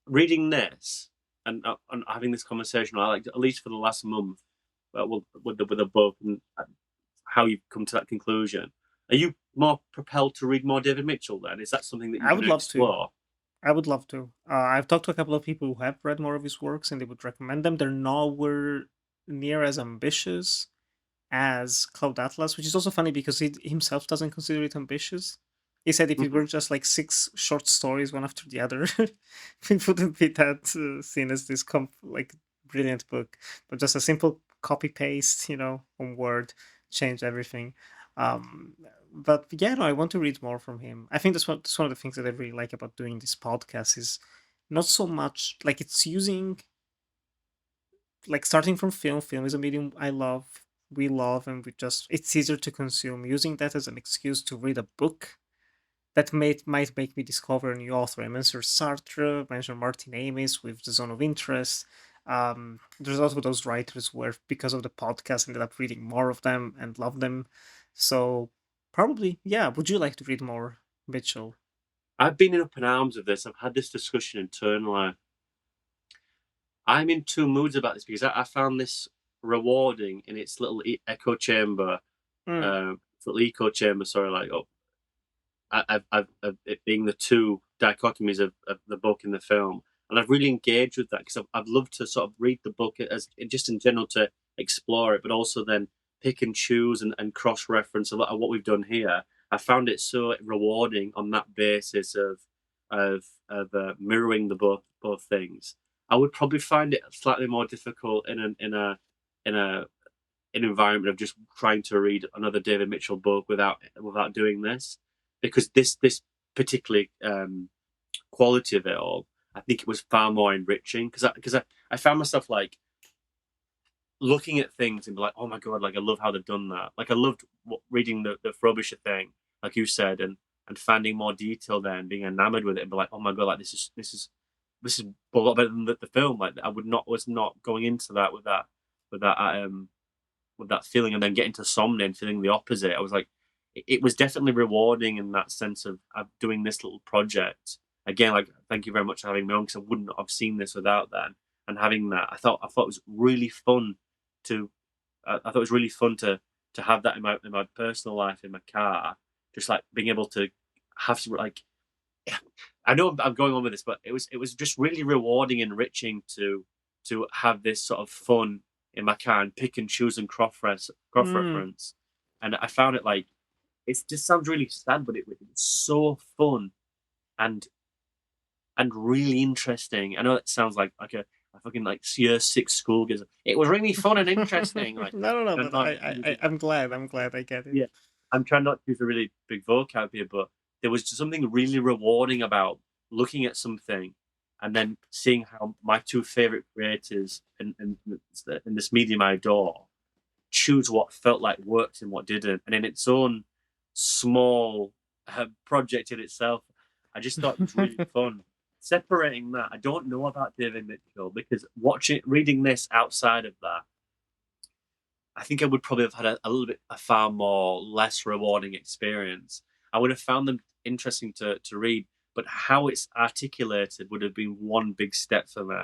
reading this and having this conversation, I like at least for the last month, with the book and how you've come to that conclusion. Are you more propelled to read more David Mitchell? Then is that something that you're I going would to love to. explore? I would love to. I've talked to a couple of people who have read more of his works, and they would recommend them. They're nowhere near as ambitious as Cloud Atlas, which is also funny because he himself doesn't consider it ambitious. He said if it Mhm. were just like 6 short stories, one after the other, it wouldn't be that seen as this like brilliant book, but just a simple copy paste, on Word, change everything. Um, but yeah, no, I want to read more from him. I think that's one of the things that I really like about doing this podcast is not so much like it's using like starting from film. Film is a medium we love, and it's easier to consume. Using that as an excuse to read a book that might make me discover a new author. I mentioned Sartre, mentioned Martin Amis with The Zone of Interest. There's also those writers where, because of the podcast, ended up reading more of them and love them. So probably, yeah. Would you like to read more, Mitchell? I've been in up in arms of this. I've had this discussion internally. I'm in two moods about this because I found this rewarding in its little echo chamber. Mm, Little echo chamber. Sorry, like I've it being the two dichotomies of the book and the film, and I've really engaged with that because I've loved to sort of read the book as just in general to explore it, but also then pick and choose and cross reference a lot of what we've done here. I found it so rewarding on that basis of mirroring the both things. I would probably find it slightly more difficult in a an environment of just trying to read another David Mitchell book without doing this, because this particularly quality of it all, I think it was far more enriching because I found myself like looking at things and be like, oh my god, like I love how they've done that. Like I loved reading the Frobisher thing, like you said, and finding more detail there and being enamored with it and be like, oh my god, like this is a lot better than the film. Like I was not going into that with that with that feeling, and then getting to Somni and feeling the opposite. I was like, it was definitely rewarding in that sense of doing this little project again. Like, thank you very much for having me on because I wouldn't have seen this without that. And having that, I thought it was really fun to. I thought it was really fun to have that in my personal life in my car, just like being able to have some like. I know I'm going on with this, but it was just really rewarding, and enriching to have this sort of fun in my car and pick and choose and cross mm. reference. And I found it like it just sounds really sad, but it was so fun and really interesting. I know it sounds like a fucking like year six school gives. It was really fun and interesting. Like, No, no, no. I'm But not I'm glad. I'm glad I get it. yeah, I'm trying not to use a really big vocab here, but there was just something really rewarding about looking at something and then seeing how my two favorite creators in this medium I adore choose what felt like worked and what didn't, and in its own small project in itself, I just thought it was really fun. Separating that, I don't know about David Mitchell because reading this outside of that, I think I would probably have had a little bit a far more less rewarding experience. I would have found them interesting to read, but how it's articulated would have been one big step for me.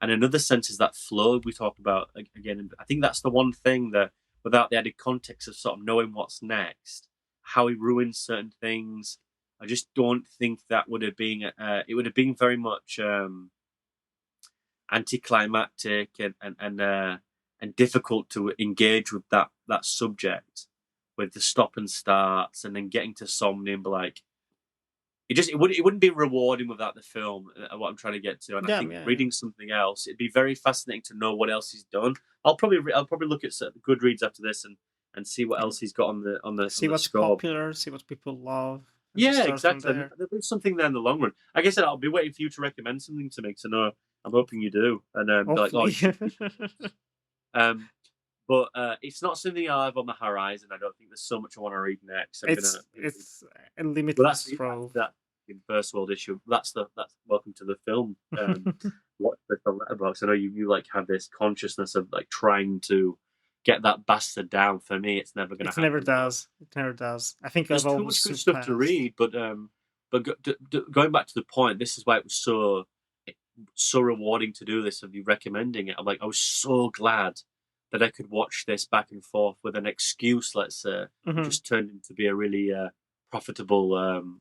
And another sense is that flow we talked about again. And I think that's the one thing that, without the added context of sort of knowing what's next, how he ruins certain things, I just don't think that would have been. It would have been very much anticlimactic and difficult to engage with that subject, with the stop and starts and then getting to Somni and be like it wouldn't be rewarding without the film, what I'm trying to get to. And I Yeah, think yeah, yeah. reading something else, it'd be very fascinating to know what else he's done. I'll probably look at certain Goodreads after this and see what And else he's got on see the what's score. popular, see what people love, and just Yeah, start from exactly. And there. there'll be something there in the long run. Like I said, I'll be waiting for you to recommend something to me. So no, I'm hoping you do, and be like, oh, Hopefully. um, but it's not something I have on the horizon. I don't think there's so much I want to read next. I'm gonna. it's a Well, limitless that's trove. that in first world issue. That's welcome to the film. Watch the letterbox. I know you like have this consciousness of like trying to get that bastard down. For me, it's never gonna It never happen though. does. It never does. I think There's I've too almost much good stuff to surpassed. read, but going back to the point, this is why it was so rewarding to do this of you recommending it. I'm like, I was so glad that I could watch this back and forth with an excuse, let's say, and Mhm. just turned into be a really profitable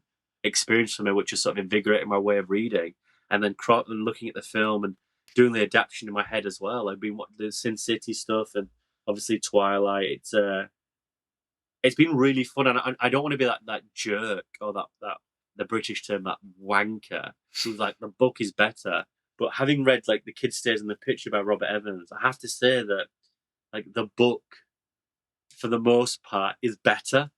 experience for me, which is sort of invigorating my way of reading. And then and looking at the film and doing the adaptation in my head as well. I've been watching the Sin City stuff and obviously Twilight. it's been really fun, and I don't want to be that jerk or that the British term, that wanker who's like the book is better. But having read like The Kid Stays in the Picture by Robert Evans, I have to say that like the book for the most part is better.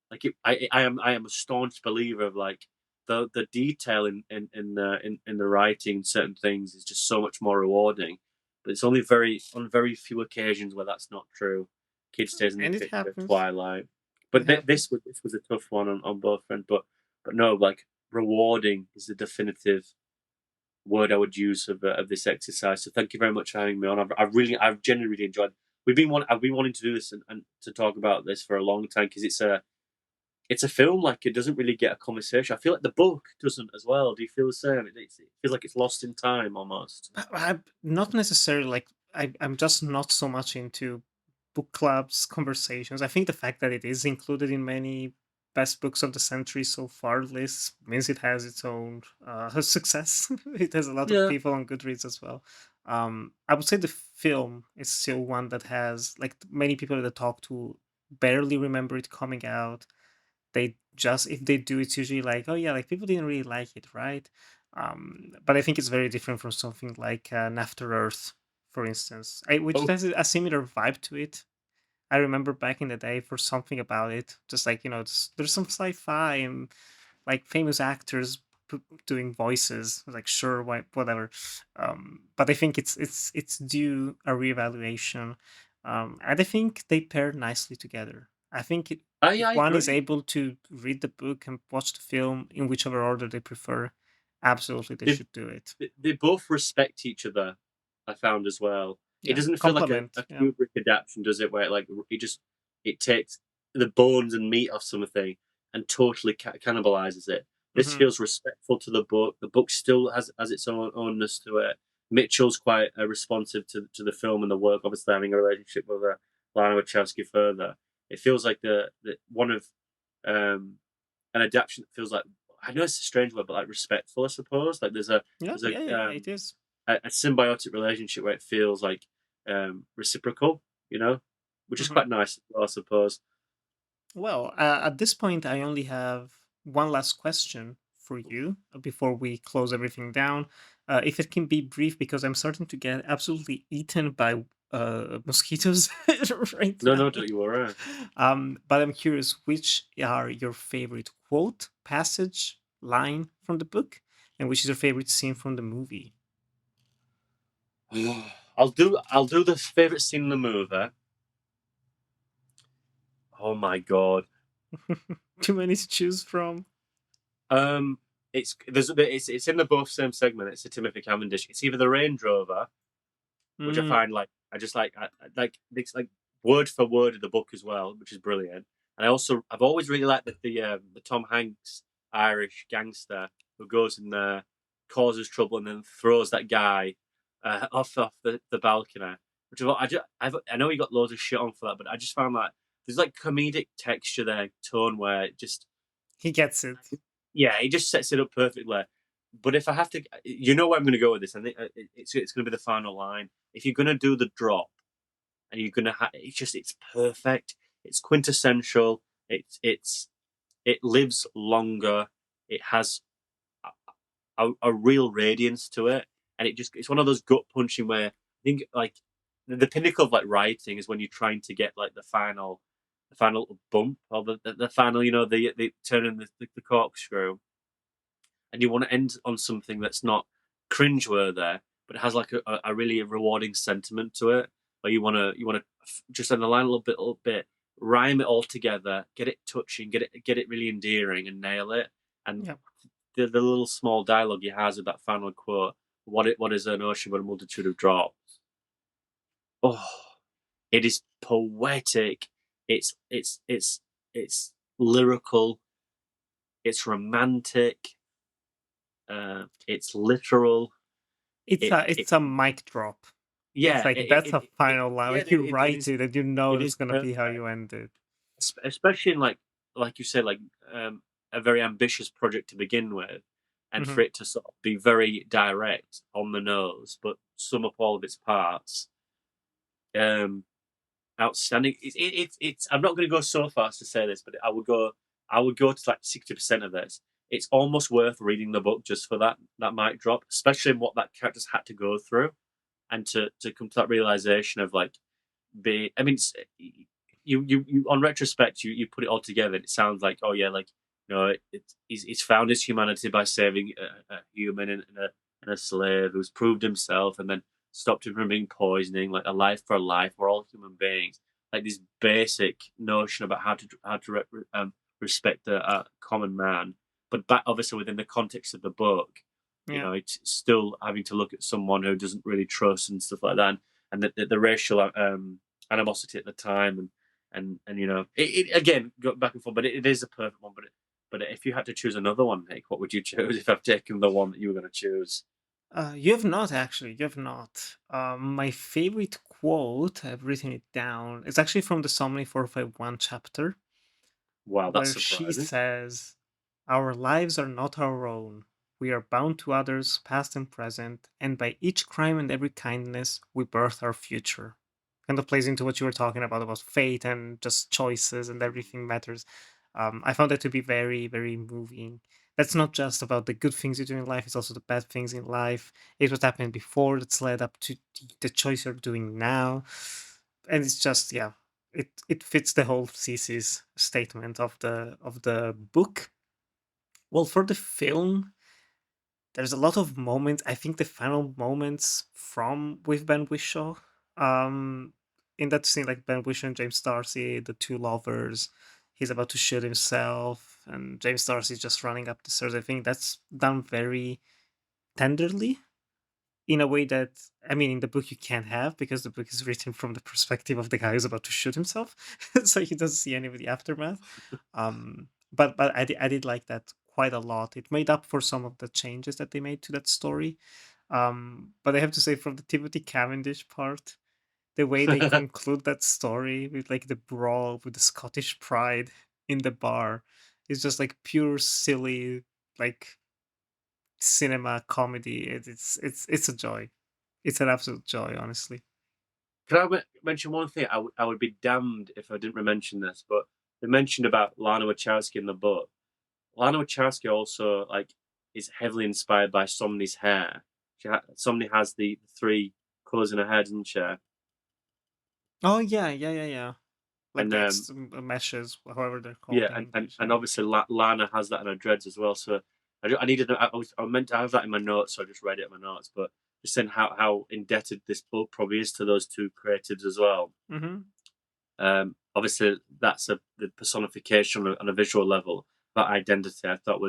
Like I am a staunch believer of like the detail in the writing, certain things is just so much more rewarding. But it's only on very few occasions where that's not true. Kid Stays in the And it Picture, happens. Twilight. It But happens. this was a tough one on both fronts. But no, like rewarding is the definitive word I would use of this exercise. So thank you very much for having me on. I've genuinely really enjoyed. I've been wanting to do this and to talk about this for a long time because it's a film like it doesn't really get a conversation. I feel like the book doesn't as well. Do you feel the same? It feels like it's lost in time almost. I'm not necessarily like I'm just not so much into book clubs conversations. I think the fact that it is included in many best books of the century so far lists means it has its own success. It has a lot of Yeah. people on Goodreads as well. I would say the film is still one that has like many people that I talk to barely remember it coming out. They just if they do, it's usually like, oh yeah, like people didn't really like it, right? But I think it's very different from something like After Earth, for instance, which Oh, has a similar vibe to it. I remember back in the day for something about it, just like there's some sci-fi and like famous actors doing voices. Like sure, why, whatever. But I think it's due a reevaluation, and I think they pair nicely together. I think if I one is agree. able to read the book and watch the film in whichever order they prefer, absolutely they They should do it. they both respect each other. I found as well. It Yeah, doesn't feel like compliment. a Yeah. Kubrick adaptation, does it? Where it takes the bones and meat of something and totally cannibalizes it. This Hmm. feels respectful to the book. The book still has its own ownness to it. Mitchell's quite responsive to the film and the work. Obviously, having a relationship with Lana Wachowski further, it feels like the one of um, an adaptation that feels like, I know it's a strange word, but like respectful, I suppose. Like Yeah, there's yeah, yeah. It is. a symbiotic relationship where it feels like reciprocal, which is Mm-hmm. quite nice, I suppose. Well, at this point, I only have one last question for you before we close everything down. If it can be brief, because I'm starting to get absolutely eaten by mosquitoes right No, now. no, don't you worry. But I'm curious, which are your favorite quote, passage, line from the book, and which is your favorite scene from the movie? I'll do the favorite scene in the movie. Oh my god. Too many to choose from. Um, it's in the both same segment. It's a Timothy Cavendish. It's either the Range Rover, which I Mm, find like I just like it's like word for word of the book as well, which is brilliant. And I've always really liked the Tom Hanks Irish gangster who goes in there, causes trouble, and then throws that guy off the balcony. Which I know he got loads of shit on for that, but I just found that there's like comedic texture there, tone where it just he gets it. yeah, he just sets it up perfectly. But if I have to, where I'm going to go with this. I think it's going to be the final line. If you're going to do the drop, and you're going to it's perfect. It's quintessential. It lives longer. It has a real radiance to it, and it's one of those gut punching where I think like the pinnacle of like writing is when you're trying to get like the final bump or the final, the turning the corkscrew, and you want to end on something that's not cringeworthy, but it has like a really rewarding sentiment to it. Where you want to just underline a little bit, rhyme it all together, get it touching, get it really endearing, and nail it. And Yeah. the little small dialogue he has with that final quote, what is an ocean but a multitude of drops? Oh, it is poetic. It's lyrical. It's romantic. It's literal. It's It a it it's a mic drop. It's yeah like that's a final line. yeah Like you it write is it and you know it that's is gonna be how perfect. you end it. Especially in like you said, like a very ambitious project to begin with, and Hmm. for it to sort of be very direct on the nose, but sum up all of its parts. Um, outstanding. It's. I'm not going to go so far as to say this, but I would go to like 60% of this. It's almost worth reading the book just for that mic drop, especially in what that character's had to go through, and to come to that realization of like be. I mean, you on retrospect, you put it all together. And it sounds like, oh yeah, like he's found his humanity by saving a human and a slave who's proved himself, and then stopped him from being poisoning. Like a life for a life. We're all human beings. Like this basic notion about how to respect a common man, but back obviously within the context of the book. Yeah. It's still having to look at someone who doesn't really trust and stuff like that, and the racial animosity at the time, and it again go back and forth, but it is a perfect one. But if you had to choose another one, Nick, what would you choose if I've taken the one that you were going to choose? You have not actually. You have not. My favorite quote, I've written it down. It's actually from the Somni 451 chapter, Wow, that's where she surprising. says, "Our lives are not our own. We are bound to others, past and present, and by each crime and every kindness, we birth our future." Kind of plays into what you were talking about fate and just choices and everything matters. I found that to be very, very moving. That's not just about the good things you do in life; it's also the bad things in life. It's what happened before that's led up to the choice you're doing now, and it's just yeah, it fits the whole thesis statement of the book. Well, for the film, there's a lot of moments. I think the final moments from with Ben Whishaw, um, in that scene, like Ben Whishaw and James Darcy, the two lovers, he's about to shoot himself, and James Darcy's just running up the stairs. I think that's done very tenderly in a way that I mean, in the book you can't have because the book is written from the perspective of the guy who's about to shoot himself, so he doesn't see any of the aftermath. But I did like that quite a lot. It made up for some of the changes that they made to that story. But I have to say, from the Timothy Cavendish part, the way they conclude that story with like the brawl with the Scottish pride in the bar is just like pure silly, like cinema comedy. It's a joy. It's an absolute joy, honestly. Can I mention one thing? I would be damned if I didn't mention this, but they mentioned about Lana Wachowski in the book. Lana Wachowski also like is heavily inspired by Somni's hair. Somni has the three colors in her hair, doesn't she? Oh yeah, yeah, yeah, yeah. Like And the meshes, however they're called yeah, in and English. and Yeah. obviously Lana has that in her dreads as well. So I needed. I meant to have that in my notes, so I just read it in my notes. But just saying how indebted this book probably is to those two creatives as well. Mm-hmm. Obviously, that's the personification on a visual level. That identity, I thought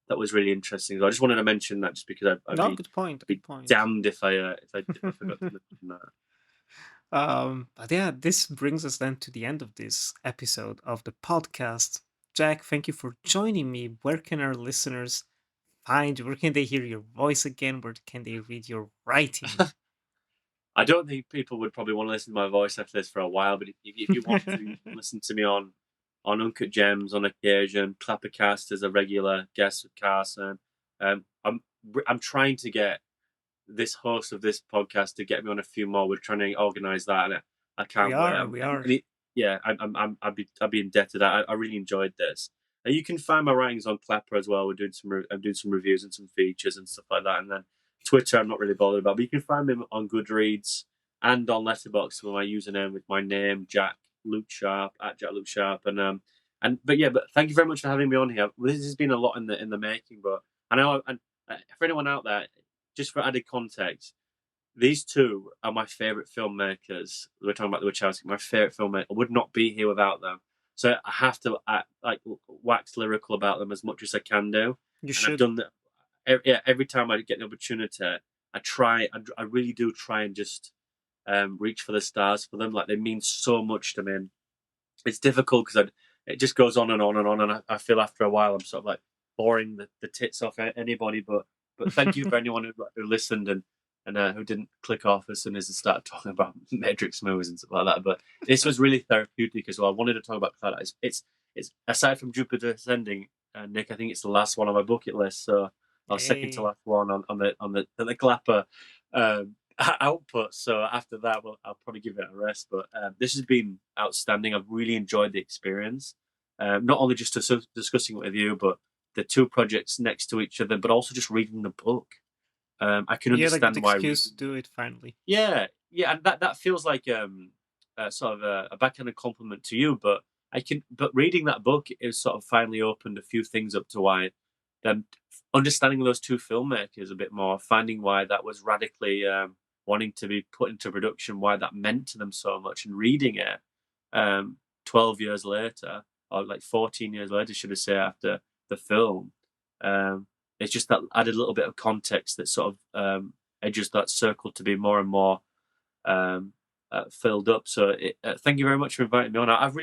that was really interesting. So I just wanted to mention that just because I'd No, good point. be Good point. damned if I forgot to mention that. But yeah, this brings us then to the end of this episode of the podcast. Jack, thank you for joining me. Where can our listeners find you? Where can they hear your voice again? Where can they read your writing? I don't think people would probably want to listen to my voice after this for a while, but if you want to, you can listen to me on Uncut Gems on occasion. Clappercast as a regular guest with Carson. I'm trying to get this host of this podcast to get me on a few more. We're trying to organise that, and I We can't wait. are, we are. Yeah, I'd be indebted. I really enjoyed this. And you can find my writings on Clapper as well. I'm doing some reviews and some features and stuff like that. And then Twitter, I'm not really bothered about, but you can find me on Goodreads and on Letterboxd with my username with my name, Jak-Luke Sharp at Jak-Luke Sharp. But thank you very much for having me on here. This has been a lot in the making, but I know, and for anyone out there, just for added context, these two are my favorite filmmakers. We're talking about the Wachowski. My favorite filmmaker. I would not be here without them. So I have to like wax lyrical about them as much as I can do. You And I've should. done that every time I get the opportunity. I try. I really do try and just reach for the stars for them. Like they mean so much to me. And it's difficult because it just goes on and on and on, and I feel after a while I'm sort of like boring the tits off anybody. But thank you for anyone who listened and who didn't click off as soon as I started talking about Matrix movies and stuff like that. But this was really therapeutic as well. I wanted to talk about Cloud. It's aside from Jupiter Ascending, Nick. I think it's the last one on my bucket list. So our second to Hey. last one on the Clapper output. So after that, well, I'll probably give it a rest. But this has been outstanding. I've really enjoyed the experience. Not only just discussing it with you, but the two projects next to each other, but also just reading the book. I can You had a good understand why. excuse to do it finally. Yeah, yeah, and that feels like sort of a backhanded compliment to you, but but reading that book is sort of finally opened a few things up to why then understanding those two filmmakers a bit more, finding why that was radically wanting to be put into production, why that meant to them so much, and reading it 12 years later, or like 14 years later, should I say, after the film. Um, it's just that added a little bit of context that sort of edges that circle to be more and more um, filled up. So thank you very much for inviting me on. I'm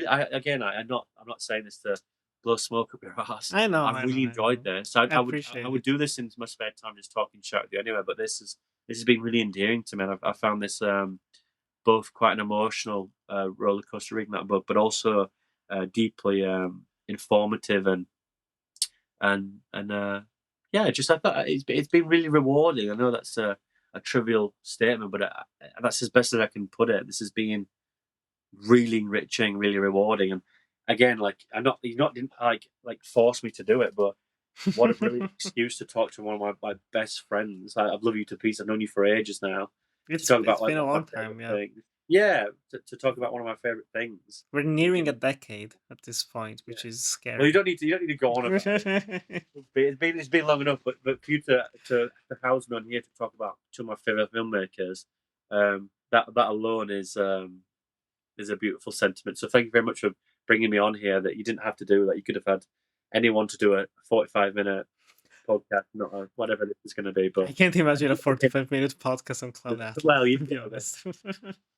not saying this to blow smoke up your ass. I know, I've really enjoyed this. I appreciate I would it. do this in my spare time, just talking chat with you anyway. But this has been really endearing to me. And I found this both quite an emotional roller coaster reading that book, but also deeply informative and yeah, just I thought it's been really rewarding. I know that's a trivial statement, but that's as best as I can put it. This has been really enriching, really rewarding, and again, like you not didn't like force me to do it, but what a brilliant excuse to talk to one of my best friends. I've loved you to pieces. I've known you for ages now. To talk about It's been a my long favorite time, yeah. things. Yeah, to talk about one of my favorite things. We're nearing a decade at this point, which is Well, scary. you don't need to go on about it. It's been long enough, but for you to house me on here to talk about two of my favorite filmmakers, that alone is a beautiful sentiment. So thank you very much for bringing me on here. That you didn't have to do that. You could have had anyone to do a 45-minute podcast, not whatever this is going to be. I But can't imagine a 45-minute podcast on Cloud Atlas, well, you to be know, honest.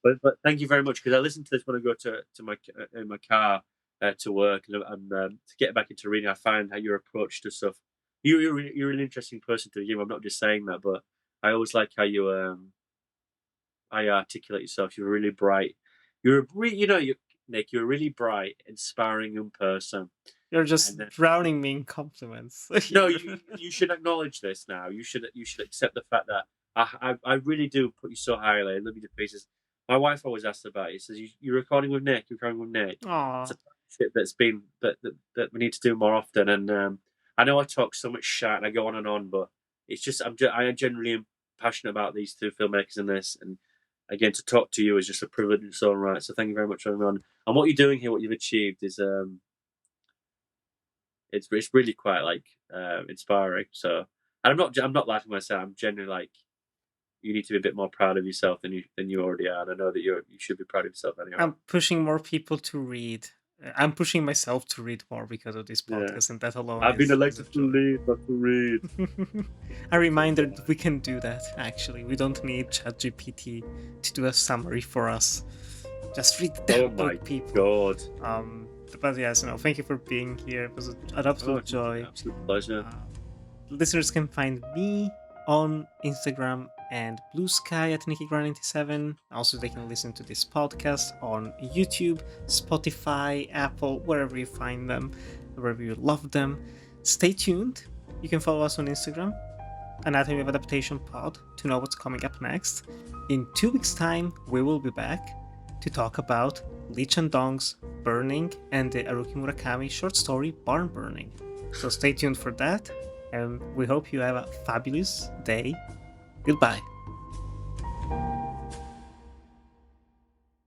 but thank you very much because I listen to this when I go to my in my car to work and to get back into reading. I find how your approach to stuff. You're an interesting person to begin with. I'm not just saying that, but I always like how you articulate yourself. You're really bright. Nick. You're a really bright, inspiring young person. You're just And drowning me in compliments. no, you should acknowledge this now. You should accept the fact that I really do put you so highly. I love you to pieces. My wife always asks about you. Says you're recording with Nick. You're recording with Nick. Aw. It's a partnership that's been that we need to do more often. And I know I talk so much shit and I go on and on, but it's just I generally am passionate about these two filmmakers in this. And again, to talk to you is just a privilege in its own right. So thank you very much for having me on. And what you're doing here, what you've achieved is it's really quite like inspiring. So and I'm not laughing myself. I'm genuinely like you need to be a bit more proud of yourself than you already are. And I know that you should be proud of yourself anyway. I'm pushing more people to read. I'm pushing myself to read more because of this Yeah. podcast, and that alone I've been is a elected to joy. lead, not to read. A reminder that we can do that, actually. We don't need ChatGPT to do a summary for us. Just read the Oh my people. god! But yes, no, thank you for being here. It was an absolute joy. Absolute pleasure. Listeners can find me on Instagram and Blue Sky at NickyGrind97. Also, they can listen to this podcast on YouTube, Spotify, Apple, wherever you find them, wherever you love them. Stay tuned. You can follow us on Instagram, Anatomy of Adaptation Pod, to know what's coming up next. In 2 weeks' time, we will be back to talk about Lee Chandong's Burning and the Haruki Murakami short story Barn Burning. So stay tuned for that, and we hope you have a fabulous day. Goodbye.